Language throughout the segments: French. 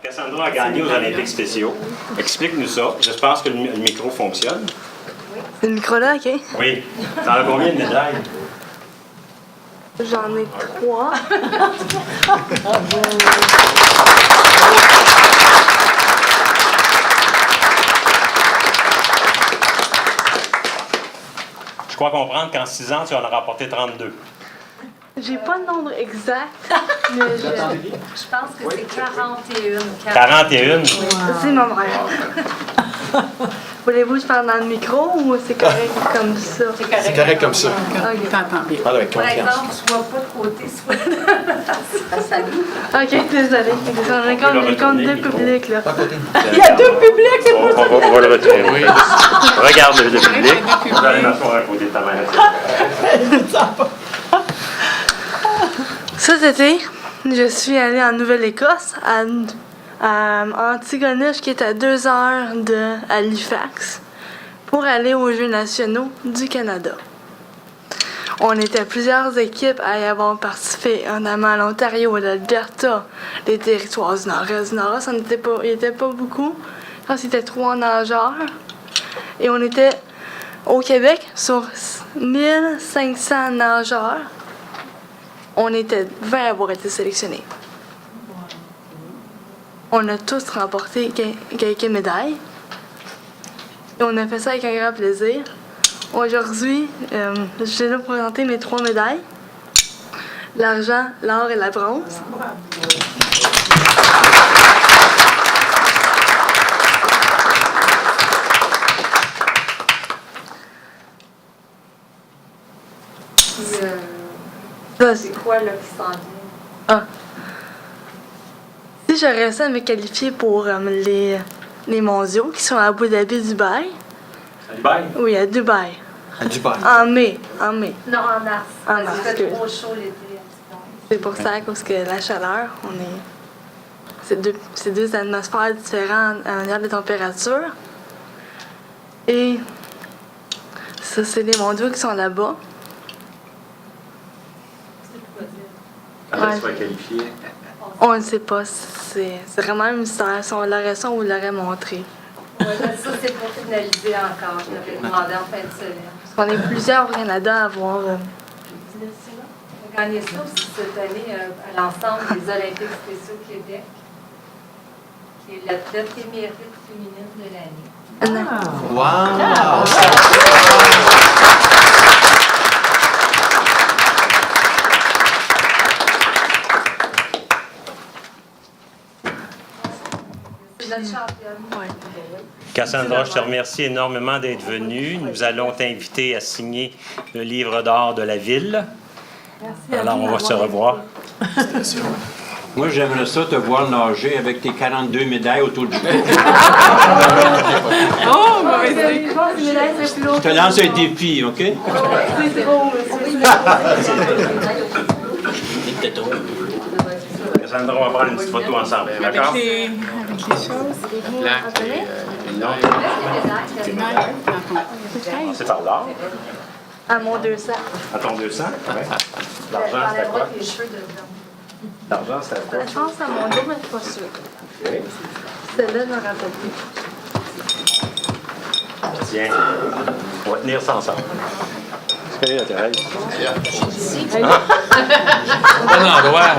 Cassandra a gagné aux Olympiques spéciaux. Explique-nous ça. Je pense que le micro fonctionne. Le micro là, OK? Oui. T'en as combien de médailles? J'en ai 3. Je crois comprendre qu'en 6 ans, tu en as rapporté 32. J'ai pas le nombre exact, mais Je pense que c'est 41. 41? c'est ma mère. Voulez-vous que je parle dans le micro ou c'est correct comme ça? C'est correct comme ça. OK. Parle avec Par confiance. exemple, soit pas de côté, soit OK, désolé. On est comme deux publics, là. Il y a deux publics, c'est pour ça. On va le retirer. Oui. Regarde le public. Vous allez m'asseoir à côté de ta mère. Cet été, je suis allée en Nouvelle-Écosse, à Antigonish, qui est à 2 heures de Halifax, pour aller aux Jeux nationaux du Canada. On était plusieurs équipes à y avoir participé, notamment à l'Ontario, à l'Alberta, les territoires du Nord-Est. Du Nord-Est, il n'était pas beaucoup. Je pense qu'il y était 3 nageurs. Et on était au Québec sur 1500 nageurs. On était 20 à avoir été sélectionnés. On a tous remporté quelques médailles. Et on a fait ça avec un grand plaisir. Aujourd'hui, je vais là présenter mes 3 médailles. L'argent, l'or et la bronze. Ça, C'est quoi là qui s'en vient? Ah. Si je réussis à me qualifier pour les mondiaux qui sont à Abu Dhabi, Dubaï. À Dubaï? Oui, à Dubaï. À Dubaï. En mai. Non, en mars. En mars, Il fait excuse. trop chaud l'été. C'est pour ça, parce que la chaleur, c'est deux atmosphères différentes à manière de température. Et ça, c'est les mondiaux qui sont là-bas. Quand tu vas qualifier? On ne sait pas. C'est vraiment un mystère. Si on l'aurait su, on vous l'aurait montré. Ouais, ça, c'est pour finaliser encore. Je l'avais demandé en fin de semaine. Parce qu'on est plusieurs au Canada à avoir. On a gagné ça aussi cette année à l'ensemble des Olympiques spéciaux Québec, qui est l'athlète émérite féminine de l'année. Wow! Notre championne. Ouais. Cassandra, je te remercie énormément d'être venue. Nous allons t'inviter à signer le livre d'or de la ville. Merci. Alors, on va se revoir. Moi, j'aimerais ça te voir nager avec tes 42 médailles autour du cou. Oh, mauvaise idée. Je pense que les médailles seraient plus Je lourdes. te lance un défi, OK? C'est trop, monsieur. Cassandra, on va prendre une petite photo ensemble. D'accord? C'est par là. À mon 200. À ton 200? Ouais. L'argent, Elle c'était quoi? enlèvera tes cheveux dedans. L'argent, c'était quoi? Je pense à mon 2, mais je suis pas sûre. Celle-là, je me rappelle plus. Tiens, on va tenir ça ensemble. Salut, Thérèse. Bon endroit.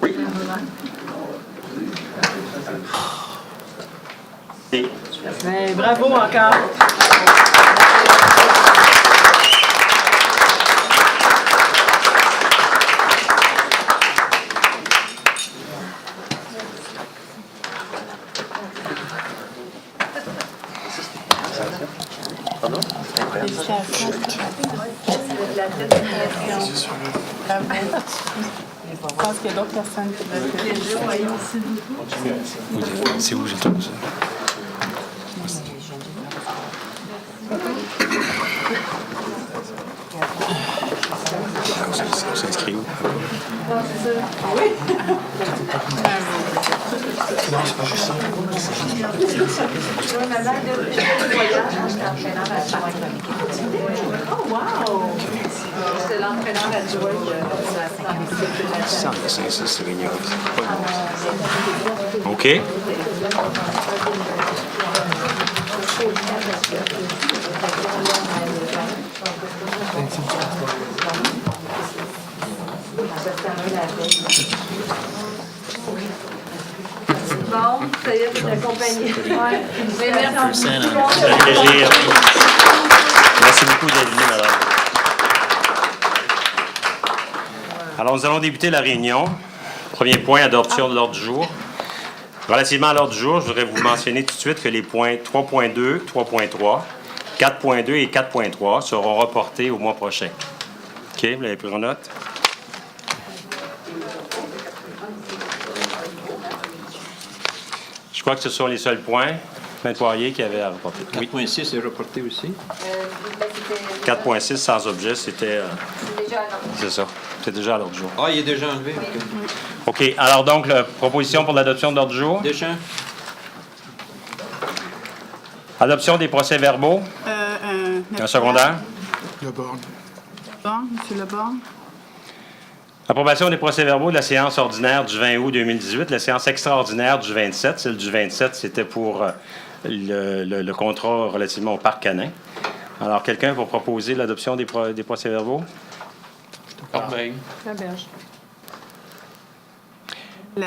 Oui. Et Bravo encore. Je pense qu'il y a d'autres personnes qui veulent. C'est où j'ai tout ça? On s'inscrit où? Non, c'est pas juste ça. C'est l'entraîneur adjoint dans les cycles. C'est Réunion. OK. Bon, ça y est, c'est accompagné. Ouais. Mais merci. Un plaisir. Merci beaucoup d'être venu, madame. Alors, nous allons débuter la réunion. Premier point, adoption de l'ordre du jour. Relativement à l'ordre du jour, je voudrais vous mentionner tout de suite que les points 3.2, 3.3, 4.2 et 4.3 seront reportés au mois prochain. OK, vous l'avez pris en note? Je crois que ce sont les seuls points, M. Poirier, qui avait à reporter. Oui. 4.6 est reporté aussi. 4.6 sans objet, c'était... C'est déjà annoncé. c'est ça. C'est déjà à l'ordre du jour. Ah, il est déjà enlevé. OK. OK. Alors donc, la proposition pour l'adoption de l'ordre du jour. Deschamps? Adoption des procès-verbaux. Un secondaire. Bon, M. Leborgne. Approbation des procès-verbaux de la séance ordinaire du 20 août 2018, la séance extraordinaire du 27. Celle du 27, c'était pour le contrat relativement au parc canin. Alors, quelqu'un pour proposer l'adoption des procès-verbaux? Corbeil. La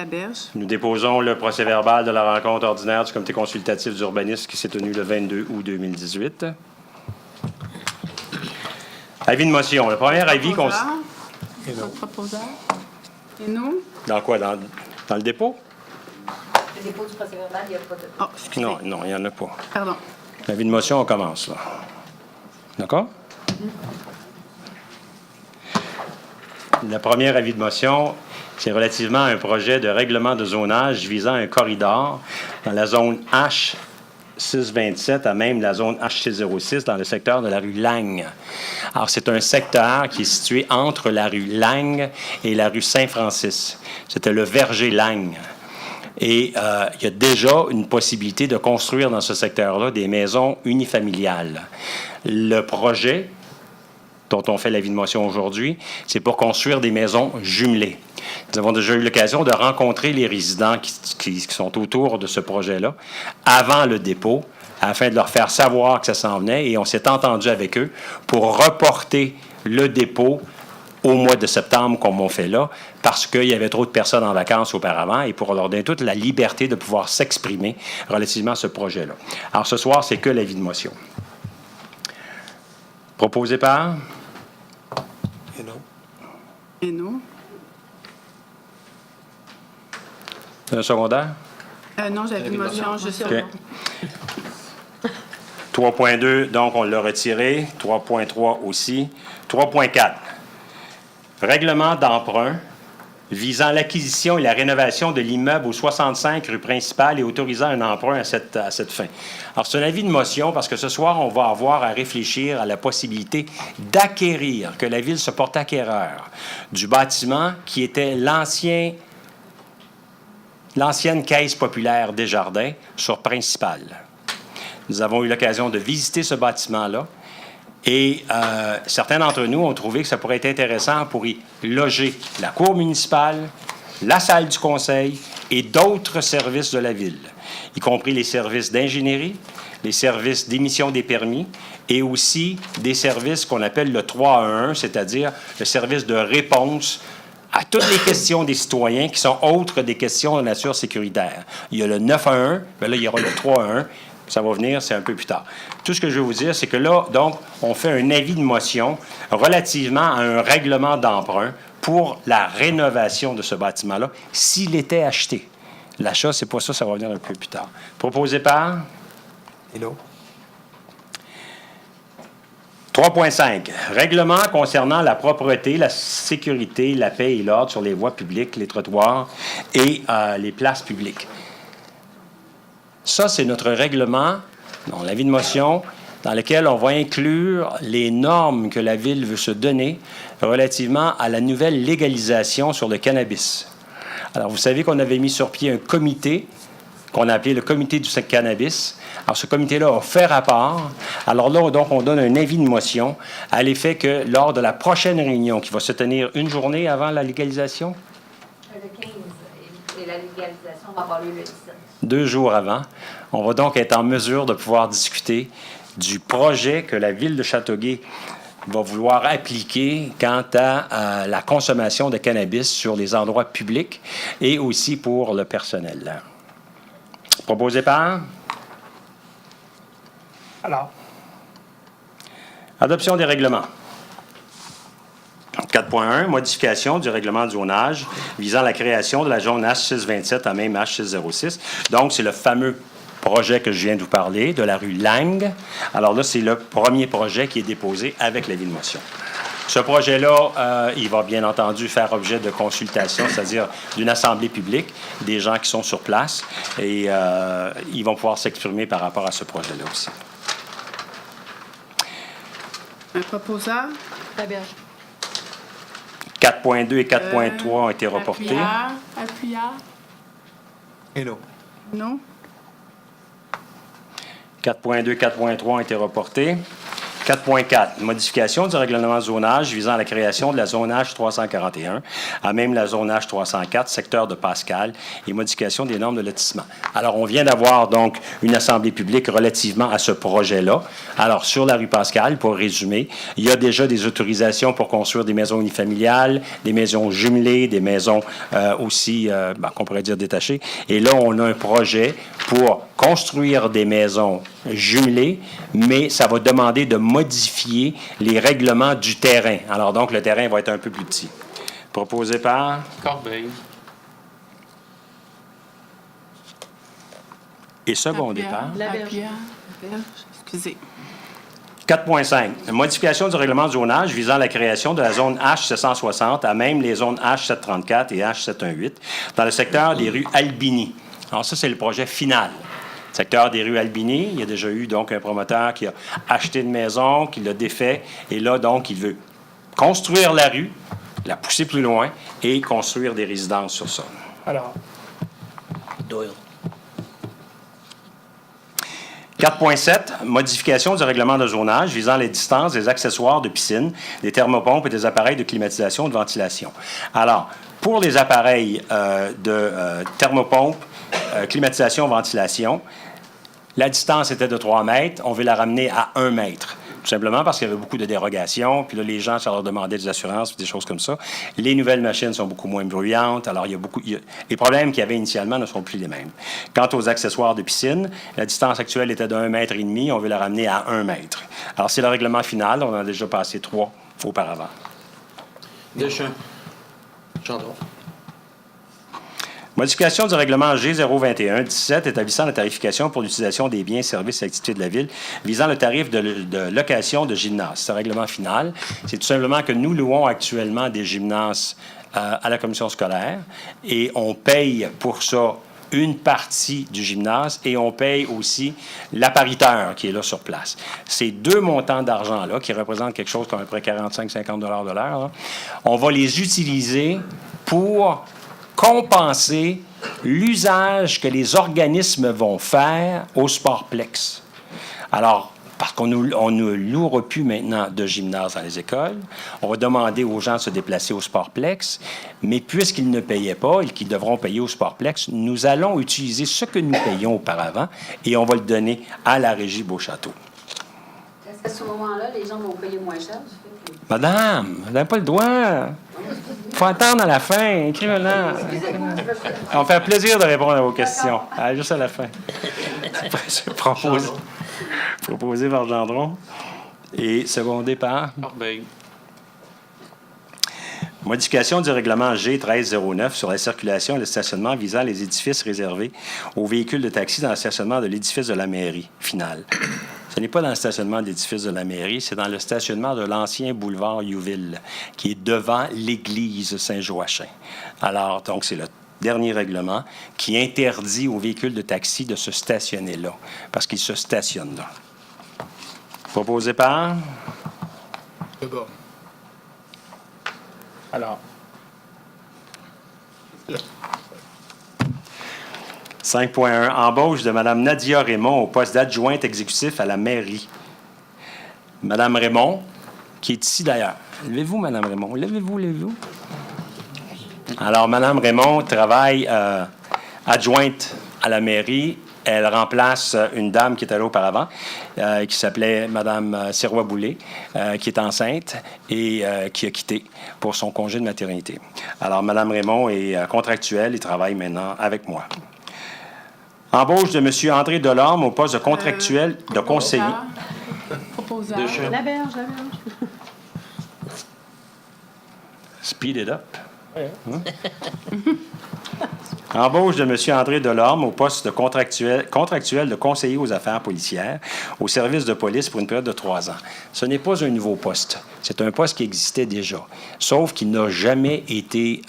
Berge. Nous déposons le procès-verbal de la rencontre ordinaire du comité consultatif d'urbanisme qui s'est tenue le 22 août 2018. Avis de motion. Le premier avis... Proposeur. Et nous? Dans quoi? Dans le dépôt? Le dépôt du procès-verbal, il n'y a pas de... Oh, excusez. Non, il n'y en a pas. Pardon. L'avis de motion, on commence, là. D'accord? Le premier avis de motion, c'est relativement à un projet de règlement de zonage visant un corridor dans la zone H627 à même la zone H606 dans le secteur de la rue Lagne. Alors, c'est un secteur qui est situé entre la rue Lagne et la rue Saint-Francis. C'était le verger Lagne. Et il y a déjà une possibilité de construire dans ce secteur-là des maisons unifamiliales. Le projet dont on fait l'avis de motion aujourd'hui, c'est pour construire des maisons jumelées. Nous avons déjà eu l'occasion de rencontrer les résidents qui sont autour de ce projet-là avant le dépôt, afin de leur faire savoir que ça s'en venait, et on s'est entendu avec eux pour reporter le dépôt au mois de septembre, comme on fait là, parce qu'il y avait trop de personnes en vacances auparavant, et pour leur donner toute la liberté de pouvoir s'exprimer relativement à ce projet-là. Alors, ce soir, c'est que l'avis de motion. Proposé par... Et nous? Un secondaire? Non, j'avais une motion juste OK. 3.2, donc on l'a retiré. 3.3 aussi. 3.4. Règlement d'emprunt visant l'acquisition et la rénovation de l'immeuble au 65 rue principale et autorisant un emprunt à cette fin. Alors, c'est un avis de motion parce que ce soir, on va avoir à réfléchir à la possibilité d'acquérir, que la Ville se porte acquéreur du bâtiment qui était l'ancienne Caisse populaire Desjardins sur Principale. Nous avons eu l'occasion de visiter ce bâtiment-là et certains d'entre nous ont trouvé que ça pourrait être intéressant pour y loger la cour municipale, la salle du conseil et d'autres services de la Ville, y compris les services d'ingénierie, les services d'émission des permis et aussi des services qu'on appelle le 3-1-1, c'est-à-dire le service de réponse à toutes les questions des citoyens qui sont autres des questions de nature sécuritaire. Il y a le 9-1-1, mais là, il y aura le 3-1-1. Ça va venir, c'est un peu plus tard. Tout ce que je veux vous dire, c'est que là, donc, on fait un avis de motion relativement à un règlement d'emprunt pour la rénovation de ce bâtiment-là, s'il était acheté. L'achat, c'est pas ça, ça va venir un peu plus tard. Proposé par? Hello. 3.5. Règlement concernant la propreté, la sécurité, la paix et l'ordre sur les voies publiques, les trottoirs et les places publiques. Ça, c'est notre règlement, dans l'avis de motion, dans lequel on va inclure les normes que la Ville veut se donner relativement à la nouvelle légalisation sur le cannabis. Alors, vous savez qu'on avait mis sur pied un comité qu'on a appelé le comité du cannabis. Alors, ce comité-là a fait rapport. Alors là, donc, on donne un avis de motion à l'effet que lors de la prochaine réunion, qui va se tenir une journée avant la légalisation, Le 15 et la légalisation va avoir lieu le 17. 2 jours avant, on va donc être en mesure de pouvoir discuter du projet que la Ville de Châteauguay va vouloir appliquer quant à la consommation de cannabis sur les endroits publics et aussi pour le personnel. Proposé par? Alors, Adoption des règlements. 4.1, modification du règlement de zonage visant la création de la zone H627 à même H606. Donc, c'est le fameux projet que je viens de vous parler, de la rue Lang. Alors là, c'est le premier projet qui est déposé avec l'avis de motion. Ce projet-là, il va bien entendu faire objet de consultation, c'est-à-dire d'une assemblée publique, des gens qui sont sur place, et ils vont pouvoir s'exprimer par rapport à ce projet-là aussi. Un proposeur? Laberge. 4.2 et 4.3 ont été reportés. Appuyard? Et non. Non? 4.2 et 4.3 ont été reportés. 4.4, modification du règlement de zonage visant à la création de la zone H341 à même la zone H304, secteur de Pascal, et modification des normes de lotissement. Alors, on vient d'avoir donc une assemblée publique relativement à ce projet-là. Alors, sur la rue Pascal, pour résumer, il y a déjà des autorisations pour construire des maisons unifamiliales, des maisons jumelées, des maisons aussi, qu'on pourrait dire détachées. Et là, on a un projet pour construire des maisons jumelées, mais ça va demander de modifier les règlements du terrain. Alors donc, le terrain va être un peu plus petit. Proposé par? Corbeil. Et secondé par? Appuyard. Excusez. 4.5. Modification du règlement de zonage visant la création de la zone H760 à même les zones H734 et H718 dans le secteur des rues Albini. Alors ça, c'est le projet final. Secteur des rues Albini, il y a déjà eu donc un promoteur qui a acheté une maison, qui l'a défait, et là, donc, il veut construire la rue, la pousser plus loin et construire des résidences sur ça. Alors, Doyle. 4.7, modification du règlement de zonage visant les distances des accessoires de piscine, des thermopompes et des appareils de climatisation et de ventilation. Alors, pour les appareils de thermopompe, climatisation, ventilation, la distance était de 3 mètres, on veut la ramener à 1 mètre. Tout simplement parce qu'il y avait beaucoup de dérogations, puis là, les gens, ça leur demandait des assurances, des choses comme ça. Les nouvelles machines sont beaucoup moins bruyantes, alors les problèmes qu'il y avait initialement ne sont plus les mêmes. Quant aux accessoires de piscine, la distance actuelle était de 1,5 mètre, on veut la ramener à 1 mètre. Alors, c'est le règlement final, on en a déjà passé 3 auparavant. Deschamps. Gendron. Modification du règlement G021-17 établissant la tarification pour l'utilisation des biens, services et activités de la Ville visant le tarif de location de gymnase. C'est un règlement final. C'est tout simplement que nous louons actuellement des gymnases à la commission scolaire et on paye pour ça une partie du gymnase et on paye aussi l'appariteur qui est là sur place. Ces 2 montants d'argent-là, qui représentent quelque chose comme à peu près 45-50 $ de l'heure, là, on va les utiliser pour compenser l'usage que les organismes vont faire au Sportplex. Alors, parce qu'on ne louera plus maintenant de gymnase dans les écoles, on va demander aux gens de se déplacer au Sportplex, mais puisqu'ils ne payaient pas et qu'ils devront payer au Sportplex, nous allons utiliser ce que nous payions auparavant et on va le donner à la Régie Beauchâteau. Est-ce qu'à ce moment-là, les gens vont payer moins cher du fait que... Madame, vous n'avez pas le droit. Il faut attendre à la fin. Écrivez-le. Ça va me faire plaisir de répondre à vos questions. Allez, juste à la fin. C'est proposé par Gendron et secondé par... Corbeil. Modification du règlement G1309 sur la circulation et le stationnement visant les édifices réservés aux véhicules de taxi dans le stationnement de l'édifice de la mairie finale. Ce n'est pas dans le stationnement de l'édifice de la mairie, c'est dans le stationnement de l'ancien boulevard Youville, qui est devant l'église Saint-Joachim. Alors, donc, c'est le dernier règlement qui interdit aux véhicules de taxi de se stationner là, parce qu'ils se stationnent là. Proposé par... Deborah. Alors, 5.1. Embauche de Mme Nadia Raymond au poste d'adjointe exécutif à la mairie. Mme Raymond, qui est ici d'ailleurs. Levez-vous, Mme Raymond. Levez-vous, levez-vous. Alors, Mme Raymond travaille adjointe à la mairie. Elle remplace une dame qui était là auparavant, qui s'appelait Mme Sirois-Boulay, qui est enceinte et qui a quitté pour son congé de maternité. Alors, Mme Raymond est contractuelle et travaille maintenant avec moi. Embauche de M. André Delorme au poste de contractuel de conseiller. Proposeur. Deschamps. La berge. Speed it up. Embauche de M. André Delorme au poste de contractuel de conseiller aux affaires policières au service de police pour une période de 3 ans. Ce n'est pas un nouveau poste. C'est un poste qui existait déjà, sauf qu'il n'a jamais été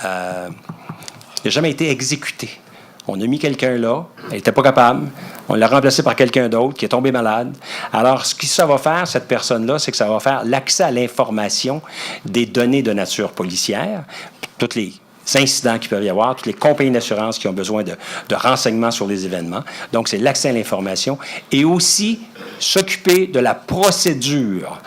exécuté. On a mis quelqu'un là, elle n'était pas capable, on l'a remplacé par quelqu'un d'autre qui est tombé malade. Alors, ce que ça va faire, cette personne-là, c'est que ça va faire l'accès à l'information des données de nature policière, toutes les incidents qu'il peut y avoir, toutes les compagnies d'assurance qui ont besoin de renseignements sur les événements. Donc, c'est l'accès à l'information et aussi s'occuper de la procédure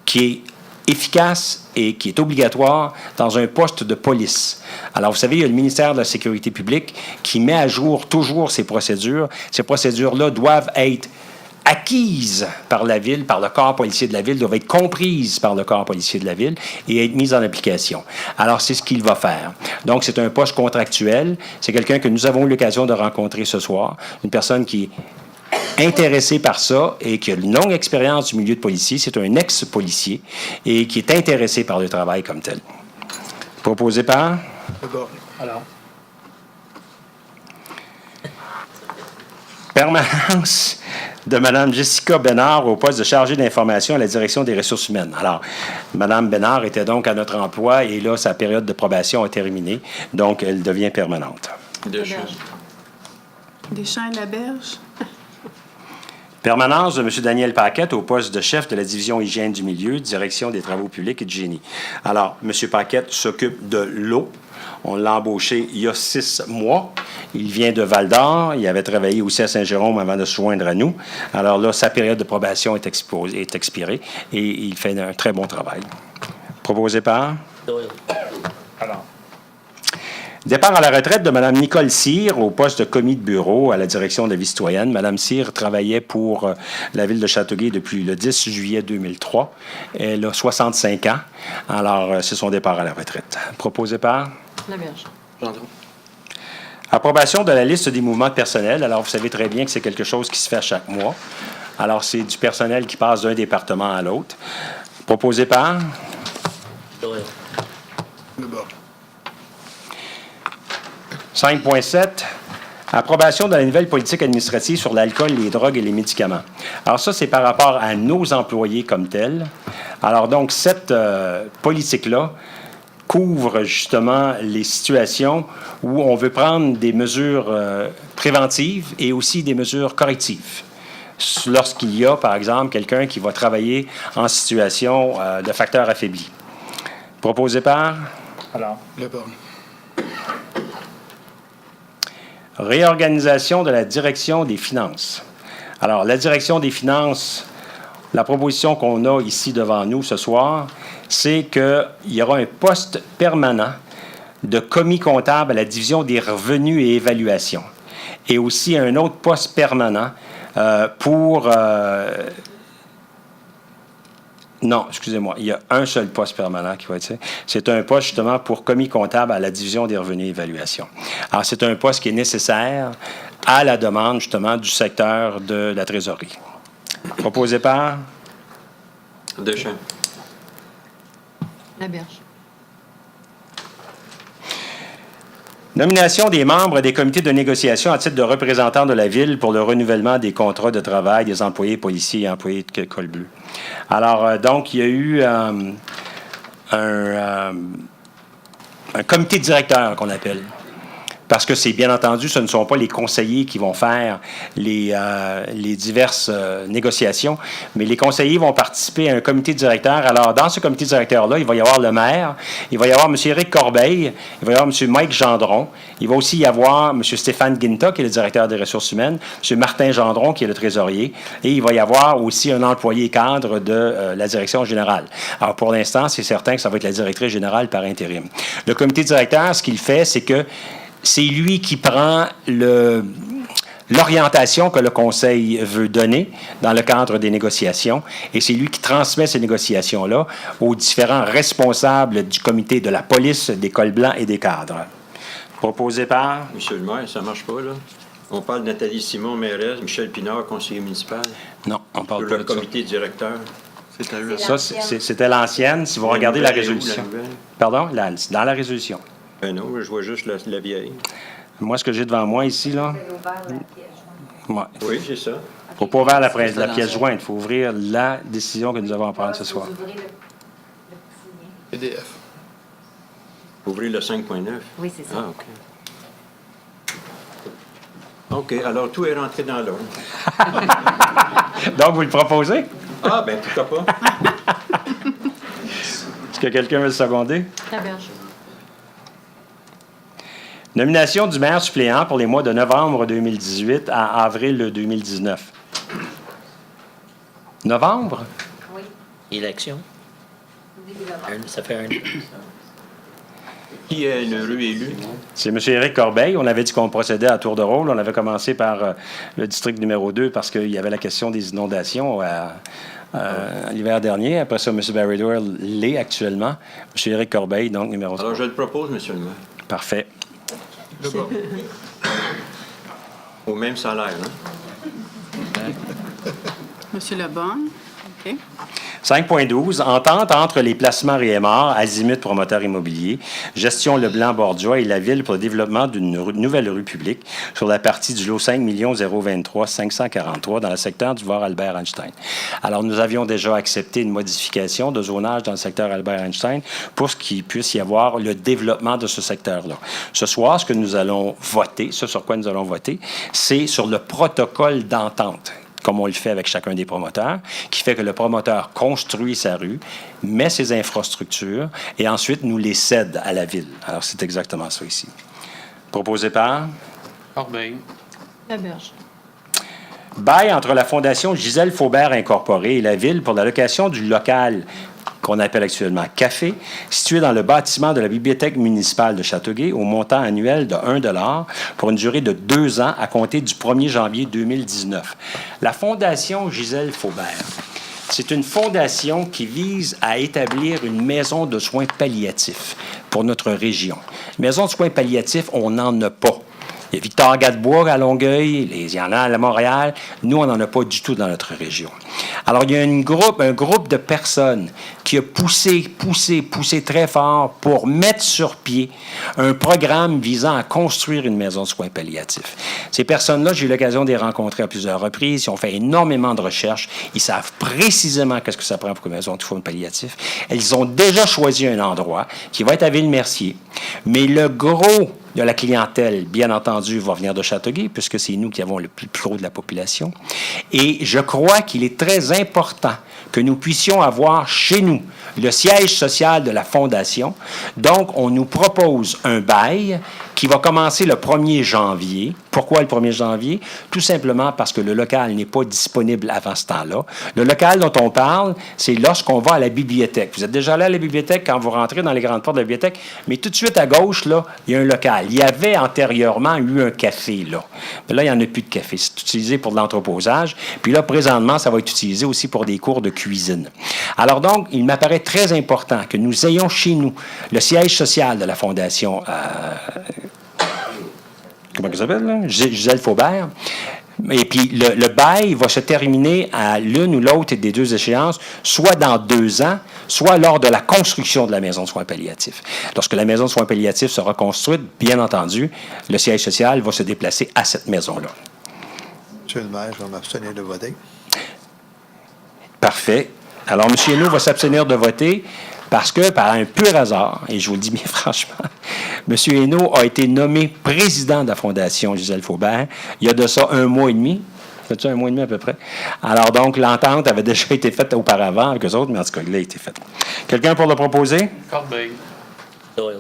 qui est efficace et qui est obligatoire dans un poste de police. Alors, vous savez, il y a le ministère de la Sécurité publique qui met à jour toujours ces procédures. Ces procédures-là doivent être acquises par la Ville, par le corps policier de la Ville, doivent être comprises par le corps policier de la Ville et être mises en application. Alors, c'est ce qu'il va faire. Donc, c'est un poste contractuel. C'est quelqu'un que nous avons eu l'occasion de rencontrer ce soir, une personne qui est intéressé par ça et qui a une longue expérience du milieu de policier. C'est un ex-policier et qui est intéressé par le travail comme tel. Proposé par? D'accord. Alors. Permanence de Mme Jessica Bénard au poste de chargée d'information à la direction des ressources humaines. Alors, Mme Bénard était donc à notre emploi et là, sa période de probation a terminé, donc elle devient permanente. Deschamps. Deschamps et Laberge. Permanence de M. Daniel Paquette au poste de chef de la division hygiène du milieu, direction des travaux publics et de génie. Alors, M. Paquette s'occupe de l'eau. On l'a embauché il y a 6 mois. Il vient de Val-d'Or. Il avait travaillé aussi à Saint-Jérôme avant de se joindre à nous. Alors là, sa période de probation est expirée et il fait un très bon travail. Proposé par? Alors. Départ à la retraite de Mme Nicole Cyr au poste de commis de bureau à la direction de la vie citoyenne. Mme Cyr travaillait pour la Ville de Châteauguay depuis le 10 juillet 2003. Elle a 65 ans. Alors, c'est son départ à la retraite. Proposé par? La berge. Gendron. Approbation de la liste des mouvements de personnel. Alors, vous savez très bien que c'est quelque chose qui se fait à chaque mois. Alors, c'est du personnel qui passe d'un département à l'autre. Proposé par? D'abord. 5.7, approbation de la nouvelle politique administrative sur l'alcool, les drogues et les médicaments. Alors ça, c'est par rapport à nos employés comme tels. Alors donc, cette politique-là couvre justement les situations où on veut prendre des mesures préventives et aussi des mesures correctives. Lorsqu'il y a, par exemple, quelqu'un qui va travailler en situation de facteur affaibli. Proposé par? Alors. D'abord. Réorganisation de la direction des finances. Alors, la direction des finances, la proposition qu'on a ici devant nous ce soir, c'est qu'il y aura un poste permanent de commis comptable à la division des revenus et évaluation. Et aussi un autre poste permanent pour... Non, excusez-moi, il y a un seul poste permanent qui va être... C'est un poste justement pour commis comptable à la division des revenus et évaluation. Alors, c'est un poste qui est nécessaire à la demande justement du secteur de la trésorerie. Proposé par? Deschamps. La berge. Nomination des membres des comités de négociation à titre de représentants de la Ville pour le renouvellement des contrats de travail des employés policiers et employés de col bleu. Alors, donc, il y a eu un comité directeur qu'on appelle. Parce que c'est bien entendu, ce ne sont pas les conseillers qui vont faire les diverses négociations, mais les conseillers vont participer à un comité directeur. Alors, dans ce comité directeur-là, il va y avoir le maire, il va y avoir M. Éric Corbeil, il va y avoir M. Mike Gendron, il va aussi y avoir M. Stéphane Guinta, qui est le directeur des ressources humaines, M. Martin Gendron, qui est le trésorier, et il va y avoir aussi un employé cadre de la direction générale. Alors, pour l'instant, c'est certain que ça va être la directrice générale par intérim. Le comité directeur, ce qu'il fait, c'est que c'est lui qui prend l'orientation que le Conseil veut donner dans le cadre des négociations et c'est lui qui transmet ces négociations-là aux différents responsables du comité de la police, des cols blancs et des cadres. Proposé par... Monsieur le maire, ça marche pas, là. On parle de Nathalie Simon, mairesse, Michel Pinard, conseiller municipal. Non, on parle Sur pas le de ça. comité directeur. C'est à eux. Ça, c'était l'ancienne. Si vous regardez la résolution. Pardon? Dans la résolution. Ben non, je vois juste la vieille. Moi, ce que j'ai devant moi ici, là... Vous avez ouvert la pièce jointe. Ouais. Oui, c'est ça. Il ne faut pas ouvrir la pièce jointe. Il faut ouvrir la décision que nous avons à prendre ce soir. Vous ouvrez le petit lien. PDF. Ouvrir le 5.9. Oui, c'est ça. Ah, OK. OK, alors tout est rentré dans l'ordre. Donc, vous le proposez? Ah, ben pourquoi pas. Est-ce que quelqu'un veut le seconder? La berge. Nomination du maire suppléant pour les mois de novembre 2018 à avril 2019. Novembre? Oui, Élection. début novembre. Ça fait un... Qui est l'heureux élu? C'est M. Éric Corbeil. On avait dit qu'on procédait à tour de rôle. On avait commencé par le district numéro 2 parce qu'il y avait la question des inondations l'hiver dernier. Après ça, M. Barry Doyle l'est actuellement. M. Éric Corbeil, donc numéro 3. Alors, je le propose, monsieur le maire. Parfait. Au même salaire, hein? Monsieur Lebon. OK. 5.12, entente entre les placements Rémar, Azimut Promoteur Immobilier, Gestion Leblanc-Bordeaux et la Ville pour le développement d'une nouvelle rue publique sur la partie du lot 5 023 543 dans le secteur du Voir Albert Einstein. Alors, nous avions déjà accepté une modification de zonage dans le secteur Albert Einstein pour qu'il puisse y avoir le développement de ce secteur-là. Ce soir, ce que nous allons voter, ce sur quoi nous allons voter, c'est sur le protocole d'entente, comme on le fait avec chacun des promoteurs, qui fait que le promoteur construit sa rue, met ses infrastructures et ensuite nous les cède à la Ville. Alors, c'est exactement ça ici. Proposé par... Corbeil. La berge. Bail entre la Fondation Gisèle Faubert Incorporée et la Ville pour la location du local qu'on appelle actuellement Café, situé dans le bâtiment de la Bibliothèque municipale de Châteauguay au montant annuel de 1 $ pour une durée de 2 ans à compter du 1er janvier 2019. La Fondation Gisèle Faubert, c'est une fondation qui vise à établir une maison de soins palliatifs pour notre région. Maison de soins palliatifs, on n'en a pas. Il y a Victor Gadebois à Longueuil, il y en a à Montréal. Nous, on n'en a pas du tout dans notre région. Alors, il y a un groupe de personnes qui a poussé très fort pour mettre sur pied un programme visant à construire une maison de soins palliatifs. Ces personnes-là, j'ai eu l'occasion de les rencontrer à plusieurs reprises. Ils ont fait énormément de recherches. Ils savent précisément qu'est-ce que ça prend pour une maison de soins palliatifs. Elles ont déjà choisi un endroit qui va être à Ville-Mercier. Mais le gros de la clientèle, bien entendu, va venir de Châteauguay, puisque c'est nous qui avons le plus gros de la population. Et je crois qu'il est très important que nous puissions avoir chez nous le siège social de la Fondation. Donc, on nous propose un bail qui va commencer le 1er janvier. Pourquoi le 1er janvier? Tout simplement parce que le local n'est pas disponible avant ce temps-là. Le local dont on parle, c'est lorsqu'on va à la bibliothèque. Vous êtes déjà allé à la bibliothèque quand vous rentrez dans les grandes portes de la bibliothèque, mais tout de suite à gauche, là, il y a un local. Il y avait antérieurement eu un café, là. Mais là, il n'y en a plus de café. C'est utilisé pour de l'entreposage. Puis là, présentement, ça va être utilisé aussi pour des cours de cuisine. Alors donc, il m'apparaît très important que nous ayons chez nous le siège social de la Fondation... comment ça s'appelle, là? Gisèle Faubert. Et puis, le bail va se terminer à l'une ou l'autre des deux échéances, soit dans 2 ans, soit lors de la construction de la maison de soins palliatifs. Lorsque la maison de soins palliatifs sera construite, bien entendu, le siège social va se déplacer à cette maison-là. Monsieur le maire, je vais m'abstenir de voter. Parfait. Alors, M. Hainaut va s'abstenir de voter. Parce que, par un pur hasard, et je vous le dis bien franchement, M. Hainaut a été nommé président de la Fondation Gisèle Faubert il y a de ça 1 mois et demi. Fait-tu 1 mois et demi à peu près? Alors donc, l'entente avait déjà été faite auparavant avec eux autres, mais en tout cas, il a été fait. Quelqu'un pour le proposer? Corbeil. Doyle.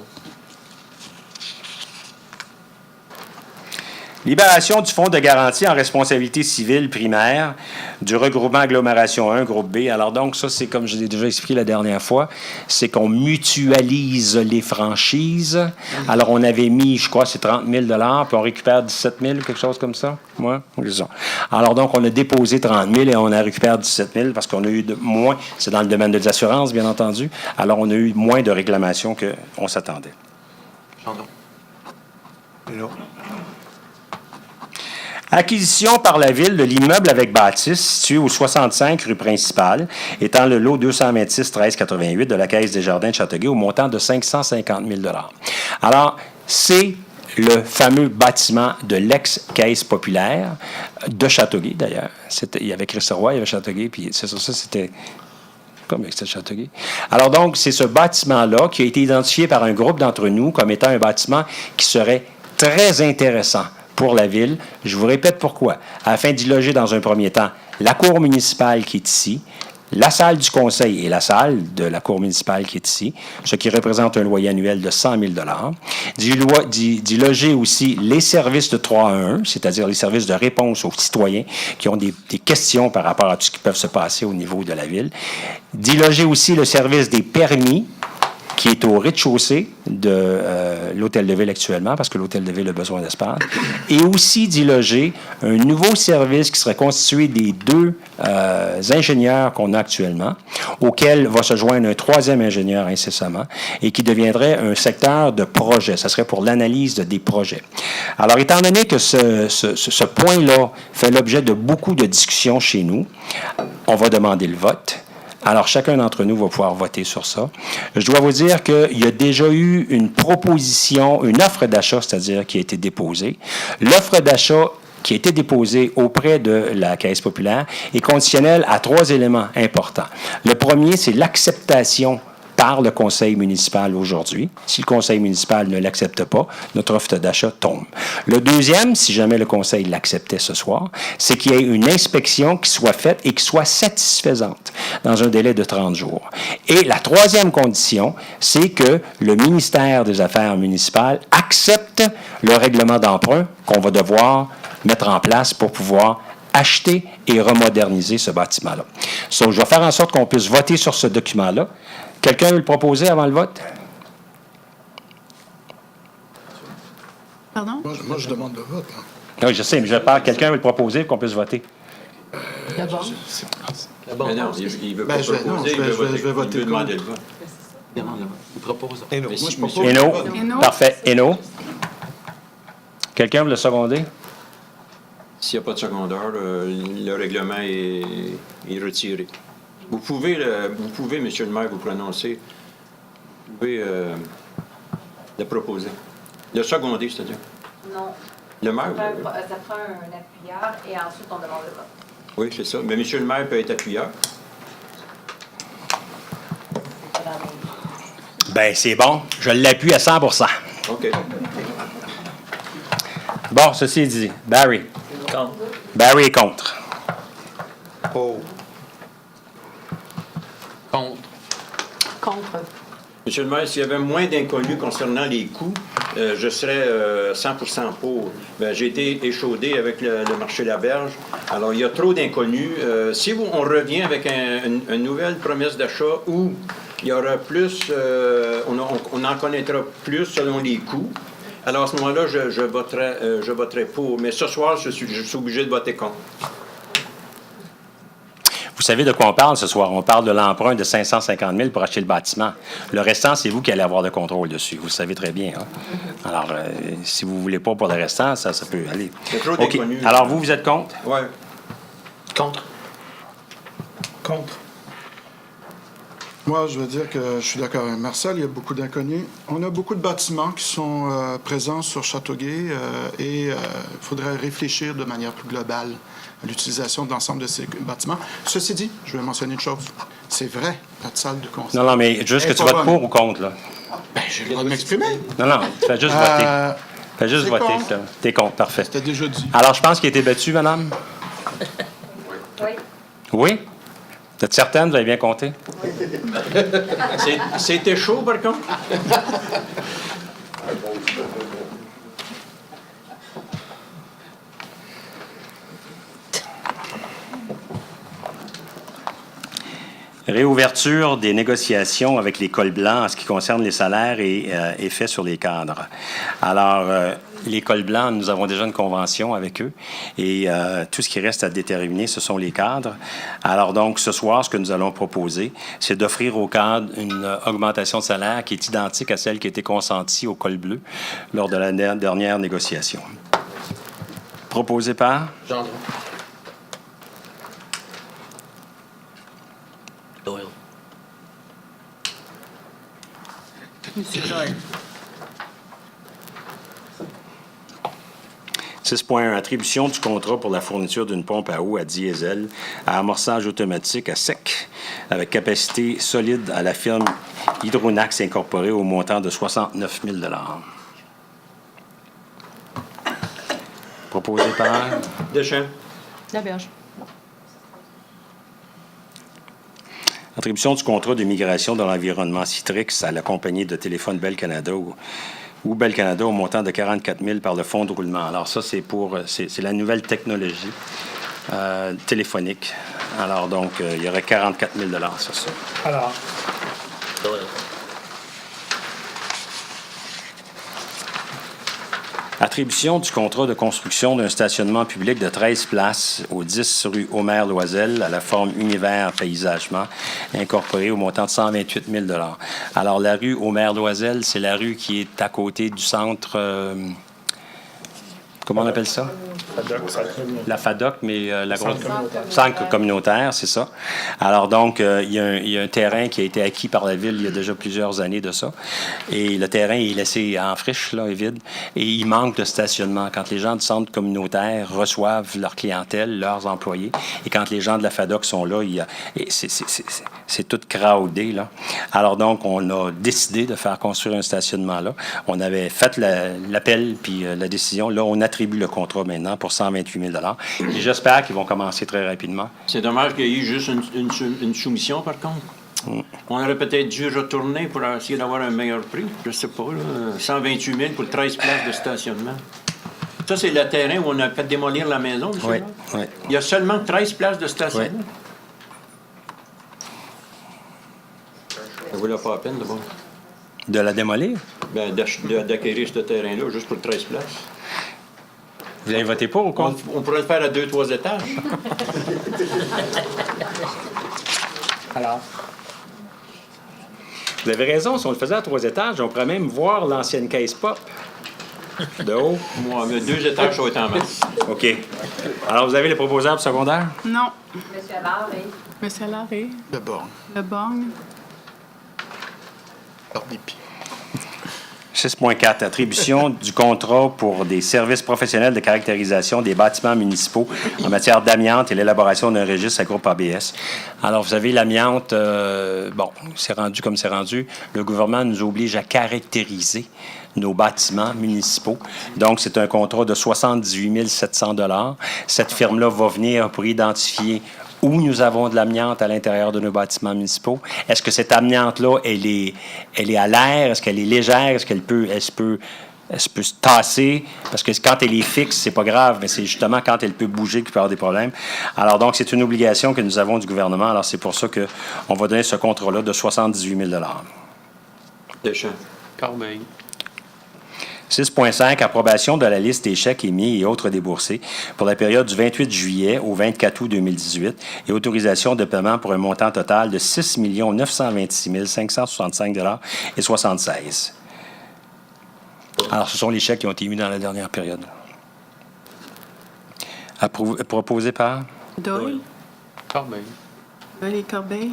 Libération du Fonds de garantie en responsabilité civile primaire du regroupement agglomération 1, groupe B. Alors donc, ça, c'est comme je l'ai déjà expliqué la dernière fois, c'est qu'on mutualise les franchises. Alors, on avait mis, je crois, c'est 30 000 puis on récupère 17 000 quelque chose comme ça. Ouais, c'est ça. Alors donc, on a déposé 30 000 et on a récupéré 17 000 parce qu'on a eu moins, c'est dans le domaine des assurances, bien entendu. Alors, on a eu moins de réclamations qu'on s'attendait. Et là, Acquisition par la Ville de l'immeuble avec bâtisse situé au 65 rue Principale, étant le lot 226-1388 de la Caisse des Jardins de Châteauguay au montant de 550 000 $. Alors, c'est le fameux bâtiment de l'ex-Caisse populaire de Châteauguay, d'ailleurs. Il y avait Christ Roy, il y avait Châteauguay, puis c'est ça, c'était... Comme c'était Châteauguay. Alors donc, c'est ce bâtiment-là qui a été identifié par un groupe d'entre nous comme étant un bâtiment qui serait très intéressant pour la Ville. Je vous répète pourquoi. Afin d'y loger dans un premier temps la cour municipale qui est ici, la salle du conseil et la salle de la cour municipale qui est ici, ce qui représente un loyer annuel de 100 000 $. D'y loger aussi les services de 3 à 1, c'est-à-dire les services de réponse aux citoyens qui ont des questions par rapport à tout ce qui peut se passer au niveau de la Ville. D'y loger aussi le service des permis, qui est au rez-de-chaussée de l'Hôtel de Ville actuellement, parce que l'Hôtel de Ville a besoin d'espace, et aussi d'y loger un nouveau service qui serait constitué des 2 ingénieurs qu'on a actuellement, auquel va se joindre un 3e ingénieur incessamment, et qui deviendrait un secteur de projet. Ça serait pour l'analyse des projets. Alors, étant donné que ce point-là fait l'objet de beaucoup de discussions chez nous, on va demander le vote. Alors, chacun d'entre nous va pouvoir voter sur ça. Je dois vous dire qu'il y a déjà eu une proposition, une offre d'achat, c'est-à-dire qui a été déposée. L'offre d'achat qui a été déposée auprès de la Caisse populaire est conditionnelle à 3 éléments importants. Le premier, c'est l'acceptation par le conseil municipal aujourd'hui. Si le conseil municipal ne l'accepte pas, notre offre d'achat tombe. Le deuxième, si jamais le conseil l'acceptait ce soir, c'est qu'il y ait une inspection qui soit faite et qui soit satisfaisante dans un délai de 30 jours. Et la troisième condition, c'est que le ministère des Affaires municipales accepte le règlement d'emprunt qu'on va devoir mettre en place pour pouvoir acheter et remoderniser ce bâtiment-là. So, je vais faire en sorte qu'on puisse voter sur ce document-là. Quelqu'un veut le proposer avant le vote? Pardon? Moi, je demande le vote. Hein. Oui, je sais, mais je parle. Quelqu'un veut le proposer pour qu'on puisse voter. D'abord. Mais non, il veut pas Ben, je vais- non, proposer, je vais- il je vais voter veut demander le contre. vote. Il propose. et là, Mais moi, si je monsieur- propose. Hainaut? Hainaut. Parfait. Hainaut? Quelqu'un veut le seconder? S'il n'y a pas de secondaire, le règlement est retiré. Vous pouvez, Monsieur le maire, vous prononcer. Vous pouvez le proposer. Le seconder, c'est-à-dire. Non. Le maire, Ça prend un appuyeur et ensuite on demande le vote. oui, c'est ça. Mais Monsieur le maire peut être appuyeur. C'est pas dans les- Ben c'est bon. Je l'appuie à 100 OK. Bon, ceci dit, Barry. Contre. Barry est contre. Oh. Contre. Contre. Monsieur le maire, s'il y avait moins d'inconnus concernant les coûts, je serais 100% pour. Ben, j'ai été échaudé avec le marché de la Berge. Alors, il y a trop d'inconnus. Si on revient avec une nouvelle promesse d'achat où il y aura plus, on en connaîtra plus selon les coûts, alors à ce moment-là, je voterai pour. Mais ce soir, je suis obligé de voter contre. Vous savez de quoi on parle ce soir? On parle de l'emprunt de 550 000 pour acheter le bâtiment. Le restant, c'est vous qui allez avoir le contrôle dessus. Vous le savez très bien. Hein? Alors, si vous ne voulez pas pour le restant, ça peut aller. Il y a trop OK. d'inconnus. Alors, vous êtes contre? Ouais. Contre. Contre. Moi, je veux dire que je suis d'accord avec Marcel, il y a beaucoup d'inconnus. On a beaucoup de bâtiments qui sont présents sur Châteauguay et il faudrait réfléchir de manière plus globale à l'utilisation de l'ensemble de ces bâtiments. Ceci dit, je vais mentionner une chose. C'est vrai, notre salle de concert. Non, mais juste que Elle tu est pas votes bonne. pour ou contre, là. Ben, j'ai le droit de m'exprimer. Non, fais juste voter. Fais juste c'est voter. contre. là. T'es contre, parfait. C'était déjà dit. Alors, je pense qu'il a été battu, madame? Oui. Oui? Vous êtes certaine? Vous avez bien compté? C'était chaud, par contre? Réouverture des négociations avec les cols blancs en ce qui concerne les salaires et effets sur les cadres. Alors, les cols blancs, nous avons déjà une convention avec eux et tout ce qui reste à déterminer, ce sont les cadres. Alors donc, ce soir, ce que nous allons proposer, c'est d'offrir aux cadres une augmentation de salaire qui est identique à celle qui a été consentie au col bleu lors de la dernière négociation. Proposé par? Gendron. Doyle. Monsieur Doyle. 6.1. Attribution du contrat pour la fourniture d'une pompe à eau à diesel à amorçage automatique à sec avec capacité solide à la firme Hydronax Incorporée au montant de 69 000 $. Proposé par? Deschamps. Laberge. Attribution du contrat de migration dans l'environnement Citrix à la compagnie de téléphone Bell Canada ou Bell Canada au montant de 44 000 par le fonds de roulement. Alors ça, c'est la nouvelle technologie téléphonique. Alors donc, il y aurait 44 000 $ sur ça. Alors, Doyle. Attribution du contrat de construction d'un stationnement public de 13 places au 10 rue Omer-Loisel à la forme Univers Paysagement, incorporé au montant de 128 000 $. Alors, la rue Omer-Loisel, c'est la rue qui est à côté du centre... comment on appelle ça? La FADOC, mais la grosse... Centre communautaire, c'est ça. Alors donc, il y a un terrain qui a été acquis par la Ville il y a déjà plusieurs années de ça. Et le terrain est laissé en friche, là, est vide. Et il manque de stationnement. Quand les gens du centre communautaire reçoivent leur clientèle, leurs employés, et quand les gens de la FADOC sont là, c'est tout crowdé, là. Alors donc, on a décidé de faire construire un stationnement là. On avait fait l'appel puis la décision. Là, on attribue le contrat maintenant pour 128 000 $. Et j'espère qu'ils vont commencer très rapidement. C'est dommage qu'il y ait eu juste une soumission, par contre. On aurait peut-être dû retourner pour essayer d'avoir un meilleur prix. Je sais pas, là. 128 000 pour 13 places de stationnement. Ça, c'est le terrain où on a fait démolir la maison, monsieur? Oui, oui. Il y a seulement 13 places de stationnement. Ça vaut pas la peine, d'abord. De la démolir? Ben, d'acquérir ce terrain-là juste pour 13 places. Vous avez voté pour ou contre? On pourrait le faire à 2-3 étages. alors, Vous avez raison, si on le faisait à 3 étages, on pourrait même voir l'ancienne caisse pop de haut. Moi, mais 2 étages, ça va être en masse. OK. Alors, vous avez les proposables secondaires? Non. Monsieur Allard, oui. Monsieur Larré. De borne. Le Borgne. Hors des pieds. 6.4. Attribution du contrat pour des services professionnels de caractérisation des bâtiments municipaux en matière d'amiante et l'élaboration d'un registre à groupe ABS. Alors, vous savez, l'amiante, bon, c'est rendu comme c'est rendu. Le gouvernement nous oblige à caractériser nos bâtiments municipaux. Donc, c'est un contrat de 78 700 $. Cette firme-là va venir pour identifier où nous avons de l'amiante à l'intérieur de nos bâtiments municipaux. Est-ce que cette amiante-là, elle est à l'air? Est-ce qu'elle est légère? Est-ce qu'elle peut se tasser? Parce que quand elle est fixe, c'est pas grave, mais c'est justement quand elle peut bouger qu'il peut y avoir des problèmes. Alors donc, c'est une obligation que nous avons du gouvernement. Alors, c'est pour ça qu'on va donner ce contrat-là de 78 000 $. Deschamps. Corbeil. 6.5. Approbation de la liste des chèques émis et autres déboursés pour la période du 28 juillet au 24 août 2018 et autorisation de paiement pour un montant total de 6 926 565 $ et 76. Alors, ce sont les chèques qui ont été émis dans la dernière période. Proposé par? Doyle. Corbeil. Doyle et Corbeil.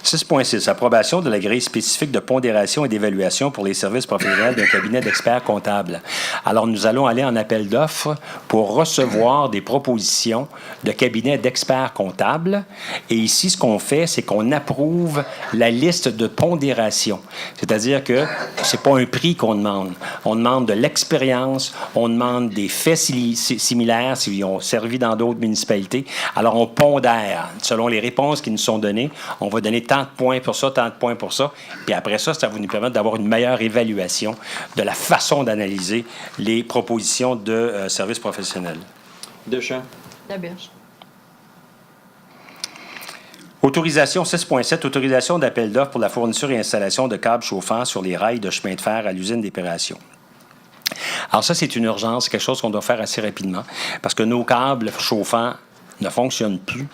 6.6. Approbation de la grille spécifique de pondération et d'évaluation pour les services professionnels d'un cabinet d'experts comptables. Alors, nous allons aller en appel d'offres pour recevoir des propositions de cabinets d'experts comptables. Et ici, ce qu'on fait, c'est qu'on approuve la liste de pondération. C'est-à-dire que c'est pas un prix qu'on demande. On demande de l'expérience, on demande des faits similaires s'ils ont servi dans d'autres municipalités. Alors, on pondère. Selon les réponses qui nous sont données, on va donner tant de points pour ça, tant de points pour ça. Puis après ça, ça va nous permettre d'avoir une meilleure évaluation de la façon d'analyser les propositions de services professionnels. Deschamps. Laberge. Autorisation 6.7, autorisation d'appel d'offres pour la fourniture et installation de câbles chauffants sur les rails de chemin de fer à l'usine d'épuration. Alors ça, c'est une urgence, c'est quelque chose qu'on doit faire assez rapidement parce que nos câbles chauffants ne fonctionnent plus.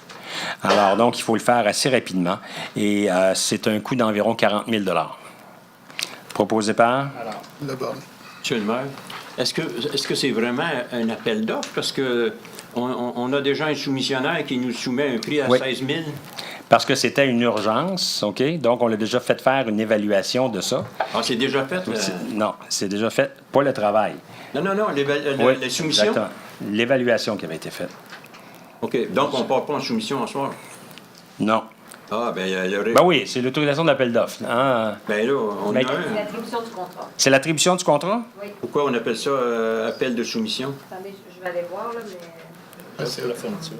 Alors donc, il faut le faire assez rapidement et c'est un coût d'environ 40 000 $. Proposé par? Le bon. Monsieur le maire, est-ce que c'est vraiment un appel d'offres? Parce que on a déjà un soumissionnaire qui nous soumet un prix à 16 000. Parce que c'était une urgence, OK? Donc, on l'a déjà fait faire une évaluation de ça. Ah, c'est déjà fait? Non, c'est déjà fait, pas le travail. Non, la soumission? Exactement. L'évaluation qui avait été faite. OK, donc on ne part pas en soumission en soir? Non. Ah, bien, il y aurait... Ben oui, c'est l'autorisation d'appel d'offres. Hein? Ben là, on a Ben, un. C'est l'attribution du contrat. C'est l'attribution du contrat? Oui. Pourquoi on appelle ça appel de soumission? Attendez, je vais aller voir, là, mais... C'est la fourniture.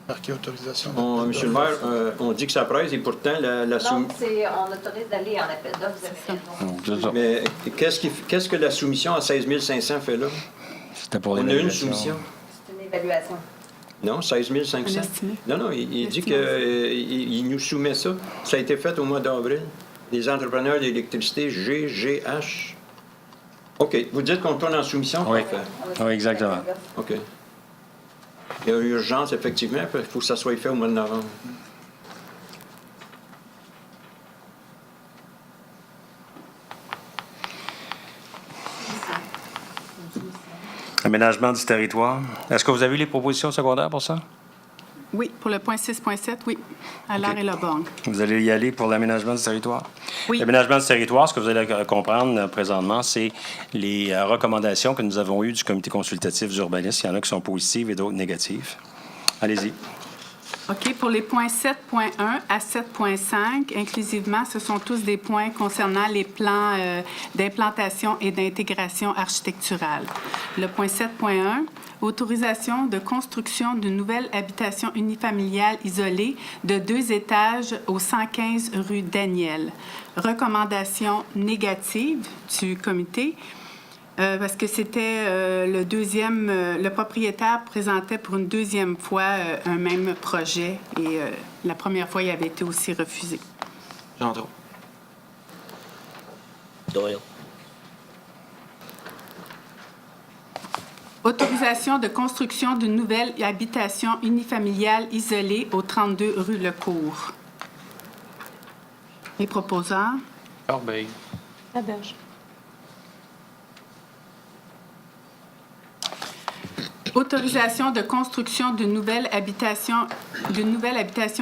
Marqué autorisation. Monsieur le maire, on dit que ça presse et pourtant la Non, soumission... on autorise d'aller en appel d'offres, vous avez raison. C'est ça. Mais qu'est-ce que la soumission à 16 500 fait là? C'était pour On a une l'évaluation. soumission? C'est une évaluation. Non, 16 500. Un estimé. Non, il dit estimé. qu'il nous soumet ça. Ça a été fait au mois d'avril. Les entrepreneurs d'électricité GGH. OK. Vous dites qu'on tourne en soumission? Oui. Parfait. Oui, exactement. OK. Il y a urgence, effectivement. Il faut que ça soit fait au mois de novembre. Aménagement du territoire. Est-ce que vous avez eu les propositions secondaires pour ça? Oui, pour le point 6.7, oui. Allard et Leborgne. Vous allez y aller pour l'aménagement du territoire? Oui. L'aménagement du territoire, ce que vous allez comprendre présentement, c'est les recommandations que nous avons eues du comité consultatif d'urbanisme. Il y en a qui sont positives et d'autres négatives. Allez-y. OK. Pour les points 7.1 à 7.5, inclusivement, ce sont tous des points concernant les plans d'implantation et d'intégration architecturale. Le point 7.1, autorisation de construction d'une nouvelle habitation unifamiliale isolée de 2 étages au 115 rue Daniel. Recommandation négative du comité. Parce que c'était le propriétaire présentait pour une deuxième fois un même projet et la première fois, il avait été aussi refusé. Gendron. Doyle. Autorisation de construction d'une nouvelle habitation unifamiliale isolée au 32 rue Lecourt. Les proposants. Corbeil. Laberge. Autorisation de construction d'une nouvelle habitation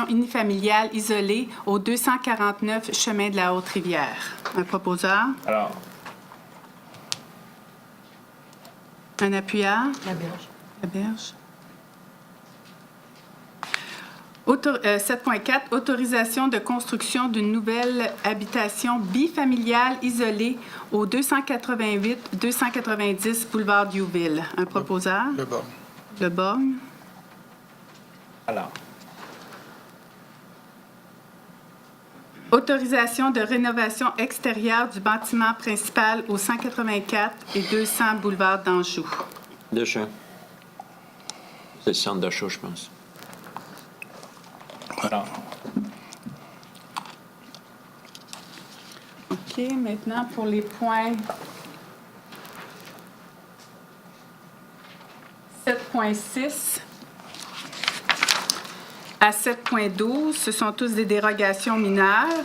unifamiliale isolée au 249 chemin de la Haute-Rivière. Un proposeur. Alors. Un appuyeur. Laberge. Laberge. 7.4, autorisation de construction d'une nouvelle habitation bifamiliale isolée au 288-290 boulevard Diouville. Un proposeur. Le bon. Le Borgne. Alors. Autorisation de rénovation extérieure du bâtiment principal au 184 et 200 boulevard d'Anjou. Deschamps. C'est le centre d'achat, je pense. Alors. OK, maintenant pour les points 7.6 à 7.12, ce sont tous des dérogations mineures.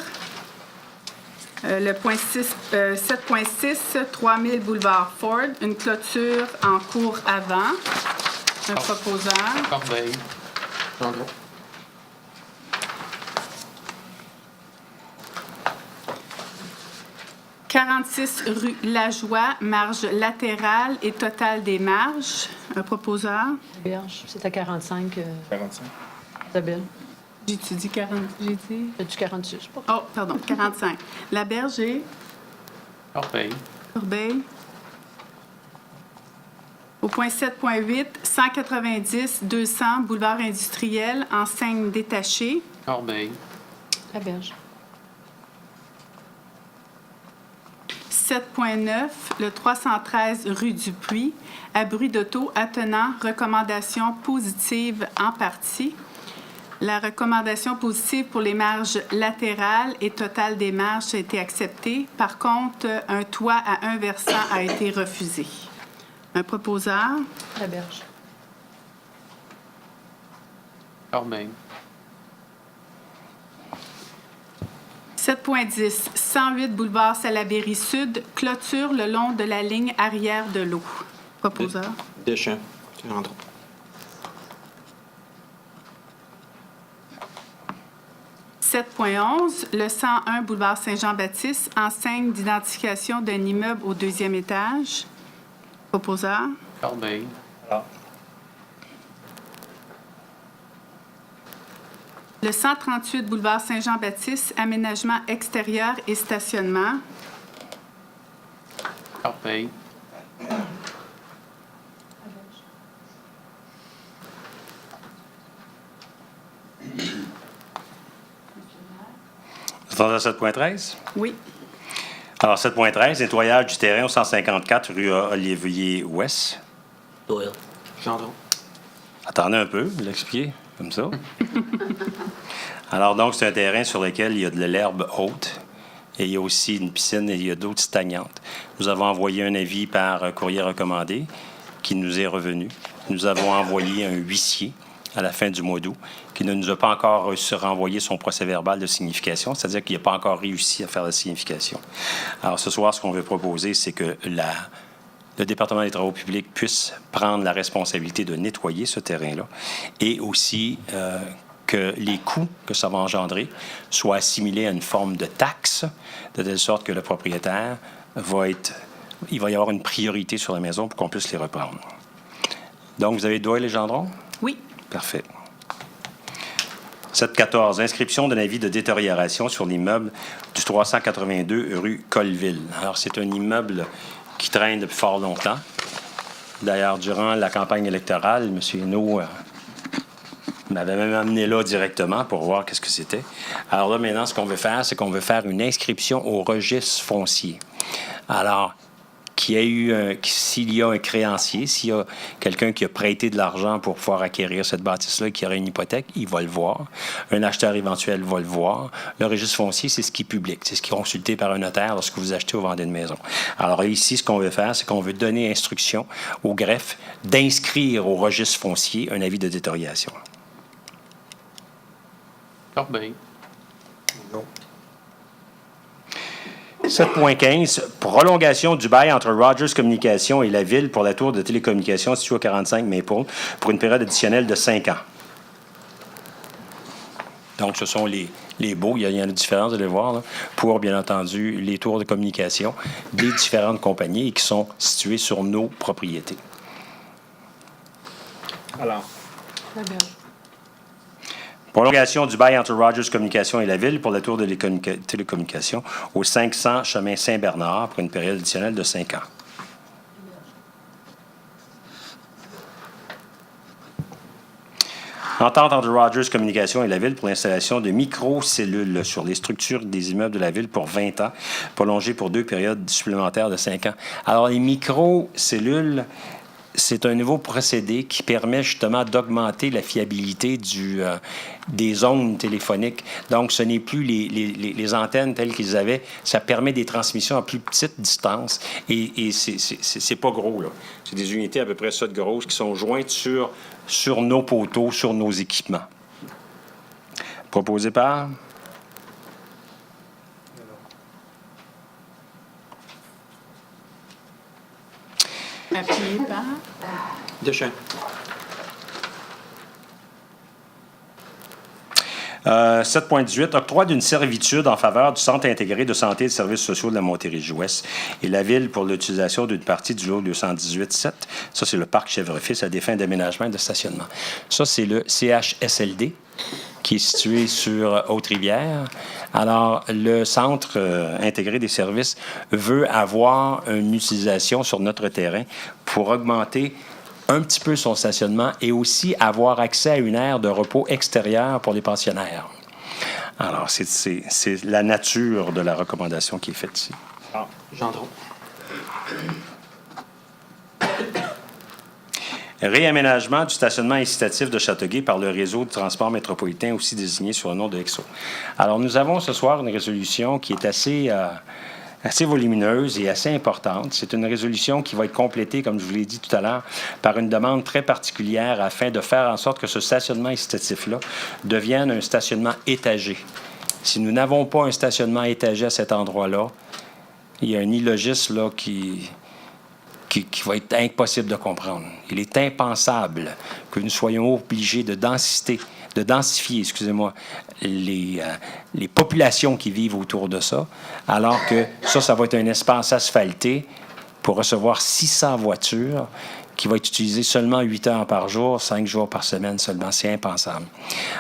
Le point 7.6, 3000 boulevard Ford, une clôture en cours avant. Un proposeur. Corbeil. Gendron. 46 rue Lajoie, marge latérale et totale des marges. Un proposeur. Berge, c'est à 45. 45. Isabelle. J'ai dit 40. J'ai dit. C'est du 46. Pas. Oh, pardon, 45. La Berge et Corbeil. Corbeil. Au point 7.8, 190 200 boulevard industriel, enseigne détachée. Corbeil. La Berge. 7.9, le 313 rue du Puy, abri d'auto attenant recommandation positive en partie. La recommandation positive pour les marges latérales et totale des marges a été acceptée. Par contre, un toit à un versant a été refusé. Un proposeur. La Berge. Corbeil. 7.10, 108 boulevard Salaberry Sud, clôture le long de la ligne arrière de l'eau. Proposeur. Deschamps. Gendron. « 7.11, le 101 boulevard Saint-Jean-Baptiste, enseigne d'identification d'un immeuble au 2e étage. Proposeur. Corbeil. Le 138 boulevard Saint-Jean-Baptiste, aménagement extérieur et stationnement. Corbeil. Vous entendez 7.13? Oui. Alors, 7.13, nettoyage du terrain au 154 rue Olivier-Ouest. Doyle. Gendron. Attendez un peu, vous l'expliquer comme ça. Alors, donc, c'est un terrain sur lequel il y a de l'herbe haute et il y a aussi une piscine et il y a d'autres stagnantes. Nous avons envoyé un avis par courrier recommandé qui nous est revenu. Nous avons envoyé un huissier à la fin du mois d'août qui ne nous a pas encore renvoyé son procès-verbal de signification, c'est-à-dire qu'il n'a pas encore réussi à faire la signification. Alors, ce soir, ce qu'on veut proposer, c'est que le département des travaux publics puisse prendre la responsabilité de nettoyer ce terrain-là et aussi que les coûts que ça va engendrer soient assimilés à une forme de taxe, de telle sorte que le propriétaire il va y avoir une priorité sur la maison pour qu'on puisse les reprendre. Donc, vous avez Doyle et Gendron? Oui. Parfait. 7.14, inscription d'un avis de détérioration sur l'immeuble du 382 rue Colville. Alors, c'est un immeuble qui traîne depuis fort longtemps. D'ailleurs, durant la campagne électorale, M. Hainaut m'avait même amené là directement pour voir qu'est-ce que c'était. Alors là, maintenant, ce qu'on veut faire, c'est qu'on veut faire une inscription au registre foncier. Alors, s'il y a un créancier, s'il y a quelqu'un qui a prêté de l'argent pour pouvoir acquérir cette bâtisse-là, qui aurait une hypothèque, il va le voir. Un acheteur éventuel va le voir. Le registre foncier, c'est ce qui est public. C'est ce qui est consulté par un notaire lorsque vous achetez ou vendez une maison. Alors ici, ce qu'on veut faire, c'est qu'on veut donner instruction au greffe d'inscrire au registre foncier un avis de détérioration. Corbeil. 7.15, prolongation du bail entre Rogers Communications et la Ville pour la tour de télécommunications située au 45 Maple pour une période additionnelle de 5 ans. Donc, ce sont les baux, il y en a différents, vous allez voir, là, pour, bien entendu, les tours de communication des différentes compagnies qui sont situées sur nos propriétés. Alors. La Berge. Prolongation du bail entre Rogers Communications et la Ville pour la tour de télécommunications au 500 chemin Saint-Bernard pour une période additionnelle de 5 ans. Entente entre Rogers Communications et la Ville pour l'installation de microcellules sur les structures des immeubles de la Ville pour 20 ans, prolongée pour 2 périodes supplémentaires de 5 ans. Alors, les microcellules, c'est un nouveau procédé qui permet justement d'augmenter la fiabilité des ondes téléphoniques. Donc, ce n'est plus les antennes telles qu'ils avaient. Ça permet des transmissions à plus petite distance. Et c'est pas gros, là. C'est des unités à peu près ça de grosses qui sont jointes sur nos poteaux, sur nos équipements. Proposé par... Appuyé par. Deschamps. 7.18, octroi d'une servitude en faveur du Centre intégré de santé et de services sociaux de la Montérégie-Ouest et la Ville pour l'utilisation d'une partie du lot 218-7. Ça, c'est le parc Chèvrefils à des fins d'aménagement et de stationnement. Ça, c'est le CHSLD qui est situé sur Haute-Rivière. Alors, le Centre intégré des services veut avoir une utilisation sur notre terrain pour augmenter un petit peu son stationnement et aussi avoir accès à une aire de repos extérieure pour les pensionnaires. Alors, c'est la nature de la recommandation qui est faite ici. Gendron. Réaménagement du stationnement incitatif de Châteauguay par le réseau de transport métropolitain, aussi désigné sur le nom de EXO. Alors, nous avons ce soir une résolution qui est assez volumineuse et assez importante. C'est une résolution qui va être complétée, comme je vous l'ai dit tout à l'heure, par une demande très particulière afin de faire en sorte que ce stationnement incitatif-là devienne un stationnement étagé. Si nous n'avons pas un stationnement étagé à cet endroit-là, il y a un illogisme là, qui va être impossible de comprendre. Il est impensable que nous soyons obligés de densifier, les populations qui vivent autour de ça, alors que ça va être un espace asphalté pour recevoir 600 voitures qui va être utilisé seulement 8 heures par jour, 5 jours par semaine seulement. C'est impensable.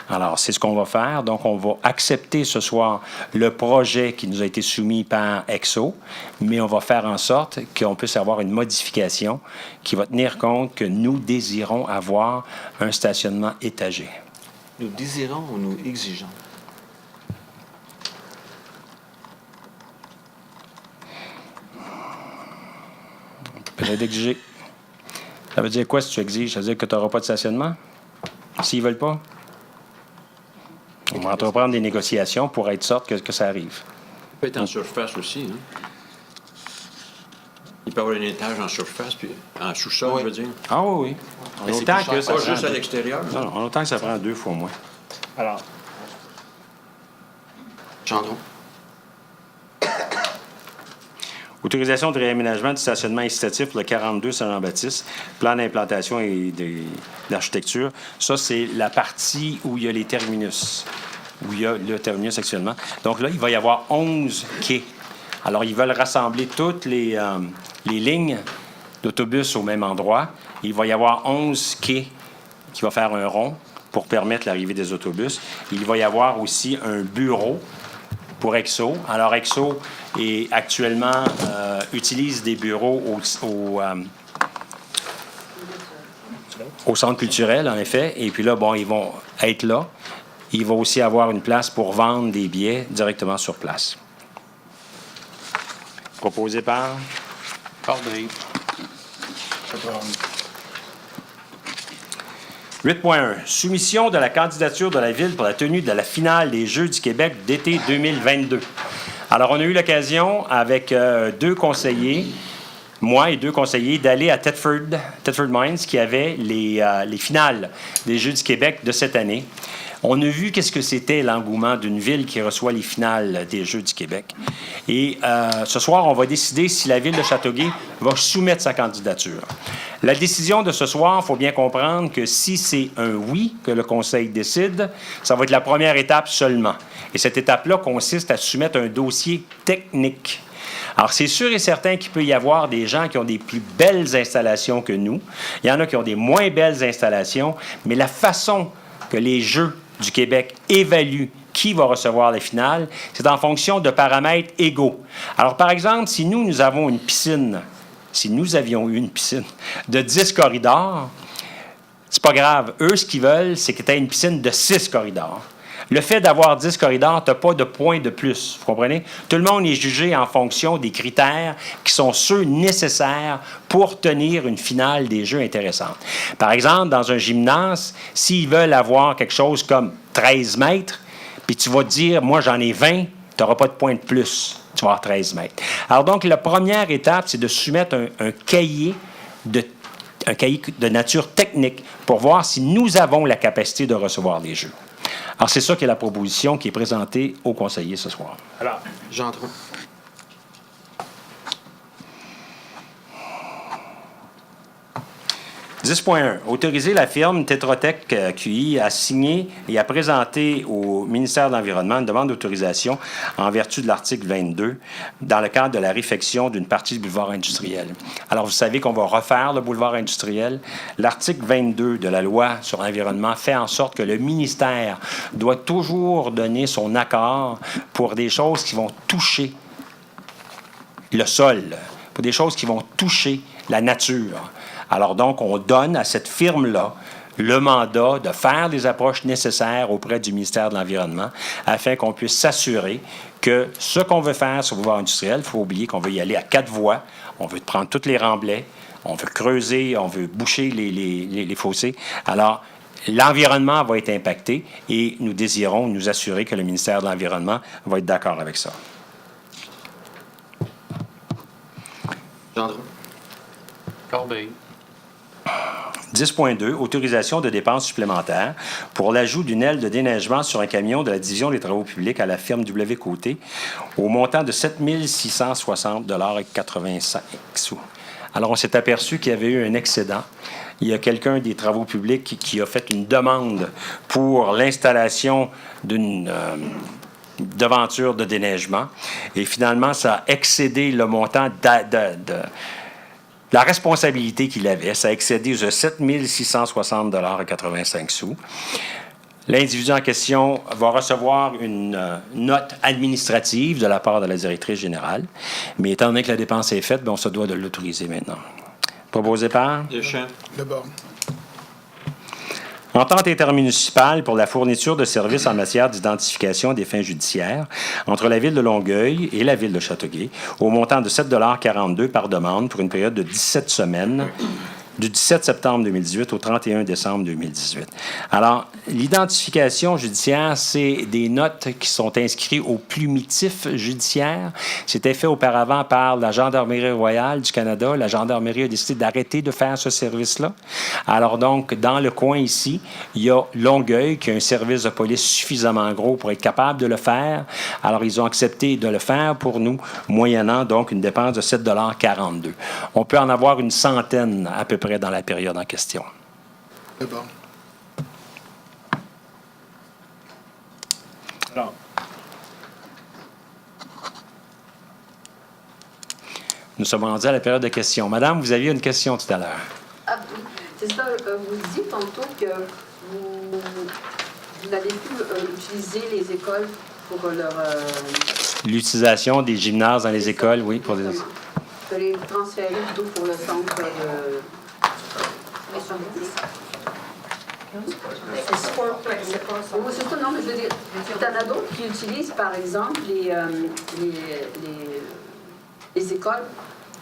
Alors, c'est ce qu'on va faire. Donc, on va accepter ce soir le projet qui nous a été soumis par EXO, mais on va faire en sorte qu'on puisse avoir une modification qui va tenir compte que nous désirons avoir un stationnement étagé. Nous désirons ou nous exigeons? Peut-être exiger. Ça veut dire quoi si tu exiges? Ça veut dire que tu n'auras pas de stationnement? S'ils ne veulent pas? On va entreprendre des négociations pour être sorte que ça arrive. Ça peut être en surface aussi. Hein? Il peut y avoir un étage en surface, puis en sous-sol, Oui. je veux dire. Ah oui, Mais c'est autant plus que cher. ça Pas prend juste à deux- l'extérieur. Non, autant que ça prend 2 fois moins. Alors, Gendron. Autorisation de réaménagement du stationnement incitatif pour le 42 Saint-Jean-Baptiste, plan d'implantation et d'architecture. Ça, c'est la partie où il y a les terminus, où il y a le terminus actuellement. Donc là, il va y avoir 11 quais. Alors, ils veulent rassembler toutes les lignes d'autobus au même endroit. Il va y avoir 11 quais qui va faire un rond pour permettre l'arrivée des autobus. Il va y avoir aussi un bureau pour EXO. Alors, EXO utilise des bureaux au centre culturel, en effet. Et puis là, bon, ils vont être là. Il va aussi avoir une place pour vendre des billets directement sur place. Proposé par... Corbeil. 8.1. Soumission de la candidature de la Ville pour la tenue de la finale des Jeux du Québec d'été 2022. Alors, on a eu l'occasion avec 2 conseillers, moi et 2 conseillers, d'aller à Thetford Mines, qui avait les finales des Jeux du Québec de cette année. On a vu qu'est-ce que c'était l'engouement d'une ville qui reçoit les finales des Jeux du Québec. Et ce soir, on va décider si la Ville de Châteauguay va soumettre sa candidature. La décision de ce soir, il faut bien comprendre que si c'est un oui que le Conseil décide, ça va être la première étape seulement. Et cette étape-là consiste à soumettre un dossier technique. Alors, c'est sûr et certain qu'il peut y avoir des gens qui ont des plus belles installations que nous. Il y en a qui ont des moins belles installations, mais la façon que les Jeux du Québec évaluent qui va recevoir les finales, c'est en fonction de paramètres égaux. Alors, par exemple, si nous avons une piscine, si nous avions eu une piscine de 10 corridors, c'est pas grave. Eux, ce qu'ils veulent, c'est que tu aies une piscine de 6 corridors. Le fait d'avoir 10 corridors, tu n'as pas de points de plus. Vous comprenez? Tout le monde est jugé en fonction des critères qui sont ceux nécessaires pour tenir une finale des Jeux intéressante. Par exemple, dans un gymnase, s'ils veulent avoir quelque chose comme 13 mètres, puis tu vas te dire, moi, j'en ai 20, tu n'auras pas de points de plus. Tu vas avoir 13 mètres. Alors donc, la première étape, c'est de soumettre un cahier de nature technique pour voir si nous avons la capacité de recevoir les Jeux. Alors, c'est ça qui est la proposition qui est présentée aux conseillers ce soir. Alors, Gendron. 10.1. Autoriser la firme Tetra Tech QI à signer et à présenter au ministère de l'Environnement une demande d'autorisation en vertu de l'article 22 dans le cadre de la réfection d'une partie du boulevard industriel. Alors, vous savez qu'on va refaire le boulevard industriel. L'article 22 de la loi sur l'environnement fait en sorte que le ministère doit toujours donner son accord pour des choses qui vont toucher le sol, pour des choses qui vont toucher la nature. Alors donc, on donne à cette firme-là le mandat de faire les approches nécessaires auprès du ministère de l'Environnement afin qu'on puisse s'assurer que ce qu'on veut faire sur le boulevard industriel, il faut oublier qu'on veut y aller à 4 voies, on veut prendre toutes les remblais, on veut creuser, on veut boucher les fossés. Alors, l'environnement va être impacté et nous désirons nous assurer que le ministère de l'Environnement va être d'accord avec ça. Gendron. Corbeil. 10.2, autorisation de dépenses supplémentaires pour l'ajout d'une aile de déneigement sur un camion de la Division des travaux publics à la firme W. Côté au montant de 7 660,85 $. Alors, on s'est aperçu qu'il y avait eu un excédent. Il y a quelqu'un des travaux publics qui a fait une demande pour l'installation d'une devanture de déneigement. Et finalement, ça a excédé le montant la responsabilité qu'il avait. Ça a excédé de 7 660,85 $. L'individu en question va recevoir une note administrative de la part de la directrice générale. Mais étant donné que la dépense est faite, bien, on se doit de l'autoriser maintenant. Proposé par? Deschamps. Deborn. Entente intermunicipale pour la fourniture de services en matière d'identification des fins judiciaires entre la Ville de Longueuil et la Ville de Châteauguay au montant de 7,42 $ par demande pour une période de 17 semaines du 17 septembre 2018 au 31 décembre 2018. Alors, l'identification judiciaire, c'est des notes qui sont inscrites au plumitif judiciaire. C'était fait auparavant par la Gendarmerie royale du Canada. La Gendarmerie a décidé d'arrêter de faire ce service-là. Alors donc, dans le coin ici, il y a Longueuil qui a un service de police suffisamment gros pour être capable de le faire. Alors, ils ont accepté de le faire pour nous, moyennant donc une dépense de 7,42 $. On peut en avoir une centaine à peu près dans la période en question. C'est bon. Alors, nous sommes rendus à la période de questions. Madame, vous aviez une question tout à l'heure. Ah, c'est ça, vous disiez tantôt que vous n'allez plus utiliser les écoles pour leur... L'utilisation des gymnases dans les écoles, oui, pour des... De les transférer plutôt pour le centre de... Oui, c'est ça, non, mais je veux dire, il y en a d'autres qui utilisent, par exemple, les écoles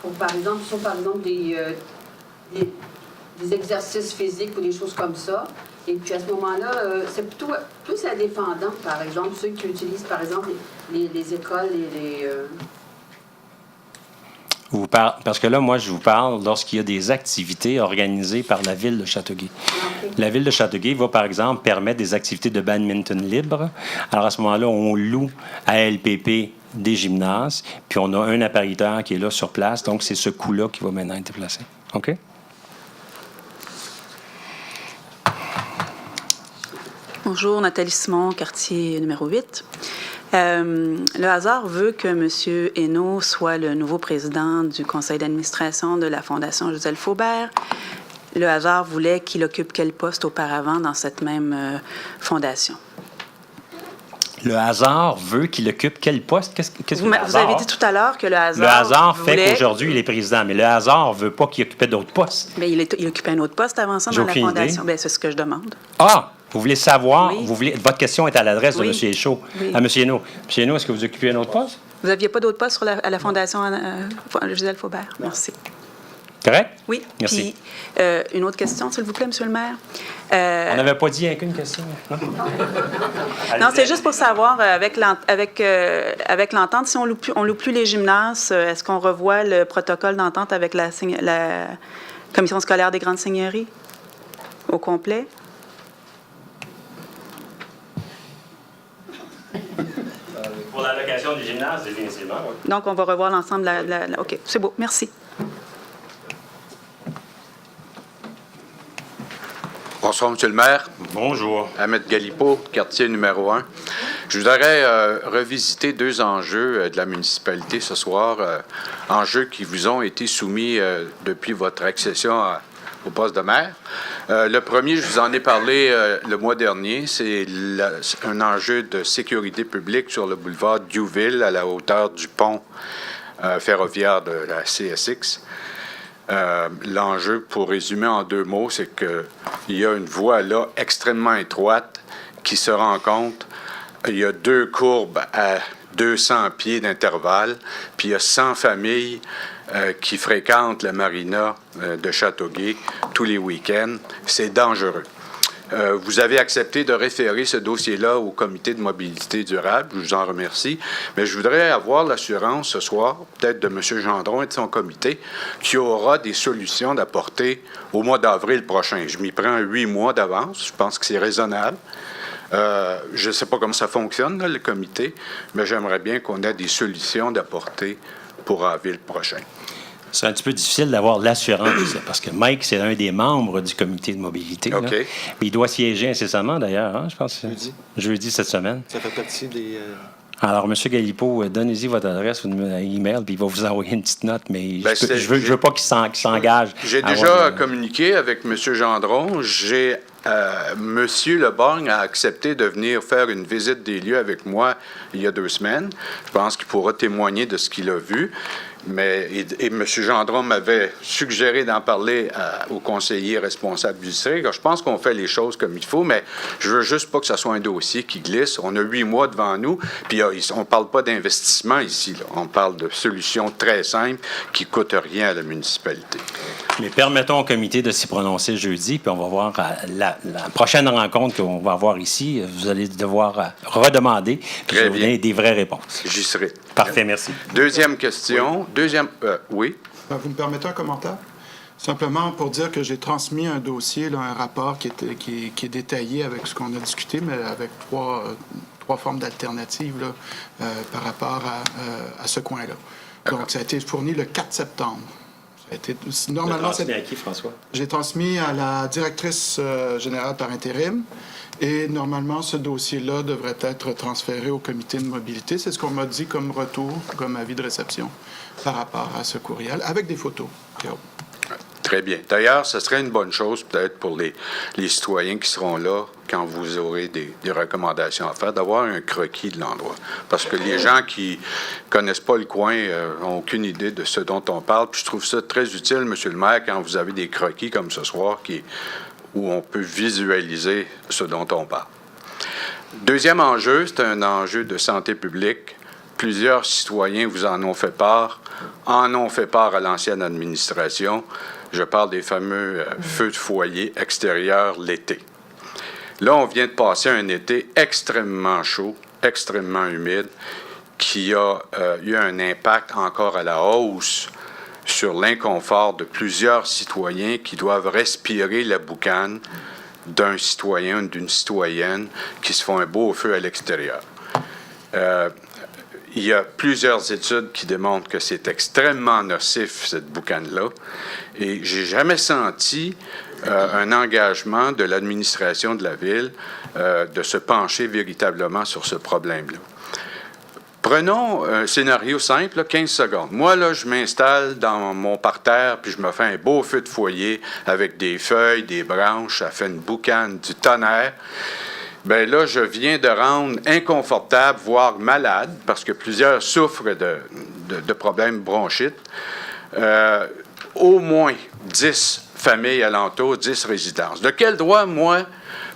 pour, par exemple, sont par exemple des exercices physiques ou des choses comme ça. Et puis à ce moment-là, c'est plutôt plus indépendant, par exemple, ceux qui utilisent, par exemple, les écoles et les... Parce que là, moi, je vous parle lorsqu'il y a des activités organisées par la Ville de Châteauguay. Okay. La Ville de Châteauguay va, par exemple, permettre des activités de badminton libre. Alors, à ce moment-là, on loue à LPP des gymnases, puis on a un appariteur qui est là sur place. Donc, c'est ce coût-là qui va maintenant être déplacé. OK? Bonjour, Nathalie Simon, quartier numéro 8. Le hasard veut que M. Hainaut soit le nouveau président du conseil d'administration de la Fondation Joseph Faubert. Le hasard voulait qu'il occupe quel poste auparavant dans cette même fondation? Le hasard veut qu'il occupe quel poste? Qu'est-ce que le hasard? Vous avez dit tout à l'heure que le hasard... Le hasard voulait... fait qu'aujourd'hui, il est président, mais le hasard ne veut pas qu'il occupe d'autres postes. Bien, il occupait un autre poste avant ça dans la Fondation. Bien, c'est ce que je demande. Ah! Vous voulez savoir, oui. Votre question est à l'adresse de oui. M. Héchaud. Oui. À M. Hainaut. M. Hainaut, est-ce que vous occupez un autre poste? Vous n'aviez pas d'autre poste à la Fondation Joseph Faubert? Merci. Correct? Oui. Merci. Puis, une autre question, s'il vous plaît, M. le maire. On n'avait pas dit qu'une question. Non, non, c'est juste pour savoir, avec l'entente, si on loue plus les gymnases, est-ce qu'on revoit le protocole d'entente avec la Commission scolaire des grandes seigneuries au complet? Pour la location du gymnase, définitivement, oui. Donc, on va revoir l'ensemble. OK, c'est beau. Merci. Bonsoir, M. le maire. Bonjour. Ahmed Galipo, quartier numéro 1. Je voudrais revisiter 2 enjeux de la municipalité ce soir, enjeux qui vous ont été soumis depuis votre accession au poste de maire. Le premier, je vous en ai parlé le mois dernier, c'est un enjeu de sécurité publique sur le boulevard Diouville à la hauteur du pont ferroviaire de la CSX. L'enjeu, pour résumer en 2 mots, c'est qu'il y a une voie là extrêmement étroite qui se rencontre. Il y a 2 courbes à 200 pieds d'intervalle, puis il y a 100 familles qui fréquentent la marina de Châteauguay tous les week-ends. C'est dangereux. Vous avez accepté de référer ce dossier-là au comité de mobilité durable. Je vous en remercie. Mais je voudrais avoir l'assurance ce soir, peut-être de M. Gendron et de son comité, qu'il y aura des solutions d'apporter au mois d'avril prochain. Je m'y prends 8 mois d'avance. Je pense que c'est raisonnable. Je ne sais pas comment ça fonctionne, là, le comité, mais j'aimerais bien qu'on ait des solutions d'apporter pour avril prochain. C'est un petit peu difficile d'avoir l'assurance, parce que Mike, c'est un des membres du comité de mobilité. OK. Là. Il doit siéger incessamment, d'ailleurs, hein, je pense. Jeudi cette semaine. Ça fait partie des... Alors, M. Galipo, donnez-y votre adresse ou email, puis il va vous envoyer une petite note, mais Ben, je veux pas qu'il s'engage. J'ai déjà communiqué avec M. Gendron. Monsieur Leborgne a accepté de venir faire une visite des lieux avec moi il y a 2 semaines. Je pense qu'il pourra témoigner de ce qu'il a vu. Et M. Gendron m'avait suggéré d'en parler au conseiller responsable du district. Je pense qu'on fait les choses comme il faut, mais je veux juste pas que ce soit un dossier qui glisse. On a 8 mois devant nous, puis on ne parle pas d'investissement ici. Là. On parle de solutions très simples qui ne coûtent rien à la municipalité. Mais permettons au comité de s'y prononcer jeudi, puis on va voir la prochaine rencontre qu'on va avoir ici. Vous allez devoir redemander, puis je vais vous donner des vraies réponses. J'y serai. Parfait, merci. Deuxième question. Oui. Vous me permettez un commentaire? Simplement pour dire que j'ai transmis un dossier, là, un rapport qui est détaillé avec ce qu'on a discuté, mais avec trois formes d'alternatives là, par rapport à ce coin-là. Donc, ça a été fourni le 4 septembre. Ça a été, normalement, transmis à qui, François? J'ai transmis à la directrice générale par intérim. Et normalement, ce dossier-là devrait être transféré au comité de mobilité. C'est ce qu'on m'a dit comme retour, comme avis de réception par rapport à ce courriel, avec des photos. Très bien. D'ailleurs, ce serait une bonne chose peut-être pour les citoyens qui seront là quand vous aurez des recommandations à faire, d'avoir un croquis de l'endroit. Parce que les gens qui connaissent pas le coin n'ont aucune idée de ce dont on parle. Puis je trouve ça très utile, M. le maire, quand vous avez des croquis comme ce soir où on peut visualiser ce dont on parle. Deuxième enjeu, c'est un enjeu de santé publique. Plusieurs citoyens vous en ont fait part à l'ancienne administration. Je parle des fameux feux de foyer extérieurs l'été. Là, on vient de passer un été extrêmement chaud, extrêmement humide, qui a eu un impact encore à la hausse sur l'inconfort de plusieurs citoyens qui doivent respirer la boucane d'un citoyen ou d'une citoyenne qui se font un beau feu à l'extérieur. Il y a plusieurs études qui démontrent que c'est extrêmement nocif, cette boucane-là, et j'ai jamais senti un engagement de l'administration de la Ville de se pencher véritablement sur ce problème-là. Prenons un scénario simple, là, 15 secondes. Moi, là, je m'installe dans mon parterre, puis je me fais un beau feu de foyer avec des feuilles, des branches, ça fait une boucane, du tonnerre. Bien là, je viens de rendre inconfortable, voire malade, parce que plusieurs souffrent de problèmes bronchites. Au moins 10 familles alentour, 10 résidences. De quel droit, moi,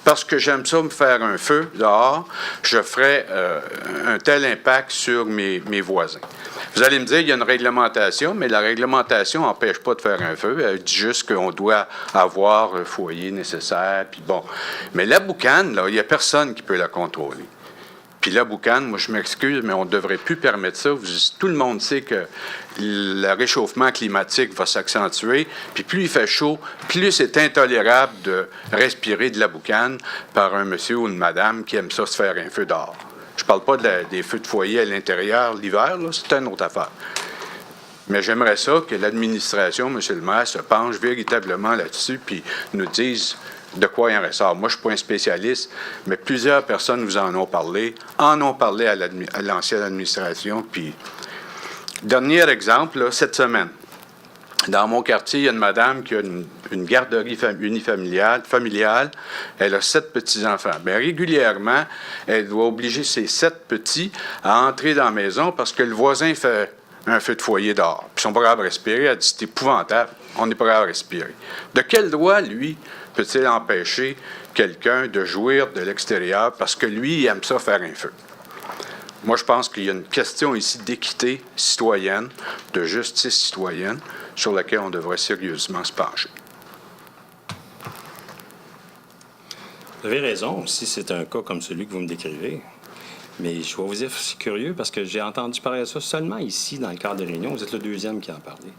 parce que j'aime ça me faire un feu dehors, je ferai un tel impact sur mes voisins? Vous allez me dire, il y a une réglementation, mais la réglementation n'empêche pas de faire un feu. Elle dit juste qu'on doit avoir un foyer nécessaire, puis bon. Mais la boucane, là, il n'y a personne qui peut la contrôler. Puis la boucane, moi, je m'excuse, mais on ne devrait plus permettre ça. Tout le monde sait que le réchauffement climatique va s'accentuer. Puis plus il fait chaud, plus c'est intolérable de respirer de la boucane par un monsieur ou une madame qui aime ça se faire un feu dehors. Je ne parle pas des feux de foyer à l'intérieur l'hiver, là, c'est une autre affaire. Mais j'aimerais ça que l'administration, M. le maire, se penche véritablement là-dessus puis nous dise de quoi il en ressort. Moi, je ne suis pas un spécialiste, mais plusieurs personnes vous en ont parlé à l'ancienne administration. Puis, dernier exemple, là, cette semaine, dans mon quartier, il y a une madame qui a une garderie familiale. Elle a 7 petits-enfants. Bien, régulièrement, elle doit obliger ses 7 petits à entrer dans la maison parce que le voisin fait un feu de foyer dehors. Puis ils sont pas capables de respirer. Elle dit, c'est épouvantable. On n'est pas capable de respirer. De quel droit, lui, peut-il empêcher quelqu'un de jouir de l'extérieur parce que lui, il aime ça faire un feu? Moi, je pense qu'il y a une question ici d'équité citoyenne, de justice citoyenne, sur laquelle on devrait sérieusement se pencher. Vous avez raison, si c'est un cas comme celui que vous me décrivez. Mais je vais vous dire, c'est curieux, parce que j'ai entendu parler de ça seulement ici, dans le cadre de réunion. Vous êtes le deuxième qui en parlait.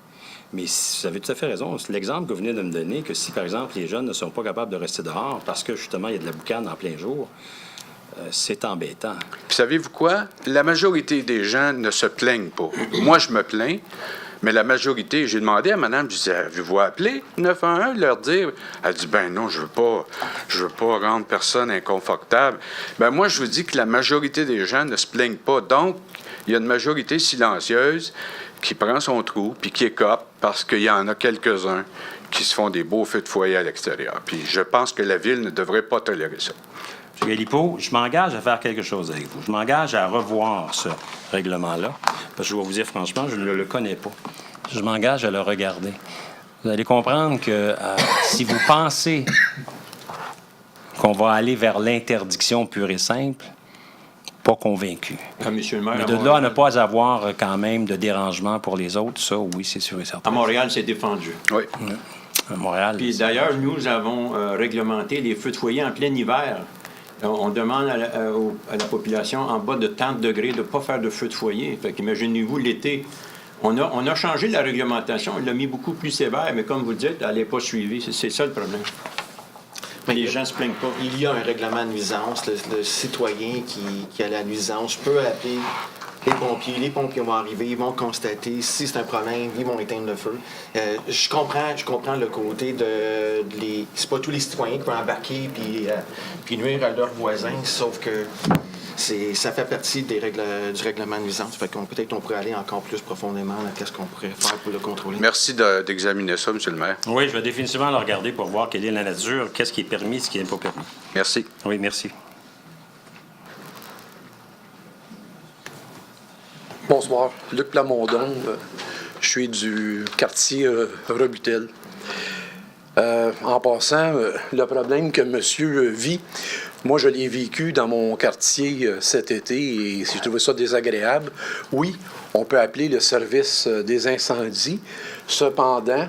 Mais vous avez tout à fait raison. C'est l'exemple que vous venez de me donner, que si, par exemple, les jeunes ne sont pas capables de rester dehors parce que, justement, il y a de la boucane en plein jour, c'est embêtant. Puis savez-vous quoi? La majorité des gens ne se plaignent pas. Moi, je me plains, mais la majorité, j'ai demandé à madame, je disais, avez-vous appelé 911, leur dire? Elle dit, ben non, je veux pas rendre personne inconfortable. Ben moi, je vous dis que la majorité des gens ne se plaignent pas. Donc, il y a une majorité silencieuse qui prend son trou puis qui écope parce qu'il y en a quelques-uns qui se font des beaux feux de foyer à l'extérieur. Puis je pense que la Ville ne devrait pas tolérer ça. M. Galipo, je m'engage à faire quelque chose avec vous. Je m'engage à revoir ce règlement-là, parce que je vais vous dire franchement, je ne le connais pas. Je m'engage à le regarder. Vous allez comprendre que si vous pensez qu'on va aller vers l'interdiction pure et simple, pas convaincu. Monsieur le maire, mais de là à ne pas avoir quand même de dérangement pour les autres, ça, oui, c'est sûr et certain. à Montréal, c'est défendu. Oui. À Montréal. Puis d'ailleurs, nous avons réglementé les feux de foyer en plein hiver. On demande à la population en bas de 30 degrés de ne pas faire de feu de foyer. Fait qu'imaginez-vous l'été. On a changé la réglementation, on l'a mis beaucoup plus sévère, mais comme vous dites, elle n'est pas suivie. C'est ça le problème. Mais les gens ne se plaignent pas. Il y a un règlement de nuisance. Le citoyen qui a la nuisance peut appeler les pompiers. Les pompiers vont arriver, ils vont constater si c'est un problème, ils vont éteindre le feu. Je comprends le côté c'est pas tous les citoyens qui vont embarquer puis nuire à leurs voisins, sauf que ça fait partie du règlement de nuisance. Fait qu'on peut-être on pourrait aller encore plus profondément dans qu'est-ce qu'on pourrait faire pour le contrôler. Merci d'examiner ça, M. le maire. Oui, je vais définitivement le regarder pour voir quelle est la nature, qu'est-ce qui est permis, ce qui n'est pas permis. Merci. Oui, merci. Bonsoir, Luc Plamondon. Je suis du quartier Rebutel. En passant, le problème que monsieur vit, moi je l'ai vécu dans mon quartier cet été et j'ai trouvé ça désagréable. Oui, on peut appeler le service des incendies. Cependant,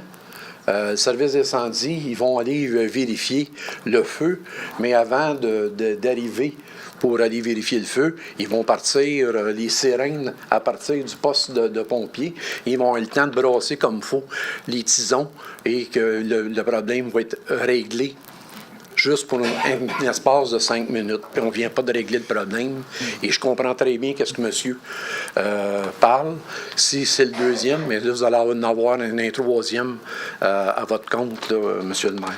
le service d'incendie, ils vont aller vérifier le feu, mais avant d'arriver pour aller vérifier le feu, ils vont partir les sirènes à partir du poste de pompiers. Ils vont avoir le temps de brasser comme il faut les tisons et que le problème va être réglé juste pour un espace de 5 minutes. Puis on ne vient pas de régler le problème. Et je comprends très bien qu'est-ce que monsieur parle. Si c'est le deuxième, mais là, vous allez en avoir un troisième à votre compte, là, monsieur le maire.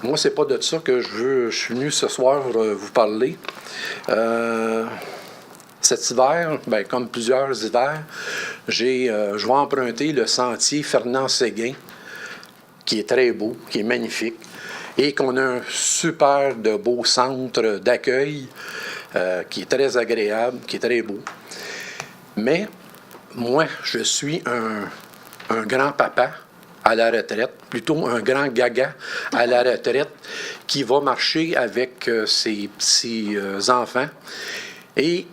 Moi, c'est pas de ça que je suis venu ce soir vous parler. Cet hiver, bien, comme plusieurs hivers, je vais emprunter le sentier Fernand-Séguin, qui est très beau, qui est magnifique, et qu'on a un super de beau centre d'accueil qui est très agréable, qui est très beau. Mais moi, je suis un grand-papa à la retraite, plutôt un grand gaga à la retraite qui va marcher avec ses petits enfants. Et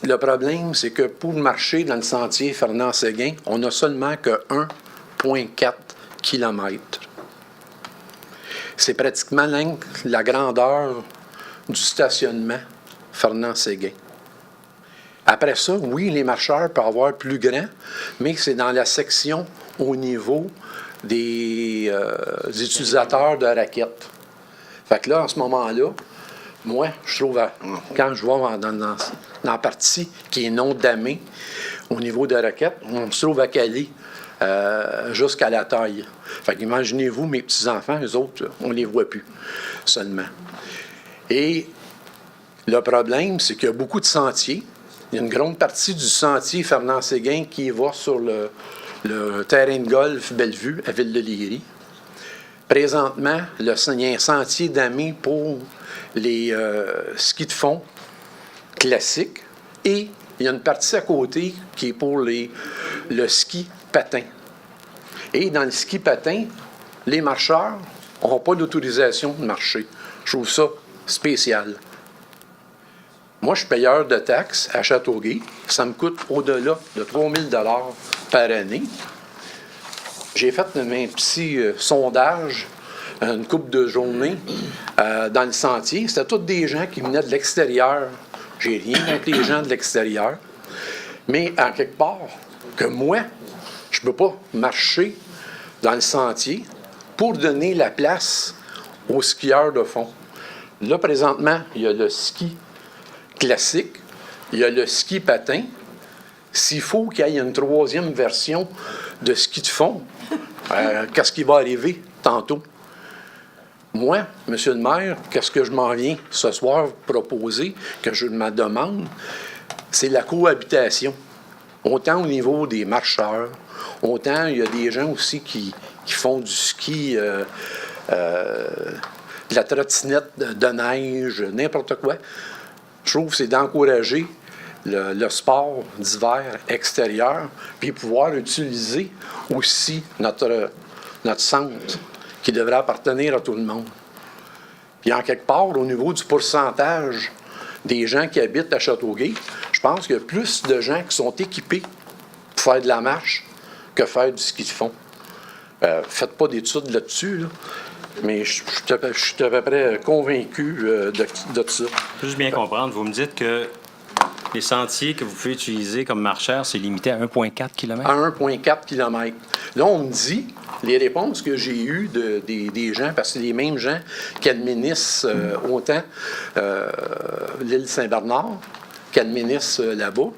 le problème, c'est que pour marcher dans le sentier Fernand-Séguin, on n'a seulement que 1,4 km. C'est pratiquement la grandeur du stationnement Fernand-Séguin. Après ça, oui, les marcheurs peuvent avoir plus grand, mais c'est dans la section au niveau des utilisateurs de raquettes. Fait que là, en ce moment-là, moi, je trouve, quand je vois dans la partie qui est non damée, au niveau de raquettes, on se trouve à caler jusqu'à la taille. Fait qu'imaginez-vous, mes petits-enfants, eux autres, on ne les voit plus seulement. Et le problème, c'est qu'il y a beaucoup de sentiers. Il y a une grande partie du sentier Fernand-Séguin qui va sur le terrain de golf Bellevue, à Ville-de-Léry. Présentement, il y a un sentier d'amis pour les skis de fond classiques et il y a une partie à côté qui est pour le ski patin. Et dans le ski patin, les marcheurs n'ont pas d'autorisation de marcher. Je trouve ça spécial. Moi, je suis payeur de taxes à Châteauguay. Ça me coûte au-delà de 3 000 $ par année. J'ai fait un petit sondage, une couple de journées dans le sentier. C'était tous des gens qui venaient de l'extérieur. J'ai rien contre les gens de l'extérieur. Mais en quelque part, que moi, je ne peux pas marcher dans le sentier pour donner la place aux skieurs de fond. Là, présentement, il y a le ski classique, il y a le ski patin. S'il faut qu'il y ait une troisième version de ski de fond, qu'est-ce qui va arriver tantôt? Moi, monsieur le maire, qu'est-ce que je m'en viens ce soir proposer, que je me demande, c'est la cohabitation. Autant au niveau des marcheurs, autant il y a des gens aussi qui font du ski, de la trottinette de neige, n'importe quoi. Je trouve que c'est d'encourager le sport d'hiver extérieur, puis pouvoir utiliser aussi notre centre qui devrait appartenir à tout le monde. Puis en quelque part, au niveau du pourcentage des gens qui habitent à Châteauguay, je pense qu'il y a plus de gens qui sont équipés pour faire de la marche que faire du ski de fond. Faites pas d'études là-dessus, là. Mais je suis à peu près convaincu de ça. Juste bien comprendre, vous me dites que les sentiers que vous pouvez utiliser comme marcheurs, c'est limité à 1,4 km? À 1,4 km. Là, on me dit, les réponses que j'ai eues des gens, parce que c'est les mêmes gens qui administrent autant l'île Saint-Bernard, qui administrent là-bas.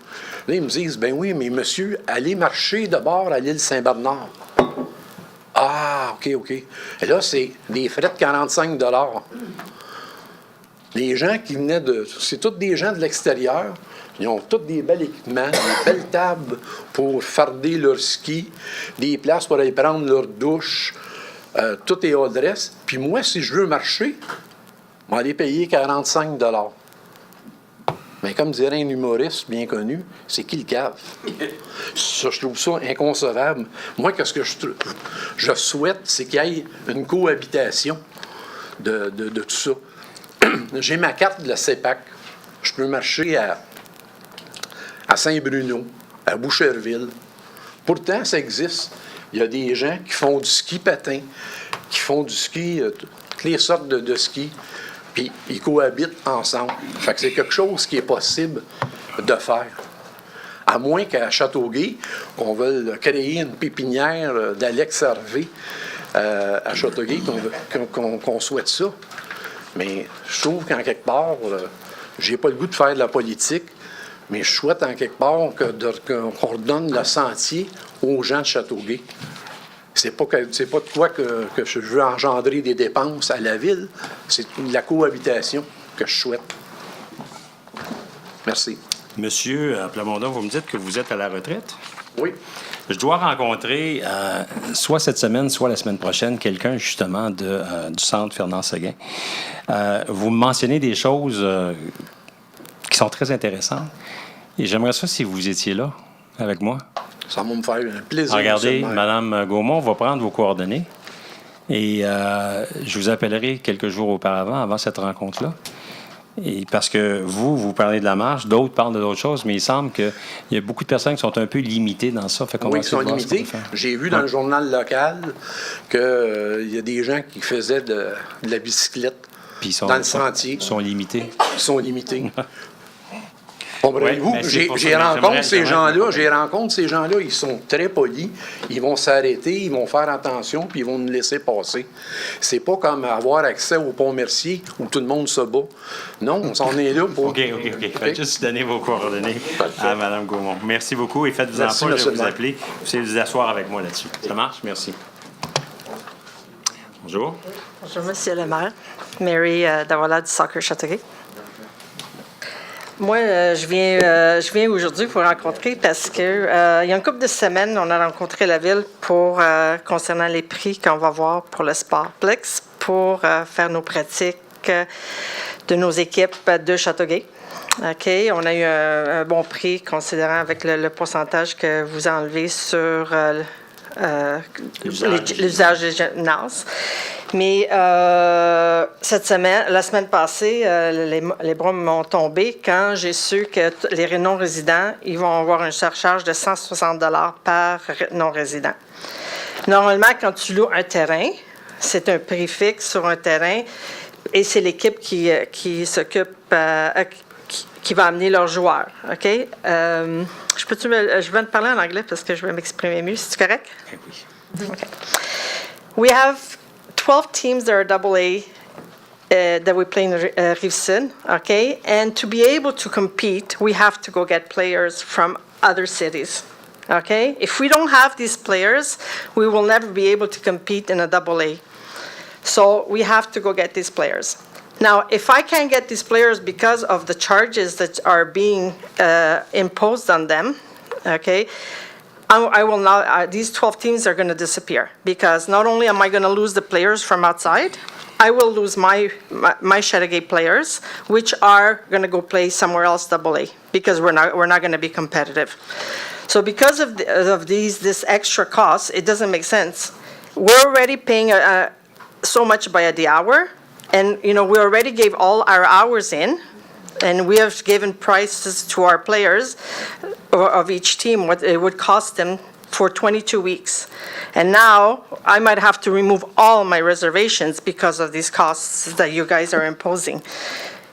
Là, ils me disent, ben oui, mais monsieur, allez marcher d'abord à l'île Saint-Bernard. Ah, OK. Et là, c'est des frais de 45 $. Les gens qui venaient c'est tous des gens de l'extérieur. Ils ont tous des bels équipements, des belles tables pour farder leur ski, des places pour aller prendre leur douche. Tout est all dress. Puis moi, si je veux marcher, je vais aller payer 45 $. Mais comme dirait un humoriste bien connu, c'est qui le cave? Ça, je trouve ça inconcevable. Moi, qu'est-ce que je souhaite, c'est qu'il y ait une cohabitation de tout ça. J'ai ma carte de la CEPAC. Je peux marcher à Saint-Bruno, à Boucherville. Pourtant, ça existe. Il y a des gens qui font du ski patin, qui font du ski, toutes les sortes de ski. Puis ils cohabitent ensemble. Fait que c'est quelque chose qui est possible de faire. À moins qu'à Châteauguay, on veuille créer une pépinière d'Alex Hervé à Châteauguay, qu'on souhaite ça. Mais je trouve qu'en quelque part, j'ai pas le goût de faire de la politique, mais je souhaite en quelque part qu'on redonne le sentier aux gens de Châteauguay. C'est pas de quoi que je veux engendrer des dépenses à la ville, c'est de la cohabitation que je souhaite. Merci. Monsieur Plamondon, vous me dites que vous êtes à la retraite? Oui. Je dois rencontrer, soit cette semaine, soit la semaine prochaine, quelqu'un justement du centre Fernand-Séguin. Vous me mentionnez des choses qui sont très intéressantes. Et j'aimerais ça si vous étiez là avec moi. Ça va me faire un plaisir. Regardez, Mme Gaumont va prendre vos coordonnées et je vous appellerai quelques jours auparavant, avant cette rencontre-là. Et parce que vous parlez de la marche, d'autres parlent d'autres choses, mais il semble qu'il y a beaucoup de personnes qui sont un peu limitées dans ça. Oui, qui sont limitées. J'ai vu dans le journal local qu'il y a des gens qui faisaient de la bicyclette dans le sentier. Ils sont limités. Ils sont limités. Comprenez-vous? mais c'est pour ça J'ai que rencontre ces j'aimerais- gens-là, ils sont très polis, ils vont s'arrêter, ils vont faire attention, puis ils vont nous laisser passer. C'est pas comme avoir accès au pont Mercier où tout le monde se bat. Non, on s'en est là pour... OK. Faites juste donner vos coordonnées à Mme Gaumont. Merci beaucoup et faites-vous en Merci, pas, je monsieur vais le vous maire. appeler. Vous allez vous asseoir avec moi là-dessus. Ça marche? Merci. Bonjour. Bonjour, Monsieur le maire. Mary Davala du Soccer Châteauguay. Moi, je viens aujourd'hui vous rencontrer parce que il y a une couple de semaines, on a rencontré la ville pour concernant les prix qu'on va voir pour le Sportplex pour faire nos pratiques de nos équipes de Châteauguay. OK, on a eu un bon prix considérant avec le pourcentage que vous enlevez sur l'usage des gymnases. Mais la semaine passée, les bras m'ont tombé quand j'ai su que les non-résidents, ils vont avoir une surcharge de 160 $ par non-résident. Normalement, quand tu loues un terrain, c'est un prix fixe sur un terrain et c'est l'équipe qui s'occupe, qui va amener leurs joueurs. OK? Je vais te parler en anglais parce que je vais m'exprimer mieux. C'est correct? Oui. Okay. We have 12 teams that are AA that we play in Rive-Sud, okay? And to be able to compete, we have to go get players from other cities, okay? If we don't have these players, we will never be able to compete in a AA. So we have to go get these players. Now, if I can't get these players because of the charges that are being imposed on them, okay, I will not, these 12 teams are going to disappear because not only am I going to lose the players from outside, I will lose my Chateauguay players, which are going to go play somewhere else AA because we're not going to be competitive. So because of this extra cost, it doesn't make sense. We're already paying so much by the hour, and we already gave all our hours in. And we have given prices to our players of each team, what it would cost them for 22 weeks. And now I might have to remove all my reservations because of these costs that you guys are imposing.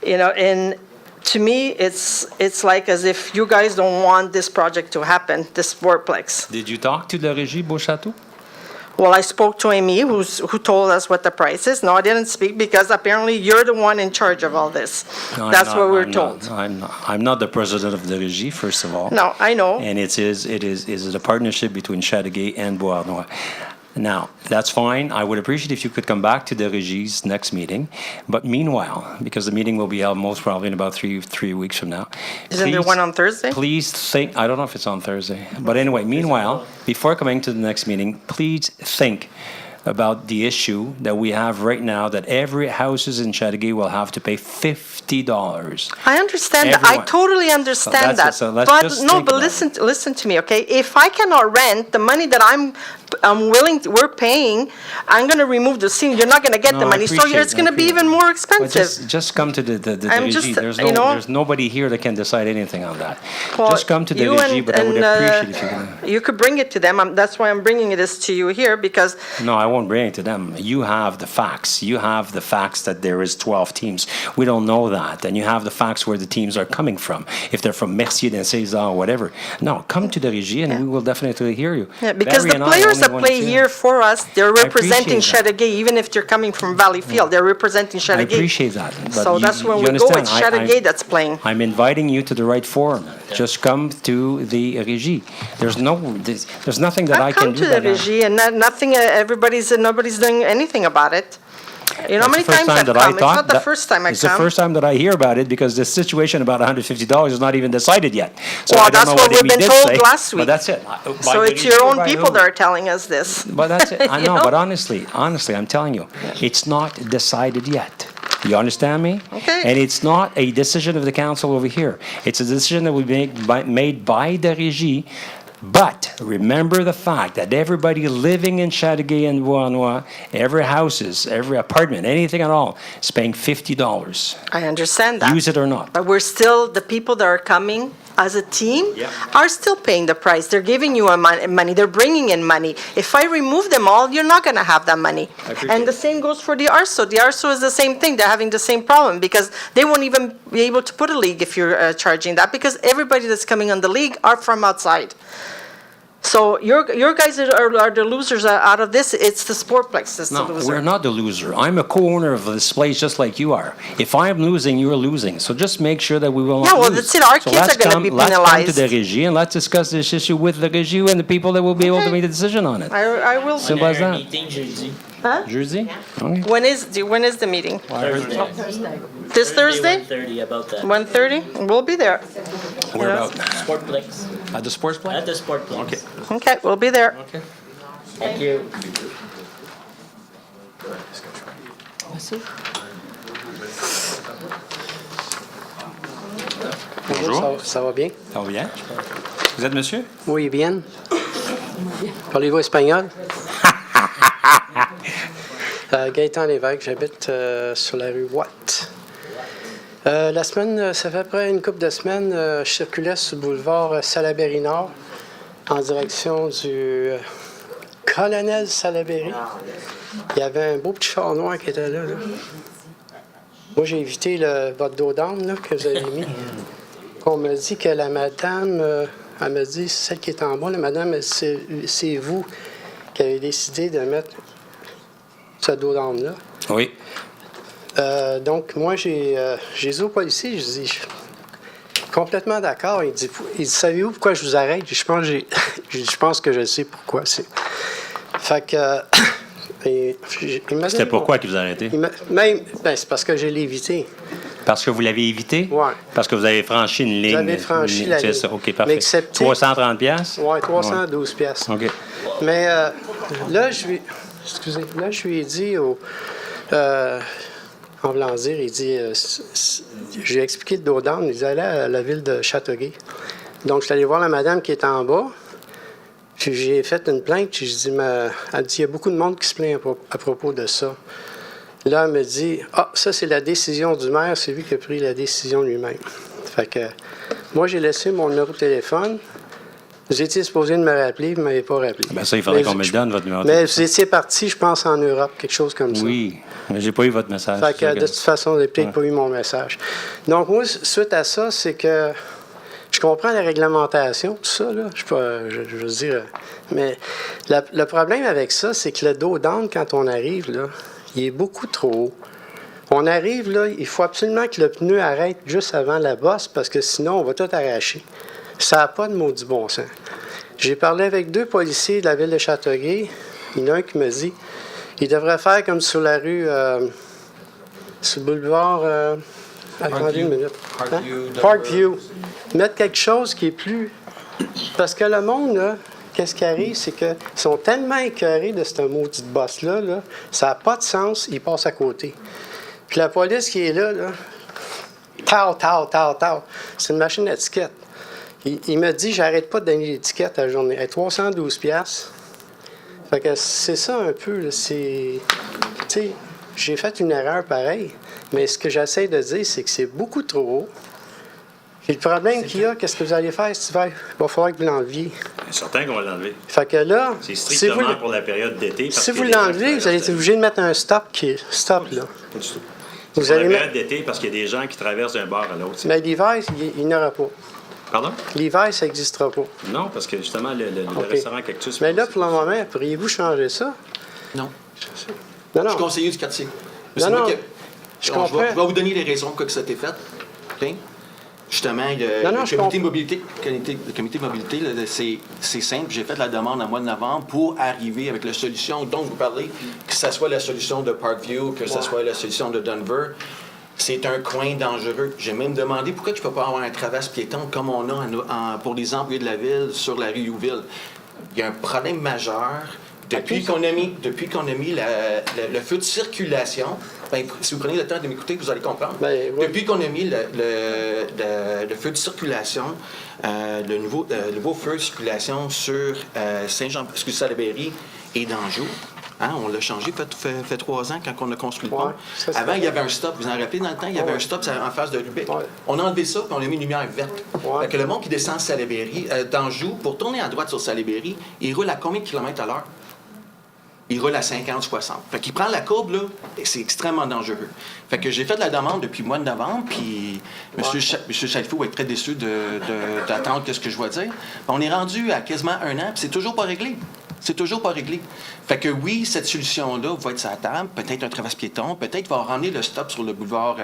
And to me, it's like as if you guys don't want this project to happen, this Sportplex. Did you talk to the Régie Beauchâteau? Well, I spoke to Amy, who told us what the price is. No, I didn't speak because apparently you're the one in charge of all this. No, That's what we were told. I'm not the president of the Régie, first of all. No, I know. And it is a partnership between Chateauguay and Beauharnois. Now, that's fine. I would appreciate if you could come back to the Régie's next meeting. But meanwhile, because the meeting will be held most probably in about three weeks from now. Isn't there one on Thursday? Please think, I don't know if it's on Thursday. But anyway, meanwhile, before coming to the next meeting, please think about the issue that we have right now that every houses in Chateauguay will have to pay $50. I understand that. I Everyone. totally understand that. So let's just think about it. Listen to me, okay? If I cannot rent the money that we're paying, I'm going to remove the scene. You're not going to get No, the I money, so appreciate it's it. going to be even more Well, expensive. just come to the I'm Régie. just, There's nobody here that can decide anything on that. Well, Just come to the you Régie, and- but I would and, appreciate if you can. You could bring it to them. That's why I'm bringing this to you here because No, I won't bring it to them. You have the facts. You have the facts that there is 12 teams. We don't know that. And you have the facts where the teams are coming from. If they're from Mercier, then César, whatever. No, come to the Régie and we will definitely hear you. Yeah, because Barry the and I players only that want play to- here for us, they're representing appreciate that. Chateauguay, even if they're coming from Valleyfield, they're representing I Chateauguay. appreciate that. But So you- that's when you we go, understand, it's I- Chateauguay that's playing. I'm inviting you to the right forum. Just come to the Régie. There's nothing that I I've can come do. to the that I- Régie and nothing, nobody's doing anything about it. You know how That's many the first times I've that I come? It's thought not the that- first time I It's the come. first time that I hear about it because the situation about $150 is not even decided yet. So Well, I don't that's know what they we've been did told say, last But week. that's it. By So the it's your Régie or own by people who? that are telling us this. But that's it. I You know, know? but honestly, I'm telling you, it's not decided yet. You understand me? Okay. And it's not a decision of the council over here. It's a decision that will be made by the Régie. But remember the fact that everybody living in Chateauguay and Beauharnois, every houses, every apartment, anything at all, is paying $50. I understand that. Use it or not. But we're still, the people that are coming as a team Yeah. are still paying the price. They're giving you money. They're bringing in money. If I remove them all, you're not going to have that money. I appreciate And the same goes for the ARSO. The ARSO is the same thing. They're having the same problem because they won't even be able to put a league if you're charging that because everybody that's coming on the league are from outside. So your guys are the losers out of this. It's the Sportplex that's the No, loser. we're not the loser. I'm a co-owner of this place just like you are. If I'm losing, you're losing. So just make sure that we will not Yeah, well, lose. that's it. Our So kids let's are gonna come- be Let's come to penalized. the Régie and let's discuss this issue with the Régie and the people that will be able to make a decision on it. I will. Simple as that. Meeting jeudi. Huh? Jersey? Okay. When is the meeting? Thursday. This Thursday? 1:30 about that. 1:30? We'll be there. Where about? Sportplex. At the sports place? At the Sportplex. Okay. Okay, we'll be there. Okay. Thank you. Bonjour. Ça va bien? Ça va bien? Vous êtes monsieur? Oui, bien. Parlez-vous espagnol? Gaëtan Lévesque, j'habite sur la rue Watt. La semaine, ça fait près une couple de semaines, je circulais sur le boulevard Salaberry Nord en direction du colonel Salaberry. Il y avait un beau petit char noir qui était là. Moi, j'ai évité votre dos d'âne là, que vous avez mis. On me dit que la madame, elle me dit, celle qui est en bas, la madame, c'est vous qui avez décidé de mettre ce dos d'âne-là. Oui. Donc, moi, j'ai dit au policier, je dis, je suis complètement d'accord. Il dit, savez-vous pourquoi je vous arrête? Je pense que je sais pourquoi. Fait que... C'était pourquoi qu'ils vous arrêtez? C'est parce que je l'ai évité. Parce que vous l'avez évité? Oui. Parce que vous avez franchi une ligne. J'avais franchi la ligne. C'est ça, OK, parfait. 330 piastres? Oui, 312 piastres. OK. Mais là, je lui ai dit en voulant dire, il dit, j'ai expliqué le dos d'âne, il dit, allez à la ville de Châteauguay. Donc, je suis allé voir la madame qui est en bas, puis j'ai fait une plainte, puis je dis, elle dit, il y a beaucoup de monde qui se plaint à propos de ça. Là, elle me dit, ça, c'est la décision du maire, c'est lui qui a pris la décision lui-même. Fait que, moi, j'ai laissé mon numéro de téléphone. Vous étiez supposé de me rappeler, vous ne m'avez pas rappelé. Ben ça, il faudrait qu'on me le donne, votre numéro de Mais téléphone. vous étiez parti, je pense, en Europe, quelque chose comme ça. Oui, mais j'ai pas eu votre message. Fait que, C'est de ça toute façon, vous n'avez peut-être pas eu mon message. Donc, moi, suite à ça, c'est que je comprends la réglementation, tout ça, là. Je veux dire. Mais le problème avec ça, c'est que le dos d'âne, quand on arrive, là, il est beaucoup trop haut. On arrive, là, il faut absolument que le pneu arrête juste avant la bosse parce que sinon, on va tout arracher. Ça n'a pas de maudit bon sens. J'ai parlé avec 2 policiers de la ville de Châteauguay. Il y en a un qui me dit il devrait faire comme sur la rue, sur le boulevard. Attendez une minute. Parkview. Mettre quelque chose qui est plus. Parce que le monde, là, qu'est-ce qui arrive, c'est qu'ils sont tellement écœurés de cette maudite bosse-là, là, ça n'a pas de sens, ils passent à côté. Puis la police qui est là, tao. C'est une machine à étiquette. Il me dit, j'arrête pas de donner l'étiquette à la journée. 312 piastres. Fait que c'est ça un peu. Là, tu sais, j'ai fait une erreur pareille, mais ce que j'essaie de dire, c'est que c'est beaucoup trop haut. Puis le problème qu'il y a, qu'est-ce que vous allez faire cet hiver? Il va falloir que vous l'enleviez. C'est certain qu'on va l'enlever. Fait que là, C'est strictement si vous, pour la période d'été. si vous l'enlevez, vous allez être obligé de mettre un stop stop là. Pas du tout. Vous Pour la allez période d'été, parce qu'il y a des gens qui traversent d'un bord à l'autre. Mais l'hiver, il n'y aura pas. Pardon? L'hiver, ça n'existera pas. Non, parce que justement, le OK. restaurant Cactus... Mais là, pour le moment, pourriez-vous changer ça? Non. Non. Je suis conseiller du quartier. Non, C'est moi non. qui- Je je comprends. vais vous donner les raisons pourquoi que ça a été fait. OK? Justement, le comité mobilité, le comité mobilité, là, c'est simple. J'ai fait la demande en mois de novembre pour arriver avec la solution dont vous parlez, que ce soit la solution de Parkview, que ce soit la solution de Denver. C'est un coin dangereux. J'ai même demandé pourquoi tu ne peux pas avoir un traverse piéton comme on a pour les employés de la ville sur la rue Youville. Il y a un problème majeur. Depuis qu'on a mis le feu de circulation, ben, si vous prenez le temps de m'écouter, vous allez comprendre. Depuis qu'on a mis le feu de circulation, le nouveau feu de circulation sur Saint-Jean-Salaberry et d'Anjou, Hein, on l'a changé, fait 3 ans quand on a construit le pont. Ouais, ça, c'est Avant, il y avait un stop. Vous vous en rappelez, dans le temps, il y avait un stop en face de Lubec. On a enlevé ça, puis on a mis une lumière verte. Fait que le monde qui descend d'Anjou, pour tourner à droite sur Salaberry, il roule à combien de kilomètres à l'heure? Il roule à 50-60. Fait qu'il prend la courbe, là, et c'est extrêmement dangereux. Fait que j'ai fait de la demande depuis le mois de novembre, puis M. Chalifou va être très déçu d'attendre ce que je vais dire. On est rendu à quasiment 1 an, puis c'est toujours pas réglé. C'est toujours pas réglé. Fait que oui, cette solution-là va être sur la table, peut-être un traverse piéton, peut-être va ramener le stop sur le boulevard,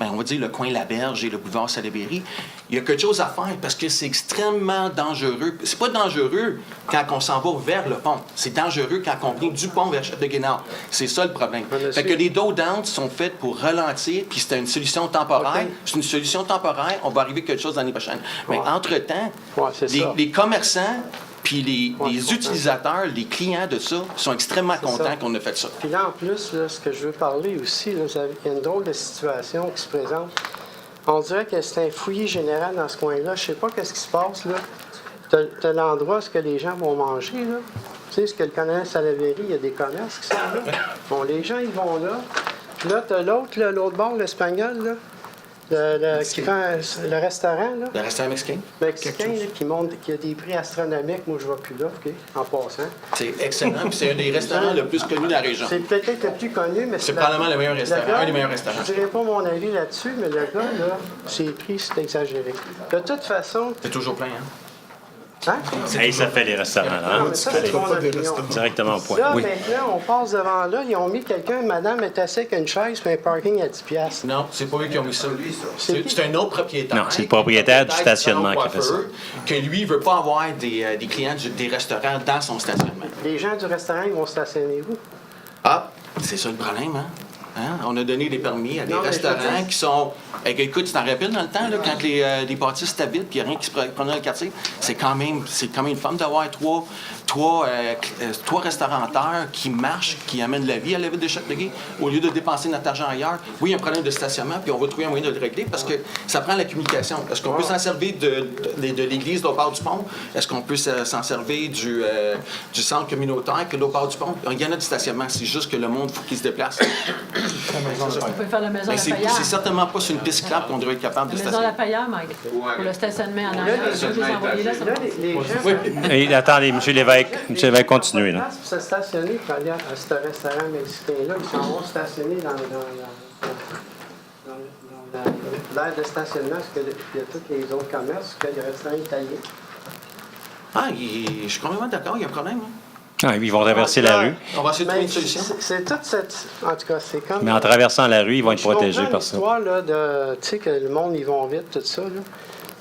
on va dire le coin Laberge et le boulevard Salaberry. Il y a quelque chose à faire parce que c'est extrêmement dangereux. C'est pas dangereux quand on s'en va vers le pont. C'est dangereux quand on vient du pont vers Châteauguay-Nord. C'est ça le problème. Fait que les dos downs sont faits pour ralentir, puis c'est une solution temporaire. Okay. C'est une solution temporaire. On va arriver à quelque chose l'année prochaine. Mais entre-temps, les commerçants puis les utilisateurs, les clients de ça, sont extrêmement contents qu'on a fait ça. Puis là, en plus, là, ce que je veux parler aussi, là, il y a une drôle de situation qui se présente. On dirait que c'est un fouillis général dans ce coin-là. Je sais pas qu'est-ce qui se passe, là. T'as l'endroit où les gens vont manger, là. Tu sais, ce que le commerce à la Salaberry, il y a des commerces qui sont là. Bon, les gens, ils vont là. Puis là, t'as l'autre bord, l'Espagnol, là. Qui vend le restaurant, là. Le restaurant mexicain. Mexicain, là, qui a des prix astronomiques. Moi, je ne vais plus là, OK, en passant. C'est excellent, puis c'est un des restaurants le plus connus de la région. C'est peut-être le plus connu, mais c'est probablement le meilleur restaurant, un des meilleurs restaurants. Je ne dirais pas mon avis là-dessus, mais le gars, là, ses prix, c'est exagéré. De toute façon... C'est toujours plein, hein? Hein? Hey, ça fait les restaurants, hein? Non, ça, c'est mon opinion. Directement au point. Là, oui. Maintenant, on passe devant là, ils ont mis quelqu'un, madame est assise avec une chaise, puis un parking à 10$. Non, c'est pas eux qui ont mis ça. C'est un autre propriétaire. Non, c'est le propriétaire du stationnement qui a fait ça. Que lui, il veut pas avoir des clients des restaurants dans son stationnement. Les gens du restaurant, ils vont stationner où? Ah, c'est ça le problème, hein? On a donné des permis à des restaurants qui sont... Écoute, tu t'en rappelles dans le temps, là, quand les bâtisses s'habitent puis il n'y a rien qui se prenait dans le quartier? C'est quand même une femme d'avoir trois restaurateurs qui marchent, qui amènent la vie à la ville de Châteauguay au lieu de dépenser notre argent ailleurs. Oui, il y a un problème de stationnement, puis on va trouver un moyen de le régler parce que ça prend la communication. Est-ce qu'on peut s'en servir de l'église de l'autre part du pont? Est-ce qu'on peut s'en servir du centre communautaire que de l'autre part du pont? Il y en a du stationnement, c'est juste que le monde, il faut qu'il se déplace. On peut faire la maison Lapaillard. C'est certainement pas sur une piste clap qu'on devrait être capable de stationner. La maison Lapaillard, Mike. Pour le stationnement en arrière. Et, attendez, M. Lévesque, continuez. Là. Pour se stationner, pour aller à ce restaurant mexicain-là, ils s'en vont stationner dans l'aire de stationnement, parce qu'il y a tous les autres commerces, parce qu'il y a des restaurants italiens. Ah, je suis complètement d'accord, il y a un problème. Hein? Ah, ils vont traverser la rue. On va essayer de trouver une solution. C'est toute cette... En tout cas, c'est comme... Mais en traversant la rue, ils vont être protégés par ça. L'histoire, là, de... Tu sais, que le monde, ils vont vite, tout ça, là.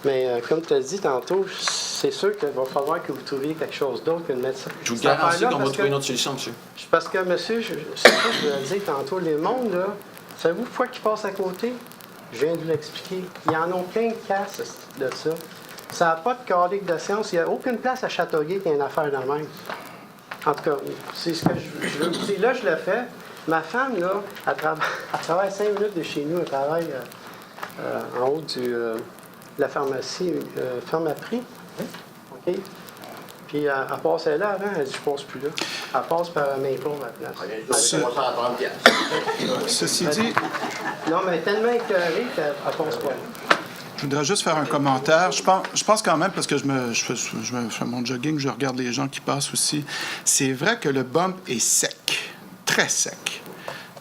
Mais comme tu as dit tantôt, c'est sûr qu'il va falloir que vous trouviez quelque chose d'autre que de mettre ça. Je vous garantis qu'on va trouver une autre solution, monsieur. Parce que, monsieur, c'est ça que je voulais dire tantôt, les mondes, là, savez-vous pourquoi ils passent à côté? Je viens de vous l'expliquer. Ils en ont plein de casses de ça. Ça n'a pas de calique de science. Il n'y a aucune place à Châteauguay qui a une affaire dans le même. En tout cas, c'est ce que je veux vous dire. Là, je le fais. Ma femme, là, elle travaille 5 minutes de chez nous. Elle travaille en haut de la pharmacie, Pharmaprix. OK? Puis elle passait là avant. Elle dit, je passe plus là. Elle passe par Maple à la place. Ceci dit... Non, mais elle est tellement écœurée qu'elle passe pas là. Je voudrais juste faire un commentaire. Je pense quand même, parce que je fais mon jogging, je regarde les gens qui passent aussi. C'est vrai que le bump est sec, très sec.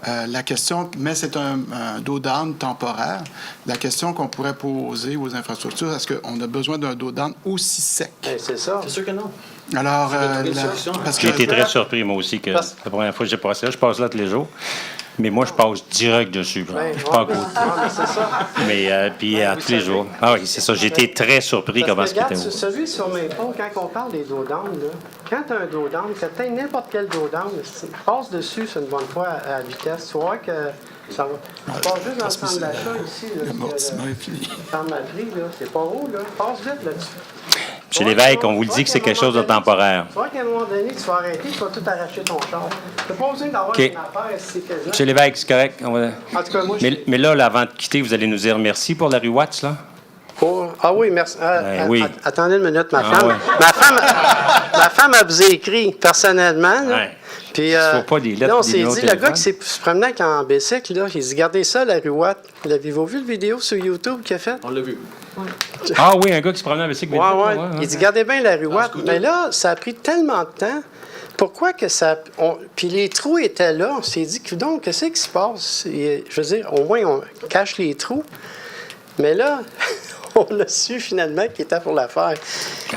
La question, mais c'est un dos down temporaire. La question qu'on pourrait poser aux infrastructures, est-ce qu'on a besoin d'un dos down aussi sec? C'est ça. C'est sûr que non. Alors, j'ai été très surpris, moi aussi, que la première fois que j'ai passé là, je passe là tous les jours. Mais moi, je passe direct dessus. Je suis pas à côté. C'est ça. Mais puis à tous les jours. Ah oui, c'est ça. J'ai été très surpris comment c'était haut. Celui sur mes ponts, quand on parle des dos down, quand tu as un dos down, que tu as n'importe quel dos down, passe dessus c'est une bonne fois à vitesse. Tu vois que ça va. Tu passes juste dans le centre d'achat ici. Le Pharmaprix, c'est pas haut, là. Passe vite là-dessus. M. Lévesque, on vous le dit que c'est quelque chose de temporaire. Tu vois qu'à un moment donné, tu vas arrêter, tu vas tout arracher ton char. Tu n'as pas besoin d'avoir une affaire si c'est M. Lévesque, c'est correct. En tout cas, moi, mais là, avant de quitter, vous allez nous dire merci pour la rue Watts, là? Ah oui, merci. oui. Attendez une minute, ma Ah femme. ouais. Ma femme, elle vous a écrit personnellement. Là. Ouais. Puis, faut pas des lettres, là, on des s'est numéros dit, de le téléphone. gars qui se promenait avec en bicycle, là, il dit, gardez ça, la rue Watt. L'avez-vous vu, la vidéo sur YouTube qu'il a faite? On l'a vu. Ah oui, un gars qui se promenait avec bicycle. Ouais. Il dit, gardez bien la rue Watt. Mais là, ça a pris tellement de temps. Pourquoi que ça. Puis les trous étaient là. On s'est dit, donc, qu'est-ce qui se passe? Et, je veux dire, au moins, on cache les trous. Mais là, on a su finalement qu'il était pour la faire.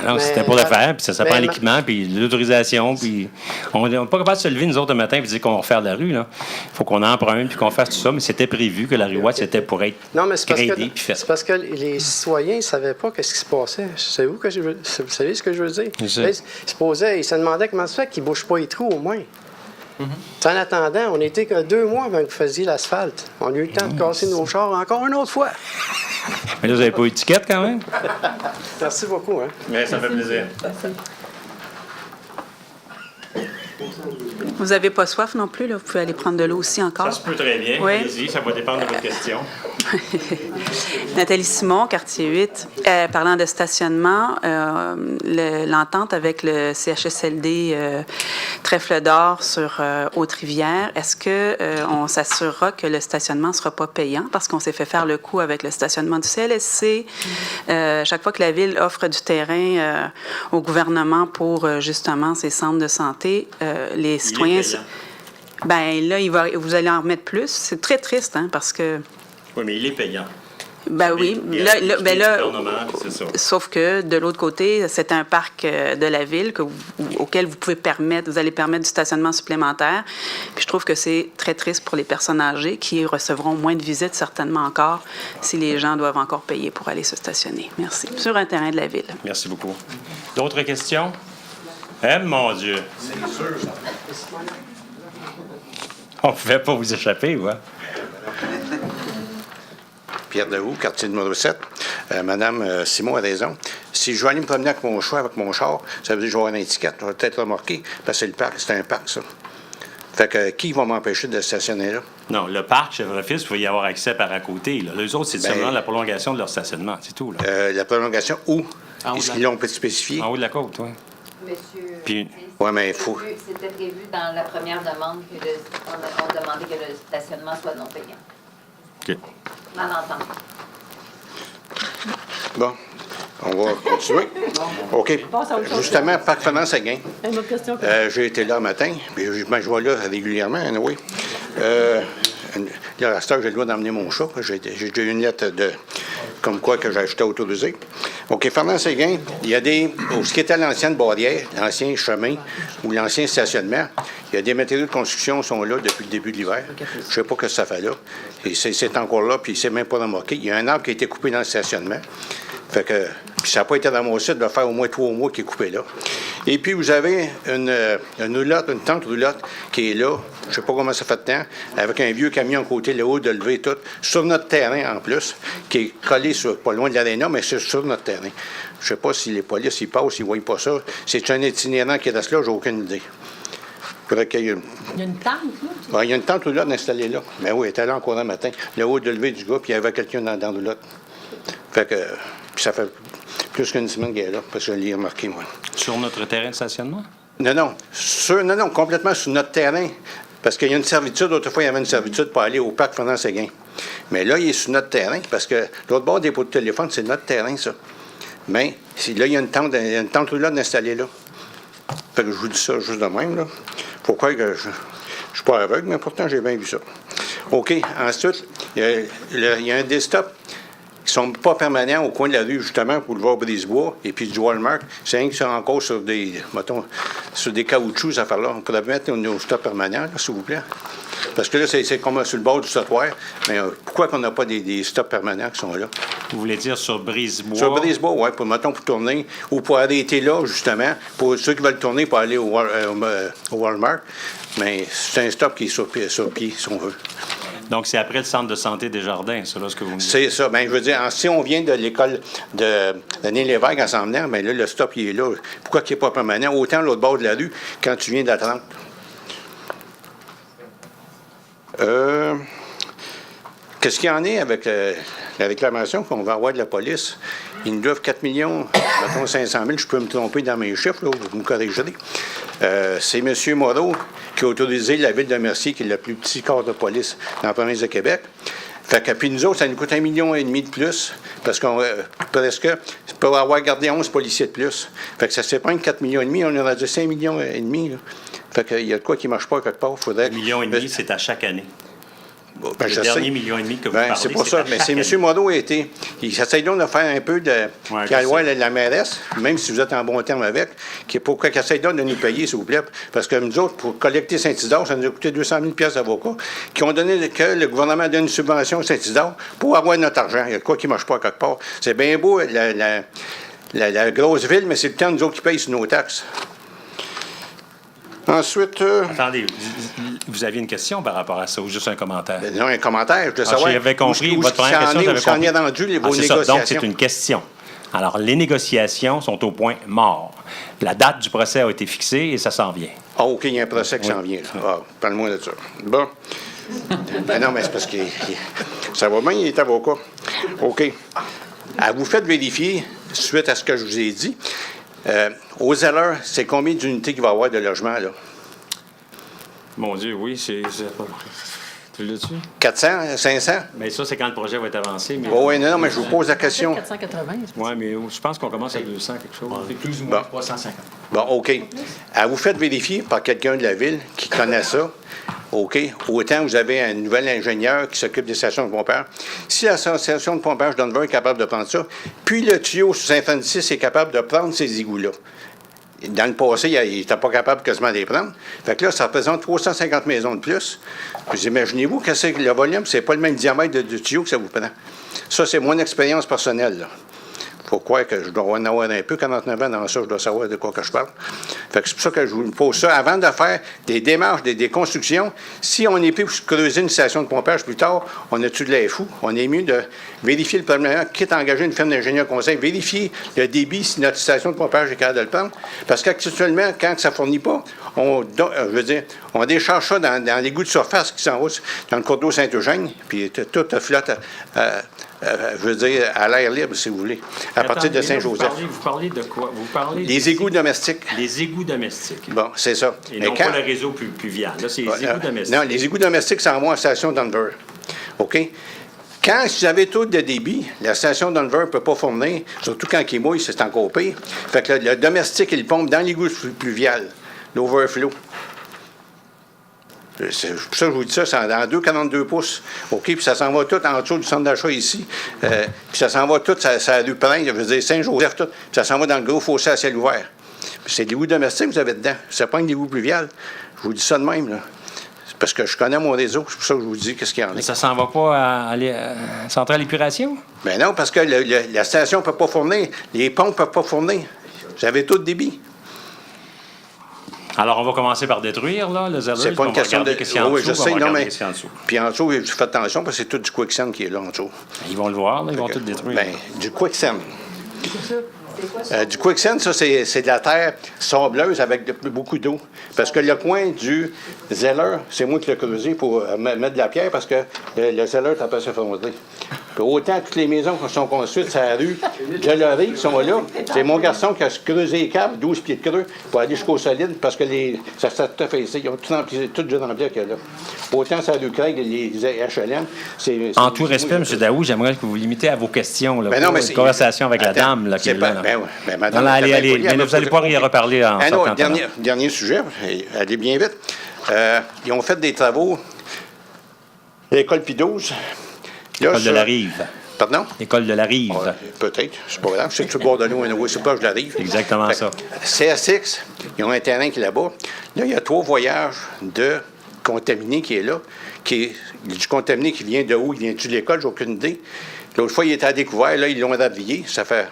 Non, c'était pour le faire, puis ça prend l'équipement, puis l'autorisation, puis on n'est pas capable de se lever, nous autres, le matin, puis dire qu'on va refaire la rue, là. Il faut qu'on emprunte, puis qu'on fasse tout ça, mais c'était prévu que la rue Watt, c'était pour être gradée, puis fait. C'est parce que les citoyens ne savaient pas ce qui se passait. Savez-vous vous savez ce que je veux dire? Ils se demandaient comment ça fait qu'ils ne bouchent pas les trous, au moins. En attendant, on n'était que 2 mois avant que vous faisiez l'asphalte. On a eu le temps de casser nos chars encore une autre fois. Mais là, vous n'avez pas eu d'étiquette, quand même? Merci beaucoup. Hein? Mais ça fait plaisir. Vous n'avez pas soif non plus, là? Vous pouvez aller prendre de l'eau aussi encore. Ça se peut très bien. Oui. Allez-y, ça va dépendre de votre question. Nathalie Simon, quartier 8. Parlant de stationnement, l'entente avec le CHSLD Trèfle d'Or sur Haute-Rivière, est-ce qu'on s'assurera que le stationnement ne sera pas payant? Parce qu'on s'est fait faire le coup avec le stationnement du CLSC. Chaque fois que la Ville offre du terrain au gouvernement pour justement ses centres de santé, les citoyens... Ben là, vous allez en remettre plus. C'est très triste, hein, parce que... Oui, mais il est payant. Ben oui. Sauf que de l'autre côté, c'est un parc de la ville auquel vous allez permettre du stationnement supplémentaire. Puis je trouve que c'est très triste pour les personnes âgées qui recevront moins de visites certainement encore si les gens doivent encore payer pour aller se stationner. Merci. Sur un terrain de la ville. Merci beaucoup. D'autres questions? Mon Dieu! On ne pouvait pas vous échapper, ouais. Pierre Daou, quartier numéro 7. Madame Simon a raison. Si je vais aller me promener avec mon char, ça veut dire que je vais avoir une étiquette. Je vais peut-être remarquer, parce que c'est un parc, ça. Fait que qui va m'empêcher de stationner là? Non, le parc, chef-office, il faut y avoir accès par à côté. Là. Les autres, c'est seulement la prolongation de leur stationnement, c'est tout. Là. La prolongation où? Est-ce qu'ils l'ont spécifié? En haut de la côte, oui. Monsieur, mais il faut... C'était prévu dans la première demande on demandait que le stationnement soit non payant. OK. Malentendu. Bon, on va continuer. OK. Justement, Parc Fernand-Séguin. Une autre question? J'ai été là le matin, puis je vais là régulièrement, oui. Là, à cette heure, j'ai le droit d'emmener mon chat. J'ai déjà eu une lettre comme quoi que j'étais autorisé. OK, Fernand-Séguin, il y a ce qui était l'ancienne barrière, l'ancien chemin ou l'ancien stationnement, il y a des matériaux de construction qui sont là depuis le début de l'hiver. Je ne sais pas ce que ça fait là. Et c'est encore là, puis c'est même pas remarqué. Il y a un arbre qui a été coupé dans le stationnement. Fait que, puis ça n'a pas été dans mon site de faire au moins 3 mois qui est coupé là. Et puis, vous avez une tente roulotte qui est là, je ne sais pas comment ça fait de temps, avec un vieux camion à côté, le haut de lever tout, sur notre terrain en plus, qui est collé pas loin de l'aréna, mais c'est sur notre terrain. Je ne sais pas si les polices y passent, ils ne voient pas ça. C'est un itinérant qui reste là, j'ai aucune idée. Il y a une tente, là? Ouais, il y a une tente roulotte installée là. Mais oui, elle était là encore un matin. Le haut de lever du gars, puis il y avait quelqu'un dans la roulotte. Fait que, puis ça fait plus qu'une semaine qu'elle est là, parce que je l'ai remarqué, moi. Sur notre terrain de stationnement? Non, complètement sur notre terrain. Parce qu'il y a une servitude, autrefois, il y avait une servitude pour aller au parc Fernand-Séguin. Mais là, il est sur notre terrain, parce que l'autre bord des pots de téléphone, c'est notre terrain, ça. Mais là, il y a une tente roulotte installée là. Fait que je vous dis ça juste de même, là. Faut croire que je suis pas aveugle, mais pourtant, j'ai bien vu ça. OK. Ensuite, il y a un desktop qui ne sont pas permanents au coin de la rue, justement, pour le voir Brisebois, et puis du Walmart. C'est rien qui sont encore sur des caoutchoucs, ces affaires-là. On pourrait mettre nos stops permanents, s'il vous plaît. Parce que là, c'est comme sur le bord du trottoir. Mais pourquoi qu'on n'a pas des stops permanents qui sont là? Vous voulez dire sur Brisebois? Sur Brisebois, oui, pour tourner, ou pour arrêter là, justement, pour ceux qui veulent tourner pour aller au Walmart. Mais c'est un stop qui est sur pied, si on veut. Donc, c'est après le centre de santé des Jardins, c'est là ce que vous me dites? C'est ça. Bien, je veux dire, si on vient de l'école de Denis-Lévesque en s'en venant, bien là, le stop, il est là. Pourquoi qu'il n'est pas permanent? Autant l'autre bord de la rue, quand tu viens d'Atlante. Qu'est-ce qu'il y en est avec la réclamation qu'on va avoir de la police? Ils nous doivent 4 millions, mettons 500 000, je peux me tromper dans mes chiffres, là, vous me corrigerez. C'est M. Moreau qui a autorisé la ville de Mercier, qui est le plus petit corps de police dans la province de Québec. Fait que, puis nous autres, ça nous coûte 1,5 million de plus, parce qu'on presque peut avoir gardé 11 policiers de plus. Fait que ça se prend 4,5 millions, on aurait dit 5,5 millions. Là. Fait qu'il y a de quoi qui ne marche pas quelque part. Faudrait... 1,5 million, c'est à chaque année. Bon, ben, le je dernier sais. 1,5 million que vous Ben, parlez, c'est pour ça. Mais c'est M. Moreau a été. Il essaye donc de faire un peu de. Qui a la mairesse, même si vous êtes en bon terme avec, pourquoi qu'il essaye donc de nous payer, s'il vous plaît. Parce que nous autres, pour collecter Saint-Isidore, ça nous a coûté 200 000 d'avocats, qui ont donné que le gouvernement donne une subvention à Saint-Isidore pour avoir notre argent. Il y a de quoi qui ne marche pas quelque part. C'est bien beau, la grosse ville, mais c'est le temps, nous autres, qui payent sur nos taxes. Ensuite... Attendez, vous aviez une question par rapport à ça ou juste un commentaire? Non, un commentaire. Je voulais savoir j'avais compris. Votre première question, j'avais compris. Où rendu vos négociations? Donc, c'est une question. Alors, les négociations sont au point mort. La date du procès a été fixée et ça s'en vient. Ah, OK, il y a un procès qui s'en vient. Ah, parle-moi de ça. Bon. Ben non, mais c'est parce que ça va bien, il est avocat. OK. Vous faites vérifier, suite à ce que je vous ai dit, aux Zellers, c'est combien d'unités qu'il va y avoir de logement, là? Mon Dieu, oui, c'est... Tu l'as-tu? 400, 500? Mais ça, c'est quand le projet va être avancé. Mais... Oui, non, mais je vous pose la question. 480. Oui, mais je pense qu'on commence à 200 quelque chose. C'est plus ou moins 350. Bon, OK. Vous faites vérifier par quelqu'un de la ville qui connaît ça. OK. Autant vous avez un nouvel ingénieur qui s'occupe des stations de pompage. Si l'association de pompage d'Denver est capable de prendre ça, puis le tuyau sur Saint-Francis est capable de prendre ces égouts-là. Dans le passé, il n'était pas capable quasiment de les prendre. Fait que là, ça représente 350 maisons de plus. Puis imaginez-vous que c'est le volume, c'est pas le même diamètre de tuyau que ça vous prend. Ça, c'est mon expérience personnelle, là. Faut croire que je dois en avoir un peu, 49 ans dans ça, je dois savoir de quoi que je parle. Fait que c'est pour ça que je vous pose ça. Avant de faire des démarches, des constructions, si on est plus pour creuser une station de pompage plus tard, on a-tu de l'air fou? On est mieux de vérifier le problème, quitte à engager une firme d'ingénieur conseil, vérifier le débit si notre station de pompage est capable de le prendre. Parce qu'actuellement, quand ça ne fournit pas, on décharge ça dans l'égout de surface qui s'en va dans le cours d'eau Saint-Eugène, puis tout flotte à l'air libre, si vous voulez, à partir de Saint-Joseph. Vous parlez de quoi? Vous parlez les égouts domestiques. Les égouts domestiques. Bon, c'est ça. Et non pas le réseau pluvial. Là, c'est les égouts domestiques. Non, les égouts domestiques s'en vont à la station Denver. OK? Quand vous avez tout de débit, la station Denver ne peut pas fournir, surtout quand il mouille, c'est encore pire. Fait que le domestique, il pompe dans l'égout pluvial, l'overflow. C'est pour ça que je vous dis ça, c'est dans 2,42 pouces. OK, puis ça s'en va tout en dessous du centre d'achat ici. Puis ça s'en va tout, ça rue Prince, je veux dire Saint-Joseph, tout. Puis ça s'en va dans le gros fossé à ciel ouvert. Puis c'est l'égout domestique que vous avez dedans. C'est pas un égout pluvial. Je vous dis ça de même, là. C'est parce que je connais mon réseau, c'est pour ça que je vous dis qu'est-ce qu'il y en a. Mais ça s'en va pas à centrale d'épuration? Bien non, parce que la station ne peut pas fournir. Les pompes ne peuvent pas fournir. Vous avez tout débit. Alors, on va commencer par détruire, là, le Zeller. C'est pas une question de... Oui, je sais, non, mais... Puis en dessous, faites attention, parce que c'est tout du quicksand qui est là, en dessous. Ils vont le voir, là, ils vont tout détruire. Bien, du quicksand. Du quicksand, ça, c'est de la terre sableuse avec beaucoup d'eau. Parce que le coin du Zeller, c'est moi qui l'ai creusé pour mettre de la pierre, parce que le Zeller est après s'effondrer. Puis autant toutes les maisons qui sont construites sur la rue de l'Orée qui sont là, c'est mon garçon qui a creusé les câbles, 12 pieds de creux, pour aller jusqu'au solide, parce que ça s'est tout effacé. Ils ont tout rempli, tout de rempli qu'il y a là. Autant sur la rue Craig, les HLM, c'est... En tout respect, M. Daou, j'aimerais que vous vous limitez à vos questions, là, ben non, mais une conversation avec la dame, là, qui est là. Madame, allez, mais vous allez pouvoir y reparler en sortant. Dernier sujet, allez bien vite. Ils ont fait des travaux, l'école Pie-12. L'école de la Rive. Pardon? L'école de la Rive. Peut-être, c'est pas grave. C'est sur le bord de l'eau, c'est pas je la Rive. Exactement ça. CSX, ils ont un terrain qui est là-bas. Là, il y a 3 voyages de contaminés qui est là. Du contaminé qui vient de où? Il vient-tu de l'école? J'ai aucune idée. L'autre fois, il était à découvert. Là, ils l'ont rhabillé. Ça fait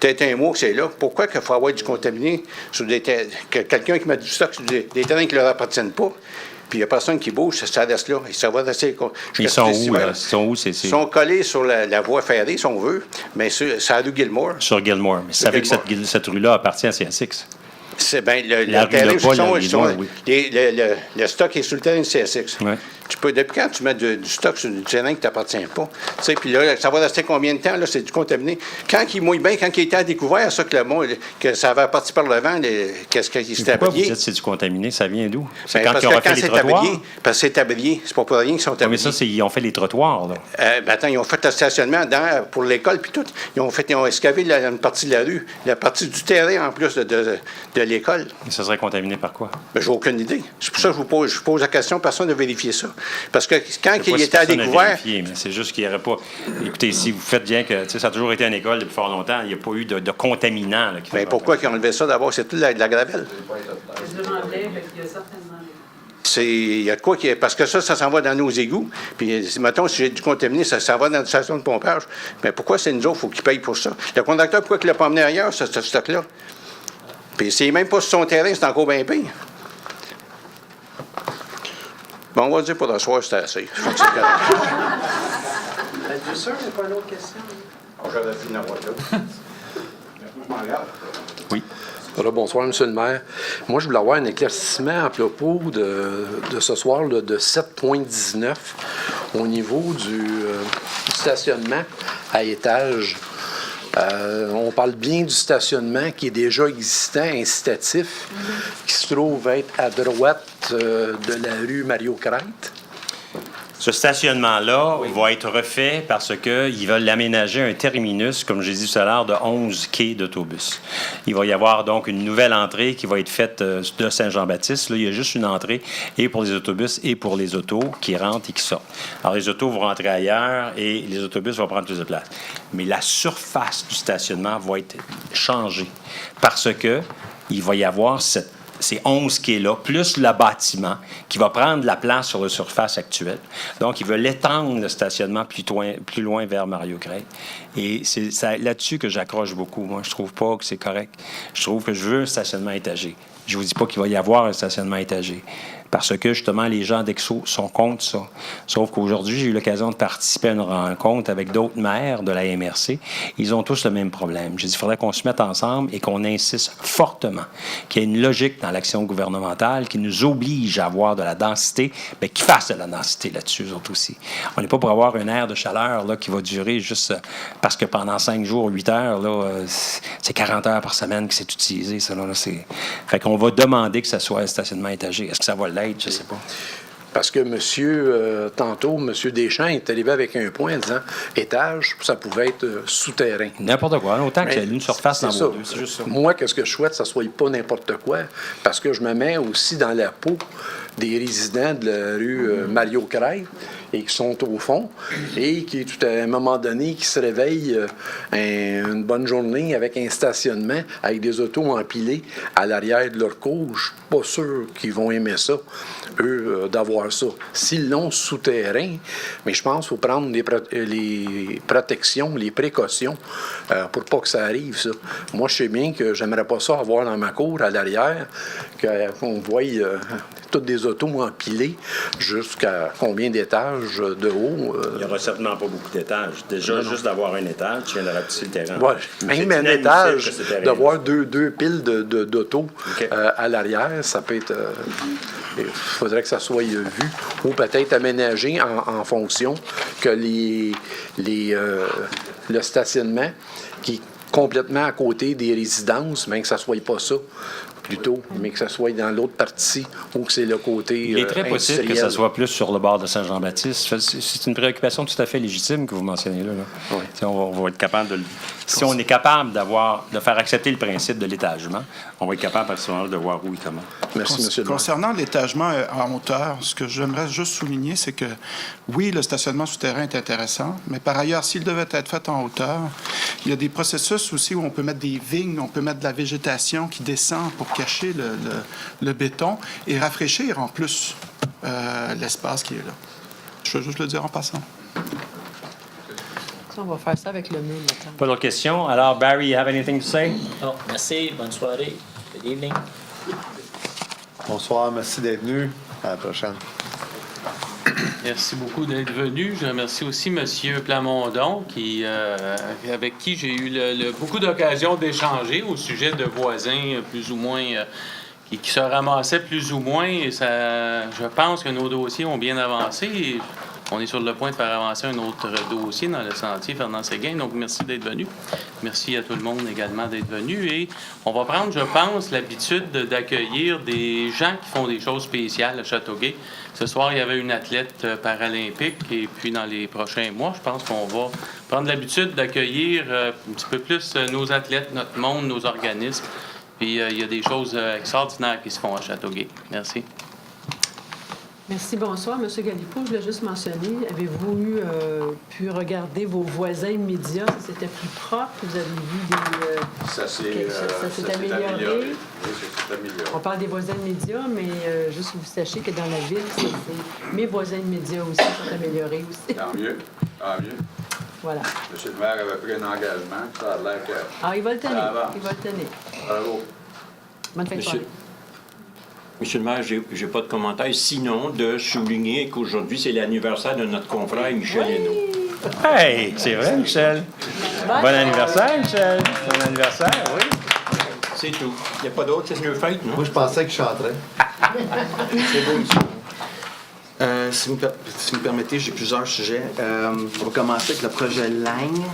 peut-être un mois que c'est là. Pourquoi qu'il faut avoir du contaminé sur des terrains? Quelqu'un qui m'a dit ça, sur des terrains qui ne leur appartiennent pas. Puis il n'y a personne qui bouge, ça reste là. Ça va rester. Ils sont où, là? Ils sont où, Ils sont collés sur la voie ferrée, si on veut, mais c'est à rue Gilmore. Sur Gilmore. Mais vous savez que cette rue-là appartient à CSX. C'est bien, le terrain, le stock est sur le terrain de CSX. Oui. Depuis quand tu mets du stock sur du terrain qui ne t'appartient pas? Tu sais, puis là, ça va rester combien de temps? Là, c'est du contaminé. Quand il mouille bien, quand il était à découvert, ça, que ça va partir par le vent, qu'est-ce qui s'est Pourquoi abri? vous dites que c'est du contaminé? Ça vient d'où? C'est Ben, quand ils ont refait les trottoirs? Parce que c'est tablier. C'est pas pour rien qu'ils sont tabliers. Mais ça, ils ont fait les trottoirs, là. Attends, ils ont fait le stationnement pour l'école, puis tout. Ils ont excavé une partie de la rue, la partie du terrain en plus de l'école. Et ça serait contaminé par quoi? Ben, j'ai aucune idée. C'est pour ça que je pose la question. Personne n'a vérifié ça. Parce que quand il était à découvert... Mais c'est juste qu'il n'y aurait pas... Écoutez, si vous faites bien que... Ça a toujours été une école depuis fort longtemps, il n'y a pas eu de contaminants. Là, ben, pourquoi ils ont enlevé ça d'abord? C'est tout de la gravelle. Je demandais, il y a certainement... Il y a de quoi qui est... Parce que ça s'en va dans nos égouts. Puis, mettons, si j'ai du contaminé, ça va dans la station de pompage. Mais pourquoi c'est nous autres, il faut qu'ils payent pour ça? Le conducteur, pourquoi il ne l'a pas emmené ailleurs, ce stock-là? Puis, c'est même pas sur son terrain, c'est encore bien pire. Bon, on va dire pour le soir, c'était assez. Je crois que c'est correct. Êtes-vous sûr qu'il n'y a pas une autre question? J'avais fini d'avoir là. Oui. Alors, bonsoir, M. le maire. Moi, je voulais avoir un éclaircissement à propos de ce soir là, de 7,19 au niveau du stationnement à étage. On parle bien du stationnement qui est déjà existant, incitatif, qui se trouve être à droite de la rue Mario-Crête. Ce stationnement-là va être refait parce qu'ils veulent aménager un terminus, comme j'ai dit tout à l'heure, de 11 quais d'autobus. Il va y avoir donc une nouvelle entrée qui va être faite de Saint-Jean-Baptiste. Là, il y a juste une entrée et pour les autobus et pour les autos qui rentrent et qui sortent. Alors, les autos vont rentrer ailleurs et les autobus vont prendre plus de place. Mais la surface du stationnement va être changée parce que il va y avoir ces 11 quais-là, plus le bâtiment, qui va prendre la place sur la surface actuelle. Donc, ils veulent étendre le stationnement plus loin vers Mario-Crête. Et c'est là-dessus que j'accroche beaucoup. Moi, je trouve pas que c'est correct. Je trouve que je veux un stationnement étagé. Je vous dis pas qu'il va y avoir un stationnement étagé. Parce que, justement, les gens d'Exo sont contre ça. Sauf qu'aujourd'hui, j'ai eu l'occasion de participer à une rencontre avec d'autres maires de la MRC. Ils ont tous le même problème. J'ai dit, il faudrait qu'on se mette ensemble et qu'on insiste fortement qu'il y ait une logique dans l'action gouvernementale qui nous oblige à avoir de la densité, mais qu'ils fassent de la densité là-dessus, eux autres aussi. On n'est pas pour avoir un air de chaleur là, qui va durer juste parce que pendant 5 jours, 8 heures, là, c'est 40 heures par semaine que c'est utilisé. Ça, là, fait qu'on va demander que ça soit un stationnement étagé. Est-ce que ça va l'être? Je ne sais pas. Parce que tantôt, M. Deschamps est arrivé avec un point en disant étage, ça pouvait être souterrain. N'importe quoi, autant qu'il y ait une surface dans vos deux, c'est juste ça. Moi, qu'est-ce que je souhaite, ça ne soit pas n'importe quoi, parce que je me mets aussi dans la peau des résidents de la rue Mario-Crête et qui sont au fond et qui, tout à un moment donné, qui se réveillent une bonne journée avec un stationnement, avec des autos empilées à l'arrière de leur cour. Je ne suis pas sûr qu'ils vont aimer ça, eux, d'avoir ça. S'ils l'ont souterrain, mais je pense qu'il faut prendre les protections, les précautions pour pas que ça arrive, ça. Moi, je sais bien que j'aimerais pas ça avoir dans ma cour, à l'arrière, qu'on voie toutes des autos empilées jusqu'à combien d'étages de haut? Il n'y aura certainement pas beaucoup d'étages. Déjà, juste d'avoir un étage, tu viens de rapetisser le terrain. Ouais, même un étage, d'avoir deux piles d'autos à l'arrière, ça peut être... Il faudrait que ça soit vu ou peut-être aménagé en fonction que le stationnement qui est complètement à côté des résidences, mais que ça ne soit pas ça plutôt, mais que ça soit dans l'autre partie ou que c'est le côté Il est très possible que ça soit plus sur le bord de Saint-Jean-Baptiste. C'est une préoccupation tout à fait légitime que vous mentionnez là. Oui. On va être capable de... Si on est capable de faire accepter le principe de l'étagement, on va être capable à ce moment-là de voir où et comment. Merci, M. le maire. Concernant l'étagement en hauteur, ce que j'aimerais juste souligner, c'est que oui, le stationnement souterrain est intéressant, mais par ailleurs, s'il devait être fait en hauteur, il y a des processus aussi où on peut mettre des vignes, on peut mettre de la végétation qui descend pour cacher le béton et rafraîchir en plus l'espace qui est là. Je veux juste le dire en passant. On va faire ça avec le mur. Pas d'autres questions? Alors, Barry, you have anything to say? Non, merci. Bonne soirée. Good evening. Bonsoir, merci d'être venu. À la prochaine. Merci beaucoup d'être venu. Je remercie aussi M. Plamondon, avec qui j'ai eu beaucoup d'occasions d'échanger au sujet de voisins plus ou moins qui se ramassaient plus ou moins. Et ça, je pense que nos dossiers ont bien avancé. Et on est sur le point de faire avancer un autre dossier dans le sentier Fernand-Séguin. Donc, merci d'être venu. Merci à tout le monde également d'être venu. Et on va prendre, je pense, l'habitude d'accueillir des gens qui font des choses spéciales à Châteauguay. Ce soir, il y avait une athlète paralympique. Et puis, dans les prochains mois, je pense qu'on va prendre l'habitude d'accueillir un petit peu plus nos athlètes, notre monde, nos organismes. Puis, il y a des choses extraordinaires qui se font à Châteauguay. Merci. Merci, bonsoir. Monsieur Galipo, je voulais juste mentionner, avez-vous pu regarder vos voisins immédiats? C'était plus propre? Vous avez vu des... Ça s'est amélioré? Oui, ça s'est amélioré. On parle des voisins immédiats, mais juste que vous sachiez que dans la ville, mes voisins immédiats aussi sont améliorés aussi. Tant mieux, tant mieux. Voilà. Monsieur le maire avait pris un engagement, ça a l'air que... Ah, il va le tenir. avance. Il va le tenir. Bravo. Bonne fin de soirée. Monsieur le maire, j'ai pas de commentaire, sinon de souligner qu'aujourd'hui, c'est l'anniversaire de notre confrère Michel Hainaut. Hey, c'est vrai, Michel. Bon anniversaire, Michel. Bon anniversaire, oui. C'est tout. Il n'y a pas d'autre, c'est une fête, non? Moi, je pensais que je chanterais. C'est beau, monsieur. Si vous me permettez, j'ai plusieurs sujets. On va commencer avec le projet Lagne.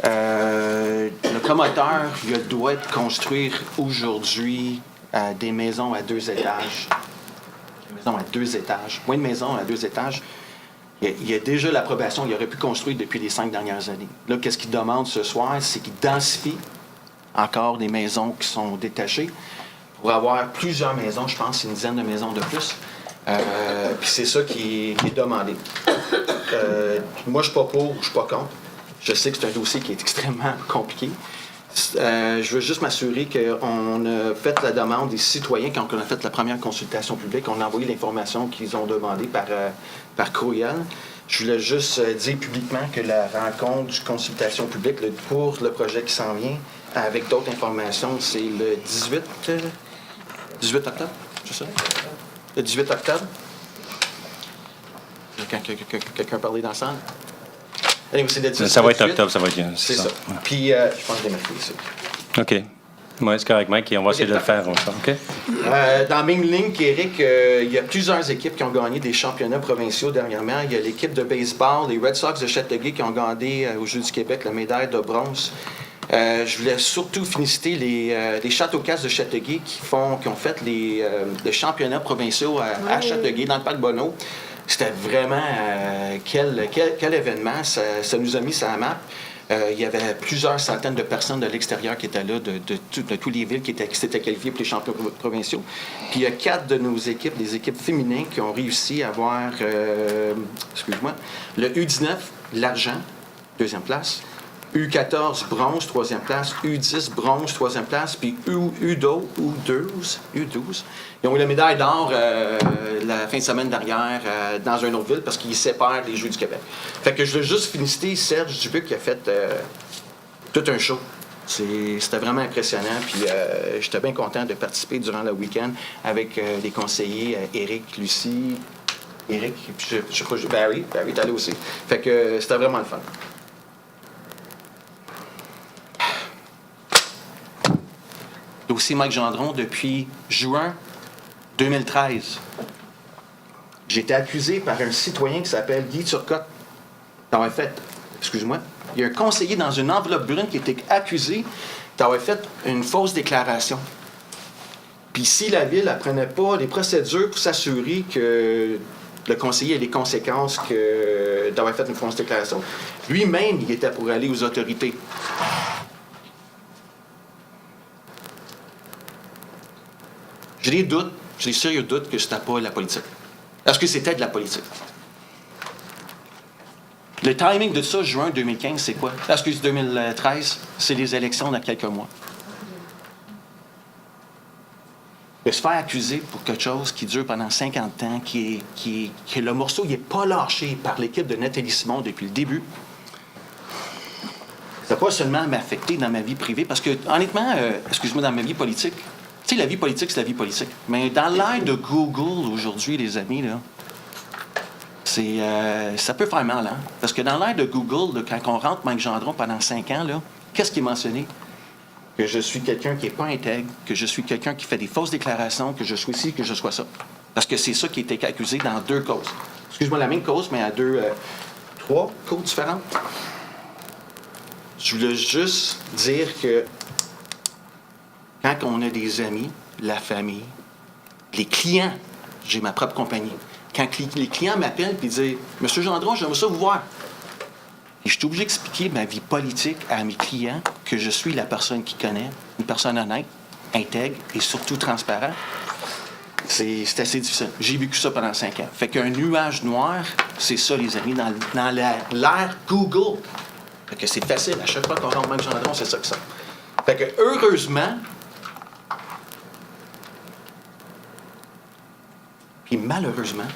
Le promoteur il doit construire aujourd'hui des maisons à 2 étages. Des maisons à 2 étages. Moins de maisons à 2 étages. Il y a déjà l'approbation, il aurait pu construire depuis les 5 dernières années. Là, qu'est-ce qu'il demande ce soir? C'est qu'il densifie encore des maisons qui sont détachées pour avoir plusieurs maisons, je pense, une dizaine de maisons de plus. Puis c'est ça qui est demandé. Moi, je suis pas pour, je suis pas contre. Je sais que c'est un dossier qui est extrêmement compliqué. Je veux juste m'assurer qu'on a fait la demande des citoyens quand on a fait la première consultation publique. On a envoyé l'information qu'ils ont demandée par courriel. Je voulais juste dire publiquement que la rencontre de consultation publique pour le projet qui s'en vient, avec d'autres informations, c'est le 18 octobre, c'est ça? Le 18 octobre. Quelqu'un parlait dans la salle? Allez, c'est le 18, ça va être octobre, ça va être bien. C'est ça. Puis, je pense que je l'ai marqué ici. OK. Oui, c'est correct, Mike, et on va essayer de le faire. OK? Dans la même ligne qu'Éric, il y a plusieurs équipes qui ont gagné des championnats provinciaux dernièrement. Il y a l'équipe de baseball, les Red Sox de Châteauguay, qui ont gagné aux Jeux du Québec la médaille de bronze. Je voulais surtout féliciter les Châteaucas de Châteauguay qui ont fait les championnats provinciaux à Châteauguay, dans le parc Bonneau. C'était vraiment quel événement. Ça nous a mis sur la map. Il y avait plusieurs centaines de personnes de l'extérieur qui étaient là, de toutes les villes qui s'étaient qualifiées pour les championnats provinciaux. Puis il y a 4 de nos équipes, des équipes féminines, qui ont réussi à avoir, le U19, l'argent, 2e place. U14, bronze, 3e place. U10, bronze, 3e place. Puis U12, ils ont eu la médaille d'or la fin de semaine dernière dans une autre ville parce qu'ils séparent les Jeux du Québec. Fait que je veux juste féliciter Serge Dubuc qui a fait tout un show. C'était vraiment impressionnant. Puis j'étais bien content de participer durant le week-end avec les conseillers Éric, Lucie, Éric, puis je crois que Barry est allé aussi. Fait que c'était vraiment le fun. Dossier Mike Gendron depuis juin 2013. J'ai été accusé par un citoyen qui s'appelle Guy Turcotte d'avoir fait, il y a un conseiller dans une enveloppe brune qui était accusé d'avoir fait une fausse déclaration. Puis si la ville ne prenait pas les procédures pour s'assurer que le conseiller ait les conséquences d'avoir fait une fausse déclaration, lui-même, il était pour aller aux autorités. J'ai des doutes, j'ai des sérieux doutes que c'était pas la politique. Est-ce que c'était de la politique? Le timing de ça, juin 2015, c'est quoi? 2013, c'est les élections dans quelques mois. De se faire accuser pour quelque chose qui dure pendant 50 ans, que le morceau n'est pas lâché par l'équipe de Nathalie Simon depuis le début, ça n'a pas seulement m'affecter dans ma vie privée, parce que, honnêtement, dans ma vie politique, tu sais, la vie politique, c'est la vie politique. Mais dans l'ère de Google aujourd'hui, les amis, là, ça peut faire mal, hein? Parce que dans l'ère de Google, là, quand on rentre Mike Gendron pendant 5 ans, là, qu'est-ce qui est mentionné? que je suis quelqu'un qui n'est pas intègre, que je suis quelqu'un qui fait des fausses déclarations, que je sois ci, que je sois ça. Parce que c'est ça qui a été accusé dans 2 causes. Excuse-moi, la même cause, mais à 3 causes différentes. Je voulais juste dire que quand on a des amis, la famille, les clients, j'ai ma propre compagnie, quand les clients m'appellent et disent « Monsieur Gendron, j'aimerais ça vous voir », et je suis obligé d'expliquer ma vie politique à mes clients que je suis la personne qui connaît, une personne honnête, intègre et surtout transparente. C'est assez difficile. J'ai vécu ça pendant 5 ans. Fait qu'un nuage noir, c'est ça, les amis, dans l'ère Google. Fait que c'est facile. À chaque fois qu'on rentre même Gendron, c'est ça que ça. Fait que heureusement, puis malheureusement,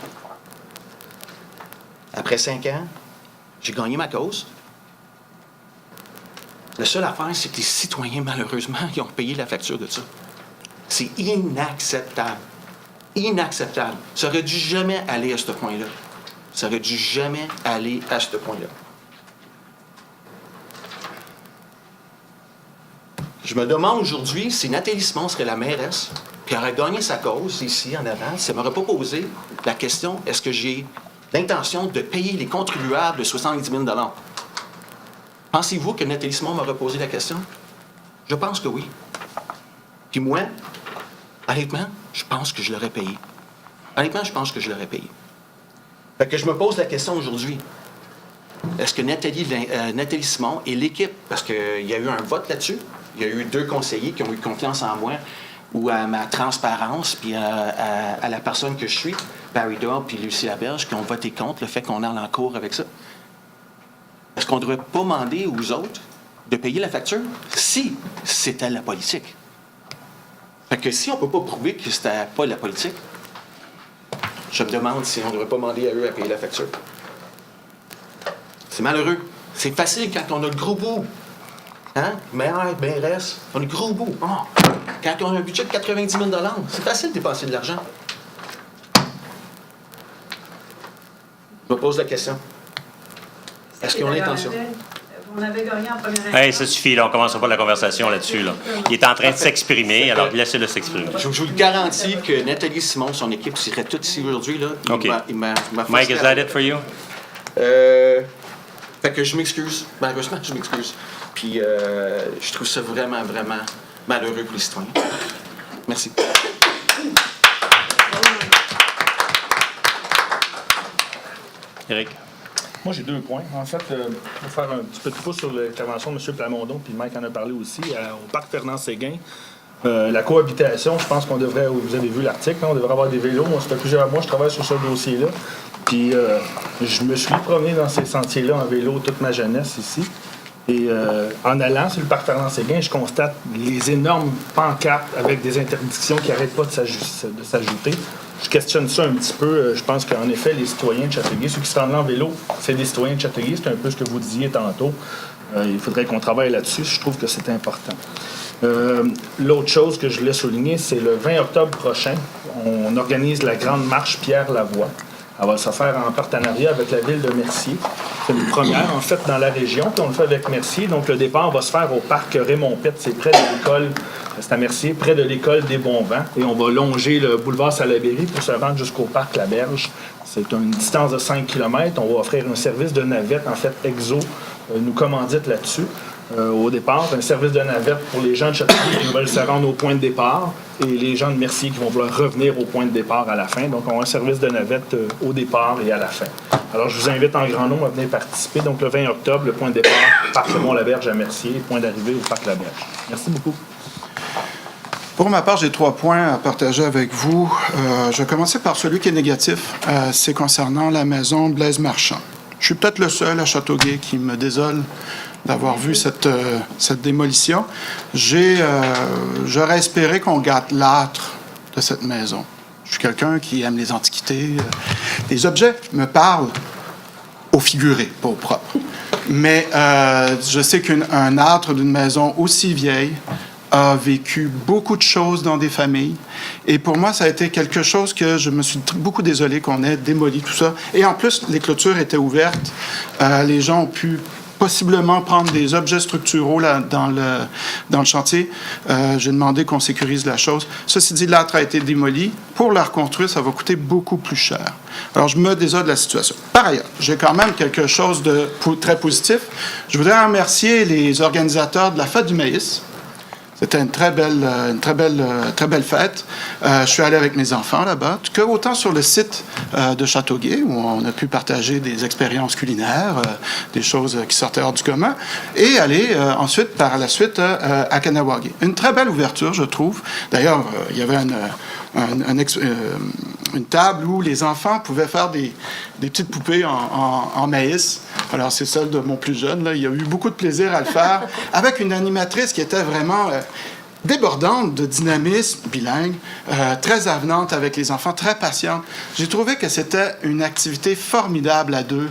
après 5 ans, j'ai gagné ma cause. La seule affaire, c'est que les citoyens, malheureusement, ils ont payé la facture de ça. C'est inacceptable. Inacceptable. Ça aurait dû jamais aller à ce point-là. Ça aurait dû jamais aller à ce point-là. Je me demande aujourd'hui si Nathalie Simon serait la mairesse, puis aurait gagné sa cause ici en avant, si elle m'aurait pas posé la question, est-ce que j'ai l'intention de payer les contribuables de 70 000 $? Pensez-vous que Nathalie Simon m'aurait posé la question? Je pense que oui. Puis moi, honnêtement, je pense que je l'aurais payé. Honnêtement, je pense que je l'aurais payé. Fait que je me pose la question aujourd'hui. Est-ce que Nathalie Simon et l'équipe, parce qu'il y a eu un vote là-dessus, il y a eu 2 conseillers qui ont eu confiance en moi ou à ma transparence, puis à la personne que je suis, Barry Doyle puis Lucie Laberge, qui ont voté contre le fait qu'on aille en cours avec ça. Est-ce qu'on ne devrait pas demander aux autres de payer la facture si c'était la politique? Fait que si on ne peut pas prouver que c'était pas la politique, je me demande si on ne devrait pas demander à eux à payer la facture. C'est malheureux. C'est facile quand on a le gros bout. Hein? Maire, mairesse, on a le gros bout. Oh. Quand on a un budget de 90 000 $, c'est facile de dépenser de l'argent. Je me pose la question. Est-ce qu'on a l'intention? On avait gagné en première Hey, ça suffit, là. On ne commencera pas la conversation là-dessus. Là. Il est en train de s'exprimer, alors laissez-le s'exprimer. Je vous le garantis que Nathalie Simon, son équipe, serait toute ici aujourd'hui. Là. OK. Mike, is that it for you? Fait que je m'excuse. Malheureusement, je m'excuse. Puis je trouve ça vraiment, vraiment malheureux pour les citoyens. Merci. Éric? Moi, j'ai 2 points. En fait, pour faire un petit peu de pouce sur l'intervention de M. Plamondon, puis Mike en a parlé aussi, au parc Fernand-Séguin, la cohabitation, je pense qu'on devrait, vous avez vu l'article, on devrait avoir des vélos. Moi, ça fait plusieurs mois que je travaille sur ce dossier-là. Puis je me suis promené dans ces sentiers-là en vélo toute ma jeunesse ici. Et en allant sur le parc Fernand-Séguin, je constate les énormes pancartes avec des interdictions qui n'arrêtent pas de s'ajouter. Je questionne ça un petit peu. Je pense qu'en effet, les citoyens de Châteauguay, ceux qui se rendent là en vélo, c'est des citoyens de Châteauguay. C'est un peu ce que vous disiez tantôt. Il faudrait qu'on travaille là-dessus. Je trouve que c'est important. L'autre chose que je voulais souligner, c'est le 20 octobre prochain, on organise la grande marche Pierre-Lavoie. Elle va se faire en partenariat avec la ville de Mercier. C'est une première, en fait, dans la région. Puis on le fait avec Mercier. Donc, le départ va se faire au parc Raymond-Pette. C'est près de l'école, c'est à Mercier, près de l'école des Bons-Vents. Et on va longer le boulevard Salaberry pour se rendre jusqu'au parc La Berge. C'est une distance de 5 km. On va offrir un service de navette, en fait, Exo nous commandite là-dessus. Au départ, un service de navette pour les gens de Châteauguay qui veulent se rendre au point de départ et les gens de Mercier qui vont vouloir revenir au point de départ à la fin. Donc, on a un service de navette au départ et à la fin. Alors, je vous invite en grand nombre à venir participer. Donc, le 20 octobre, le point de départ, parc Mont-Laberge à Mercier, point d'arrivée au parc Laberge. Merci beaucoup. Pour ma part, j'ai 3 points à partager avec vous. Je vais commencer par celui qui est négatif. C'est concernant la maison Blaise Marchand. Je suis peut-être le seul à Châteauguay qui me désole d'avoir vu cette démolition. J'aurais espéré qu'on gâte l'âtre de cette maison. Je suis quelqu'un qui aime les antiquités. Les objets me parlent au figuré, pas au propre. Mais je sais qu'un âtre d'une maison aussi vieille a vécu beaucoup de choses dans des familles. Et pour moi, ça a été quelque chose que je me suis beaucoup désolé qu'on ait démoli tout ça. Et en plus, les clôtures étaient ouvertes. Les gens ont pu possiblement prendre des objets structuraux là, dans le chantier. J'ai demandé qu'on sécurise la chose. Ceci dit, l'âtre a été démoli. Pour la reconstruire, ça va coûter beaucoup plus cher. Alors, je me désole de la situation. Par ailleurs, j'ai quand même quelque chose de très positif. Je voudrais remercier les organisateurs de la Fête du maïs. C'était une très belle fête. Je suis allé avec mes enfants là-bas, que autant sur le site de Châteauguay, où on a pu partager des expériences culinaires, des choses qui sortaient hors du commun, et aller ensuite, par la suite, à Kahnawake. Une très belle ouverture, je trouve. D'ailleurs, il y avait une table où les enfants pouvaient faire des petites poupées en maïs. Alors, c'est celle de mon plus jeune. Là. Il a eu beaucoup de plaisir à le faire, avec une animatrice qui était vraiment débordante de dynamisme, bilingue, très avenante avec les enfants, très patiente. J'ai trouvé que c'était une activité formidable à deux.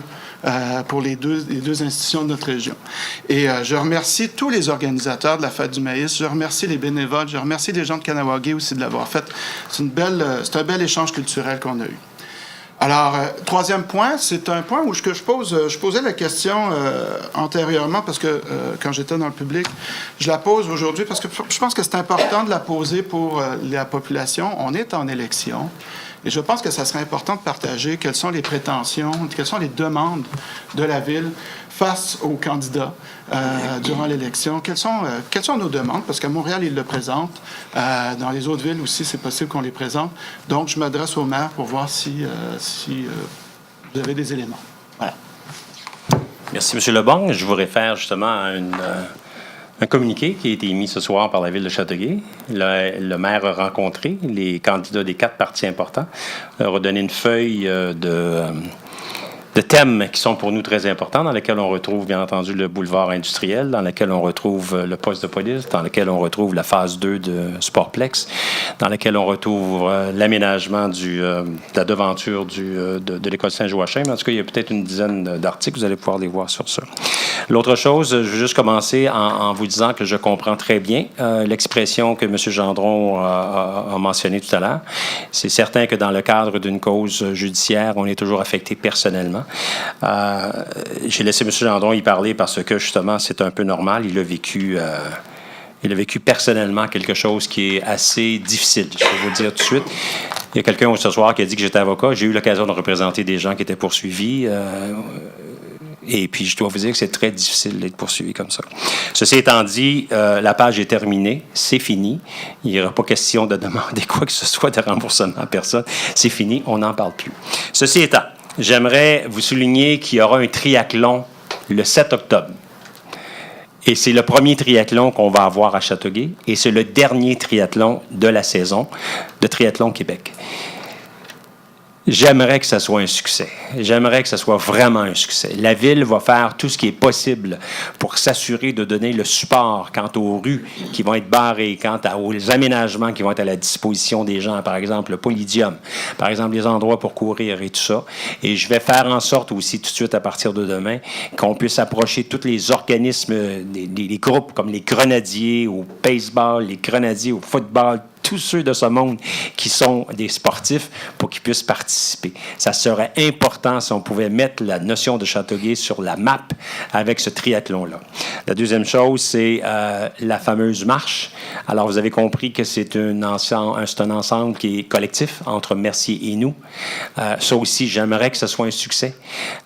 Pour les deux institutions de notre région. Et je remercie tous les organisateurs de la Fête du maïs, je remercie les bénévoles, je remercie les gens de Kahnawake aussi de l'avoir fait. C'est un bel échange culturel qu'on a eu. Alors, troisième point, c'est un point où je posais la question antérieurement, parce que quand j'étais dans le public, je la pose aujourd'hui parce que je pense que c'est important de la poser pour la population. On est en élection. Et je pense que ça serait important de partager quelles sont les prétentions, quelles sont les demandes de la Ville face aux candidats durant l'élection. Quelles sont nos demandes? Parce qu'à Montréal, ils le présentent. Dans les autres villes aussi, c'est possible qu'on les présente. Donc, je m'adresse au maire pour voir si vous avez des éléments. Voilà. Merci, M. Lebon. Je vous réfère justement à un communiqué qui a été émis ce soir par la Ville de Châteauguay. Le maire a rencontré les candidats des 4 partis importants, leur a donné une feuille de thèmes qui sont pour nous très importants, dans lesquels on retrouve, bien entendu, le boulevard industriel, dans lequel on retrouve le poste de police, dans lequel on retrouve la phase 2 de Sportplex, dans lequel on retrouve l'aménagement de la devanture de l'école Saint-Joachim. En tout cas, il y a peut-être une dizaine d'articles, vous allez pouvoir les voir sur ça. L'autre chose, je veux juste commencer en vous disant que je comprends très bien l'expression que M. Gendron a mentionnée tout à l'heure. C'est certain que dans le cadre d'une cause judiciaire, on est toujours affecté personnellement. J'ai laissé M. Gendron y parler parce que, justement, c'est un peu normal. Il a vécu personnellement quelque chose qui est assez difficile. Je vais vous le dire tout de suite. Il y a quelqu'un ce soir qui a dit que j'étais avocat. J'ai eu l'occasion de représenter des gens qui étaient poursuivis. Et puis, je dois vous dire que c'est très difficile d'être poursuivi comme ça. Ceci étant dit, la page est terminée. C'est fini. Il n'y aura pas question de demander quoi que ce soit de remboursement à personne. C'est fini. On n'en parle plus. Ceci étant, j'aimerais vous souligner qu'il y aura un triathlon le 7 octobre. Et c'est le premier triathlon qu'on va avoir à Châteauguay. Et c'est le dernier triathlon de la saison de Triathlon Québec. J'aimerais que ça soit un succès. J'aimerais que ça soit vraiment un succès. La Ville va faire tout ce qui est possible pour s'assurer de donner le support quant aux rues qui vont être barrées, quant aux aménagements qui vont être à la disposition des gens, par exemple le Polydium, par exemple les endroits pour courir et tout ça. Et je vais faire en sorte aussi tout de suite à partir de demain qu'on puisse approcher tous les organismes, les groupes comme les Grenadiers au baseball, les Grenadiers au football, tous ceux de ce monde qui sont des sportifs pour qu'ils puissent participer. Ça serait important si on pouvait mettre la notion de Châteauguay sur la map avec ce triathlon-là. La deuxième chose, c'est la fameuse marche. Alors, vous avez compris que c'est un ensemble qui est collectif entre Mercier et nous. Ça aussi, j'aimerais que ce soit un succès.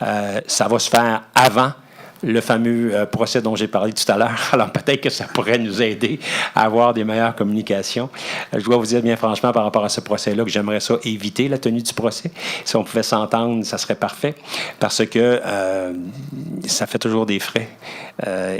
Ça va se faire avant le fameux procès dont j'ai parlé tout à l'heure. Alors, peut-être que ça pourrait nous aider à avoir des meilleures communications. Je dois vous dire bien franchement par rapport à ce procès-là que j'aimerais ça éviter la tenue du procès. Si on pouvait s'entendre, ça serait parfait parce que ça fait toujours des frais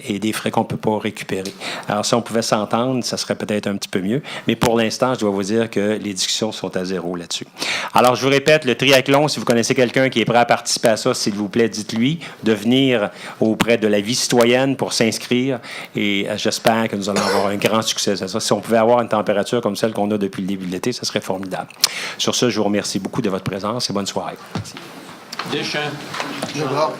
et des frais qu'on ne peut pas récupérer. Alors, si on pouvait s'entendre, ça serait peut-être un petit peu mieux. Mais pour l'instant, je dois vous dire que les discussions sont à zéro là-dessus. Alors, je vous répète, le triathlon, si vous connaissez quelqu'un qui est prêt à participer à ça, s'il vous plaît, dites-lui de venir auprès de la vie citoyenne pour s'inscrire et j'espère que nous allons avoir un grand succès. Si on pouvait avoir une température comme celle qu'on a depuis le début de l'été, ça serait formidable. Sur ce, je vous remercie beaucoup de votre présence et bonne soirée. Merci. Deschamps.